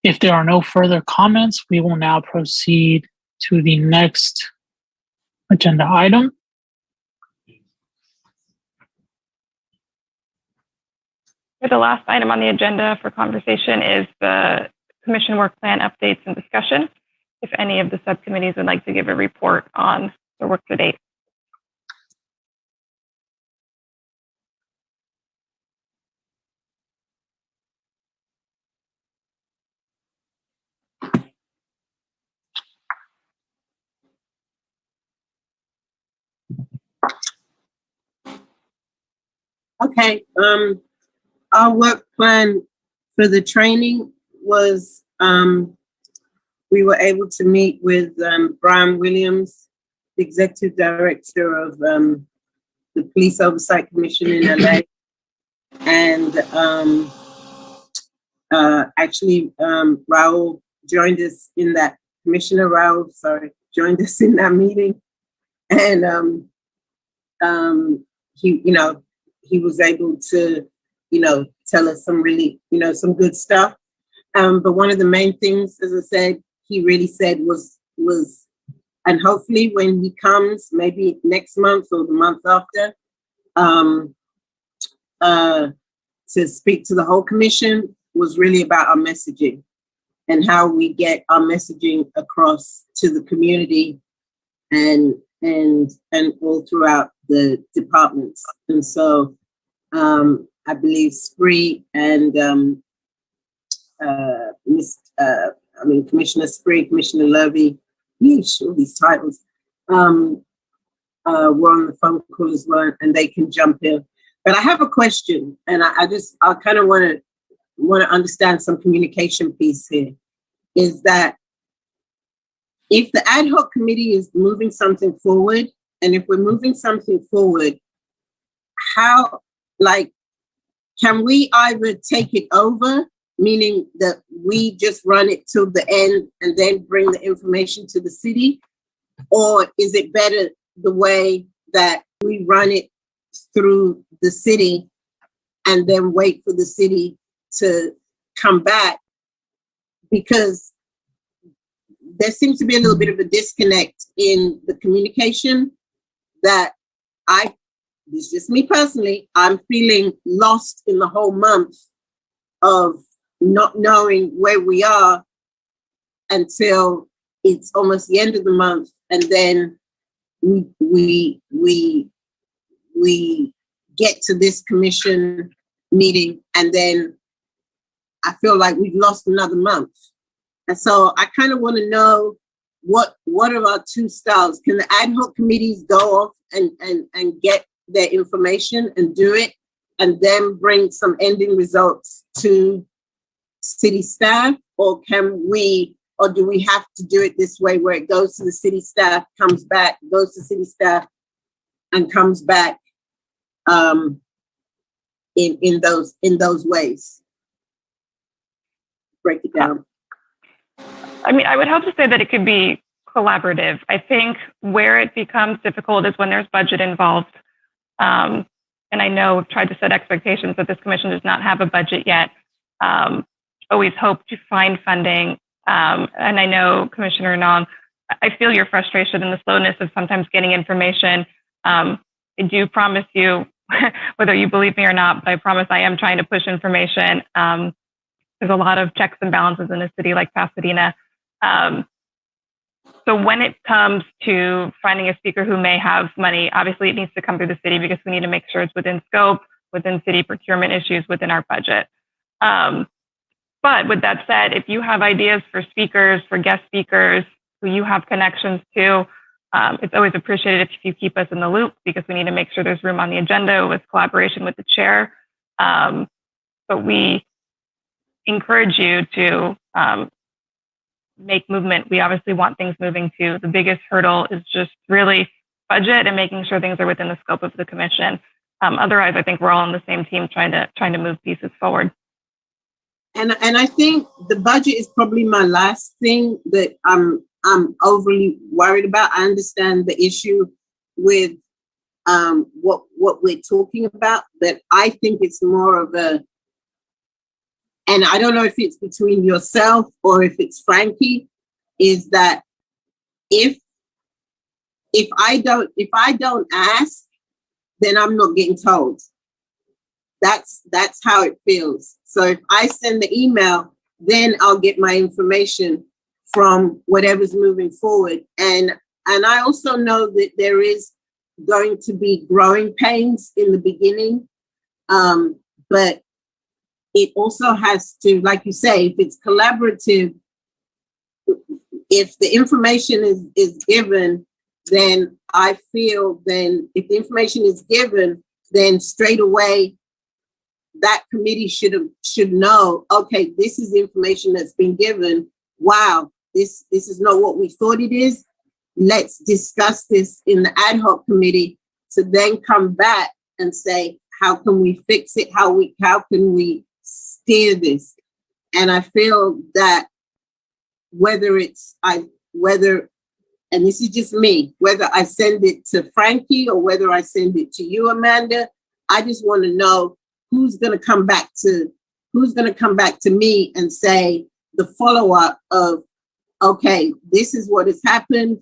If there are no further comments, we will now proceed to the next agenda item. The last item on the agenda for conversation is the Commission work plan updates and discussion. If any of the subcommittees would like to give a report on their work to date. Okay, our work plan for the training was, we were able to meet with Brian Williams, the Executive Director of the Police Oversight Commission in LA. And actually, Raul joined us in that, Commissioner Raul, sorry, joined us in that meeting. And he was able to, tell us some really, some good stuff. But one of the main things, as I said, he really said was, and hopefully when he comes, maybe next month or the month after, to speak to the whole commission, was really about our messaging and how we get our messaging across to the community and all throughout the departments. And so I believe Spree and Commissioner Spree, Commissioner Levy, all these titles, were on the phone call as well, and they can jump in. But I have a question, and I kind of want to understand some communication piece here. Is that if the ad hoc committee is moving something forward, and if we're moving something forward, how, like, can we either take it over, meaning that we just run it till the end and then bring the information to the city? Or is it better the way that we run it through the city and then wait for the city to come back? Because there seems to be a little bit of a disconnect in the communication that this is just me personally, I'm feeling lost in the whole month of not knowing where we are until it's almost the end of the month, and then we get to this commission meeting, and then I feel like we've lost another month. And so I kind of want to know what are our two styles? Can the ad hoc committees go off and get their information and do it, and then bring some ending results to city staff? Or do we have to do it this way, where it goes to the city staff, comes back, goes to city staff, and comes back in those ways? Break it down. I mean, I would hope to say that it could be collaborative. I think where it becomes difficult is when there's budget involved. And I know we've tried to set expectations that this commission does not have a budget yet. Always hope to find funding. And I know, Commissioner Nong, I feel your frustration and the slowness of sometimes getting information. I do promise you, whether you believe me or not, but I promise I am trying to push information. There's a lot of checks and balances in a city like Pasadena. So when it comes to finding a speaker who may have money, obviously it needs to come through the city because we need to make sure it's within scope, within city procurement issues, within our budget. But with that said, if you have ideas for speakers, for guest speakers who you have connections to, it's always appreciated if you keep us in the loop, because we need to make sure there's room on the agenda with collaboration with the chair. But we encourage you to make movement. We obviously want things moving too. The biggest hurdle is just really budget and making sure things are within the scope of the commission. Otherwise, I think we're all on the same team trying to move pieces forward. And I think the budget is probably my last thing that I'm overly worried about. I understand the issue with what we're talking about, but I think it's more of a, and I don't know if it's between yourself or if it's Frankie, is that if I don't ask, then I'm not getting told. That's how it feels. So if I send the email, then I'll get my information from whatever's moving forward. And I also know that there is going to be growing pains in the beginning, but it also has to, like you say, if it's collaborative, if the information is given, then I feel then if the information is given, then straight away that committee should know, okay, this is the information that's been given. Wow, this is not what we thought it is. Let's discuss this in the ad hoc committee to then come back and say, how can we fix it? How can we steer this? And I feel that whether and this is just me, whether I send it to Frankie or whether I send it to you, Amanda, I just want to know who's going to come back to me and say the follow-up of, okay, this is what has happened.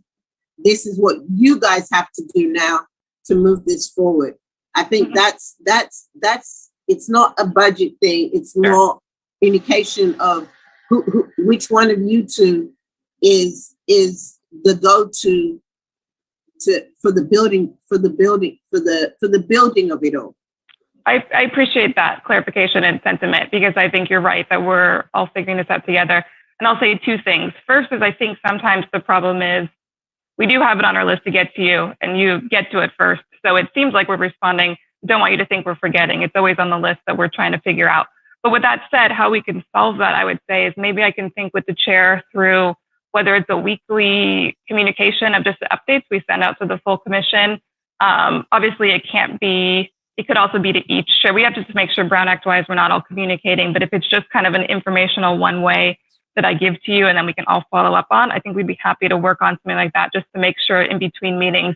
This is what you guys have to do now to move this forward. I think that's it's not a budget thing. It's more communication of which one of you two is the go-to for the building of it all. I appreciate that clarification and sentiment, because I think you're right that we're all figuring this out together. And I'll say two things. First is I think sometimes the problem is we do have it on our list to get to you, and you get to it first. So it seems like we're responding. Don't want you to think we're forgetting. It's always on the list that we're trying to figure out. But with that said, how we can solve that, I would say, is maybe I can think with the chair through whether it's a weekly communication of just the updates we send out to the full commission. Obviously, it could also be to each share. We have to just make sure Brown Act wise, we're not all communicating, but if it's just kind of an informational one way that I give to you and then we can all follow up on, I think we'd be happy to work on something like that just to make sure in between meetings,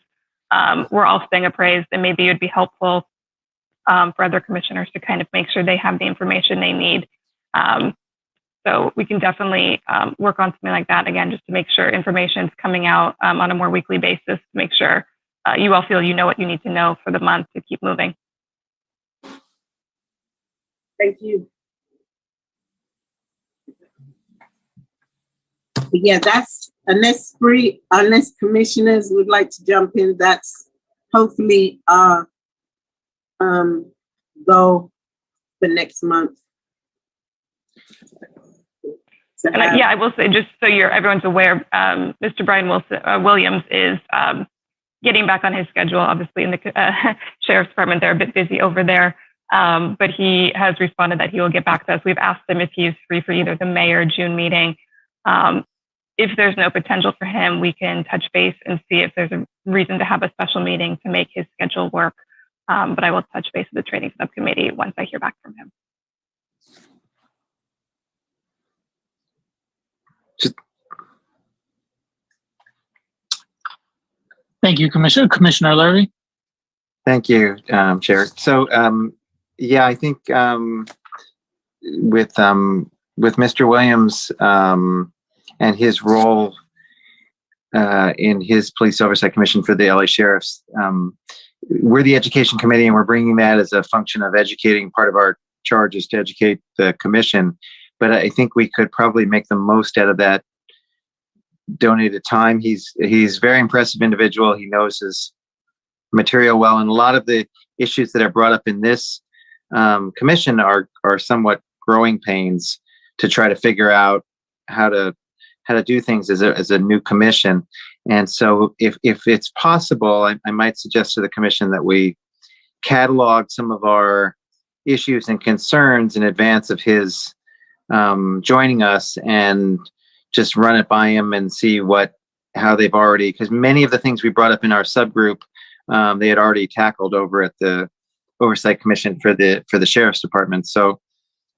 we're all staying appraised, and maybe it would be helpful for other commissioners to kind of make sure they have the information they need. So we can definitely work on something like that, again, just to make sure information is coming out on a more weekly basis to make sure you all feel you know what you need to know for the month to keep moving. Thank you. Yeah, that's unless commissioners would like to jump in, that's hopefully our goal for next month. And I will say, just so everyone's aware, Mr. Brian Williams is getting back on his schedule. Obviously, in the Sheriff's Department, they're a bit busy over there, but he has responded that he will get back to us. We've asked him if he's free for either the May or June meeting. If there's no potential for him, we can touch base and see if there's a reason to have a special meeting to make his schedule work. But I will touch base with the training subcommittee once I hear back from him. Thank you, Commissioner. Commissioner Levy. Thank you, Chair. So, yeah, I think with Mr. Williams and his role in his Police Oversight Commission for the LA Sheriffs, we're the Education Committee, and we're bringing that as a function of educating. Part of our charge is to educate the commission, but I think we could probably make the most out of that donated time. He's a very impressive individual. He knows his material well, and a lot of the issues that are brought up in this commission are somewhat growing pains to try to figure out how to do things as a new commission. And so if it's possible, I might suggest to the commission that we catalog some of our issues and concerns in advance of his joining us, and just run it by him and see how they've already, because many of the things we brought up in our subgroup, they had already tackled over at the Oversight Commission for the Sheriff's Department. So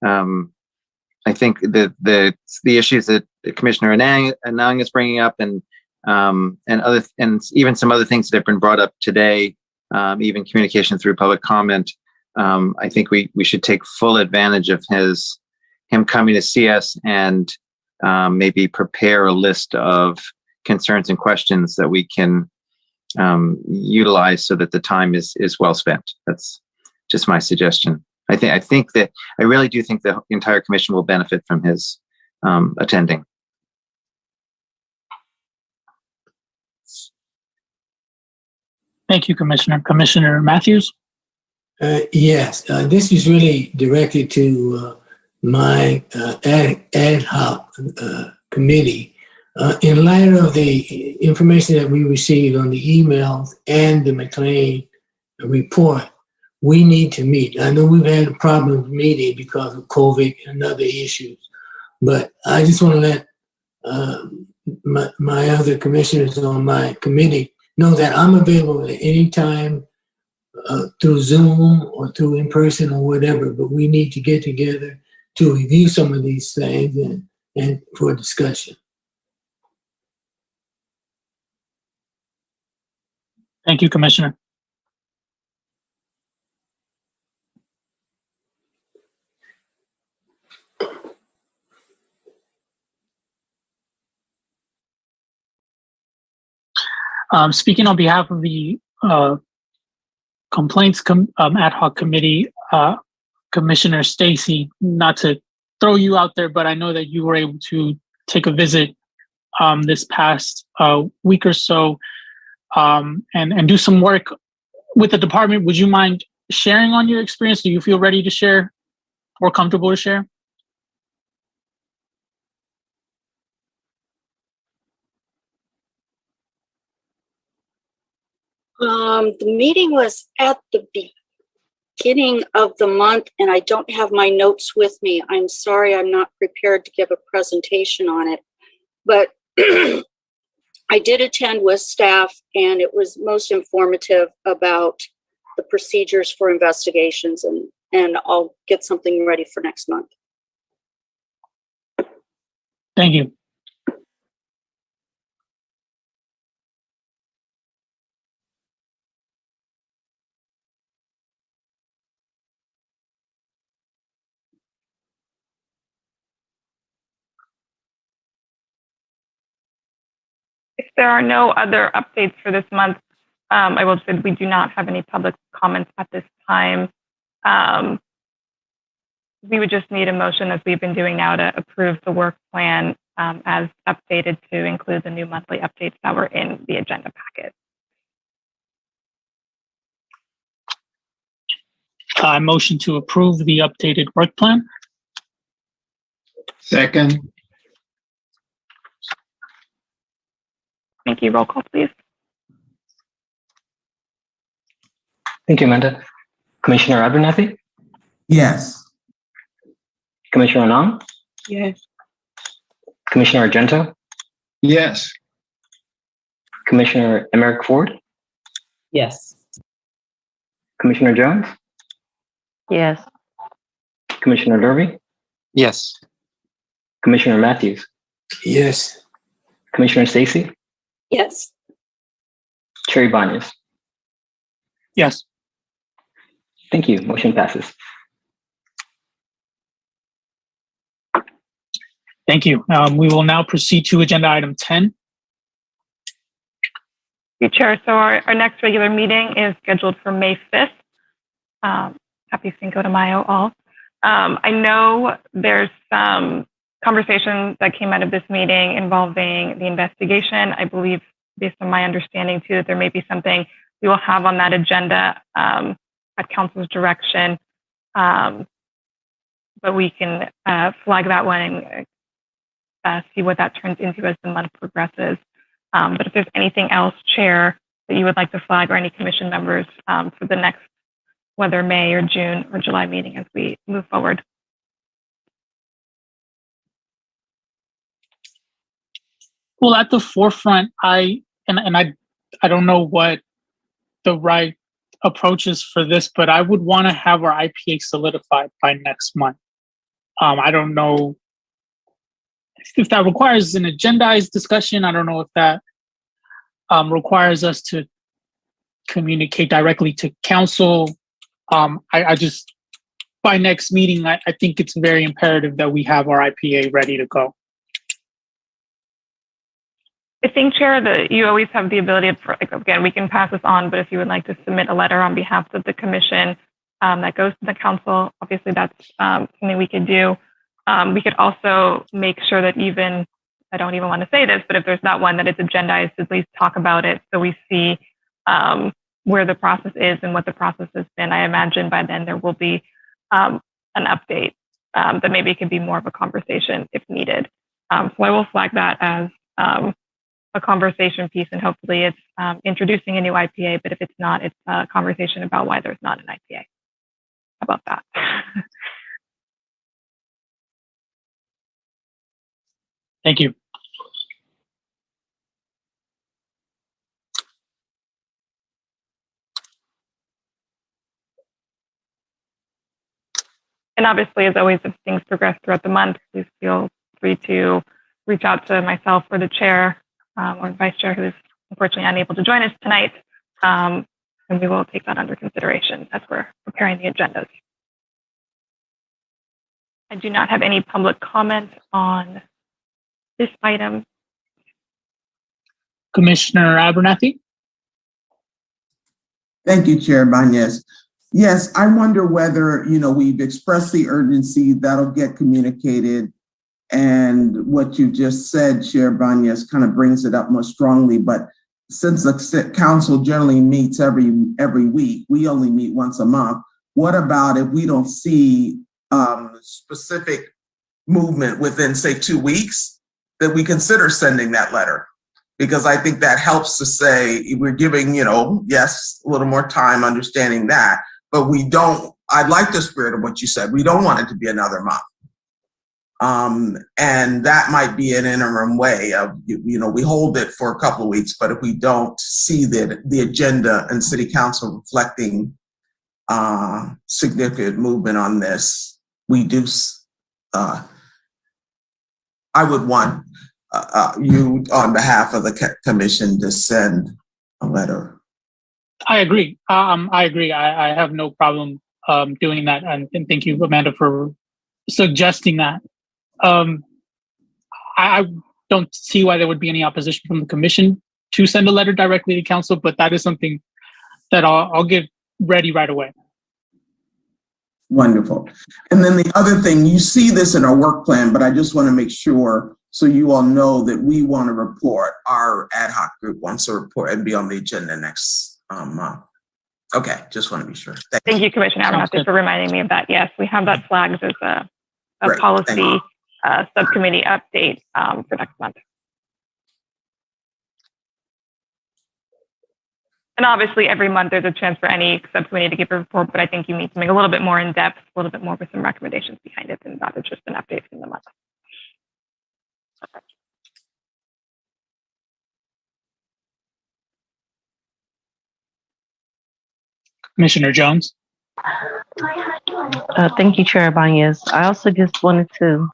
I think the issues that Commissioner Anang is bringing up, and even some other things that have been brought up today, even communication through public comment, I think we should take full advantage of him coming to see us, and maybe prepare a list of concerns and questions that we can utilize so that the time is well spent. That's just my suggestion. I really do think the entire commission will benefit from his attending. Thank you, Commissioner. Commissioner Matthews? Yes, this is really directed to my ad hoc committee. In light of the information that we received on the emails and the McLean report, we need to meet. I know we've had problems meeting because of COVID and other issues, but I just want to let my other commissioners on my committee know that I'm available at any time through Zoom or through in person or whatever, but we need to get together to review some of these things and for discussion. Thank you, Commissioner. Speaking on behalf of the Complaints Ad Hoc Committee, Commissioner Stacy, not to throw you out there, but I know that you were able to take a visit this past week or so and do some work with the department. Would you mind sharing on your experience? Do you feel ready to share or comfortable to share? The meeting was at the beginning of the month, and I don't have my notes with me. I'm sorry, I'm not prepared to give a presentation on it. But I did attend with staff, and it was most informative about the procedures for investigations, and I'll get something ready for next month. Thank you. If there are no other updates for this month, I will say we do not have any public comments at this time. We would just need a motion, as we've been doing now, to approve the work plan as updated to include the new monthly updates that were in the agenda packet. I motion to approve the updated work plan. Second. Thank you. Roll call, please. Thank you, Amanda. Commissioner Abernathy? Yes. Commissioner Anand? Yes. Commissioner Argento? Yes. Commissioner Emerick Ford? Yes. Commissioner Jones? Yes. Commissioner Derby? Yes. Commissioner Matthews? Yes. Commissioner Stacy? Yes. Chair Ibanez? Yes. Thank you. Motion passes. Thank you. We will now proceed to agenda item 10. Chair, so our next regular meeting is scheduled for May 5th. Happy Cinco de Mayo, all. I know there's some conversation that came out of this meeting involving the investigation. I believe, based on my understanding too, that there may be something we will have on that agenda at council's direction. But we can flag that one and see what that turns into as the month progresses. But if there's anything else, Chair, that you would like to flag, or any commission members for the next, whether May or June or July meeting as we move forward. Well, at the forefront, I don't know what the right approach is for this, but I would want to have our IPA solidified by next month. I don't know if that requires an agendized discussion. I don't know if that requires us to communicate directly to council. I just, by next meeting, I think it's very imperative that we have our IPA ready to go. I think, Chair, that you always have the ability to, again, we can pass this on, but if you would like to submit a letter on behalf of the commission that goes to the council, obviously that's something we could do. We could also make sure that even, I don't even want to say this, but if there's not one, that it's agendized, at least talk about it so we see where the process is and what the process has been. I imagine by then there will be an update that maybe it could be more of a conversation if needed. So I will flag that as a conversation piece, and hopefully it's introducing a new IPA, but if it's not, it's a conversation about why there's not an IPA. How about that? Thank you. And obviously, as always, if things progress throughout the month, please feel free to reach out to myself or the chair or vice chair, who is unfortunately unable to join us tonight. And we will take that under consideration as we're preparing the agendas. I do not have any public comment on this item. Commissioner Abernathy? Thank you, Chair Ibanez. Yes, I wonder whether, we've expressed the urgency that'll get communicated. And what you just said, Chair Ibanez, kind of brings it up more strongly. But since the council generally meets every week, we only meet once a month. What about if we don't see specific movement within, say, 2 weeks, that we consider sending that letter? Because I think that helps to say we're giving, yes, a little more time, understanding that, but we don't, I like the spirit of what you said. We don't want it to be another month. And that might be an interim way of, we hold it for a couple of weeks, but if we don't see the agenda and city council reflecting significant movement on this, we do, I would want you on behalf of the commission to send a letter. I agree. I have no problem doing that, and thank you, Amanda, for suggesting that. I don't see why there would be any opposition from the commission to send a letter directly to council, but that is something that I'll get ready right away. Wonderful. And then the other thing, you see this in our work plan, but I just want to make sure so you all know that we want to report, our ad hoc group wants to report and be on the agenda next month. Okay, just want to be sure. Thank you, Commissioner Abernathy, for reminding me of that. Yes, we have that flagged as a policy subcommittee update for next month. And obviously, every month there's a chance for any subcommittee to give a report, but I think you need something a little bit more in depth, a little bit more with some recommendations behind it, and not just an update from the month. Commissioner Jones. Thank you, Chair Ibanez. I also just wanted to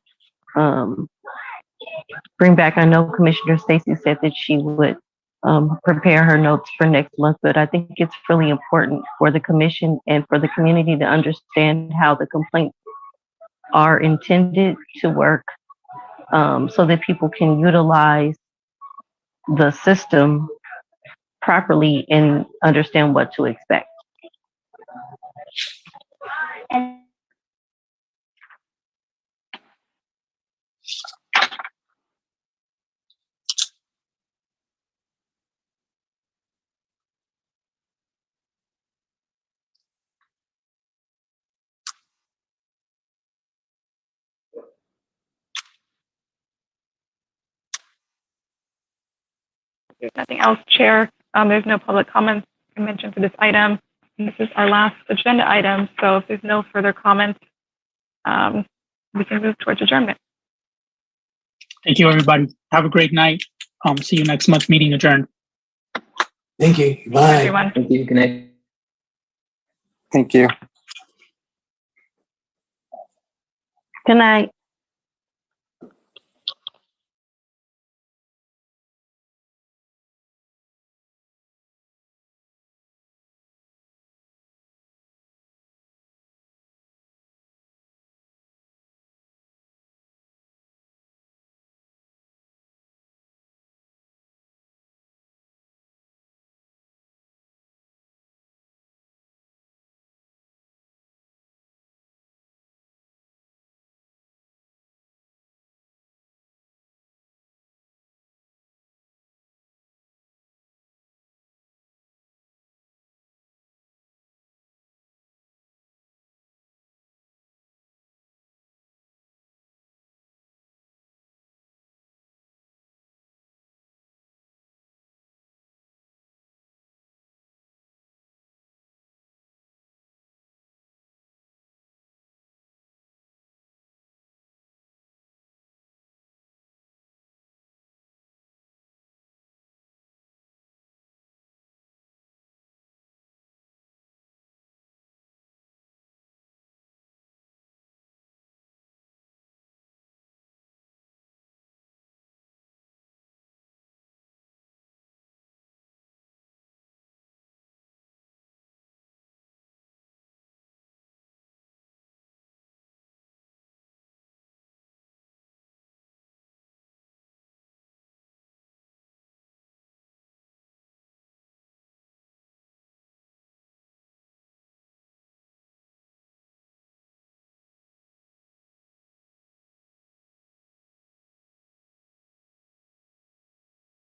bring back, I know Commissioner Stacy said that she would prepare her notes for next month, but I think it's really important for the commission and for the community to understand how the complaints are intended to work, so that people can utilize the system properly and understand what to expect. There's nothing else, Chair. There's no public comments I mentioned for this item. And this is our last agenda item. So if there's no further comments, we can move towards adjournment. Thank you, everybody. Have a great night. See you next month. Meeting adjourned. Thank you. Bye. Everyone. Thank you. Good night. Thank you. Good night.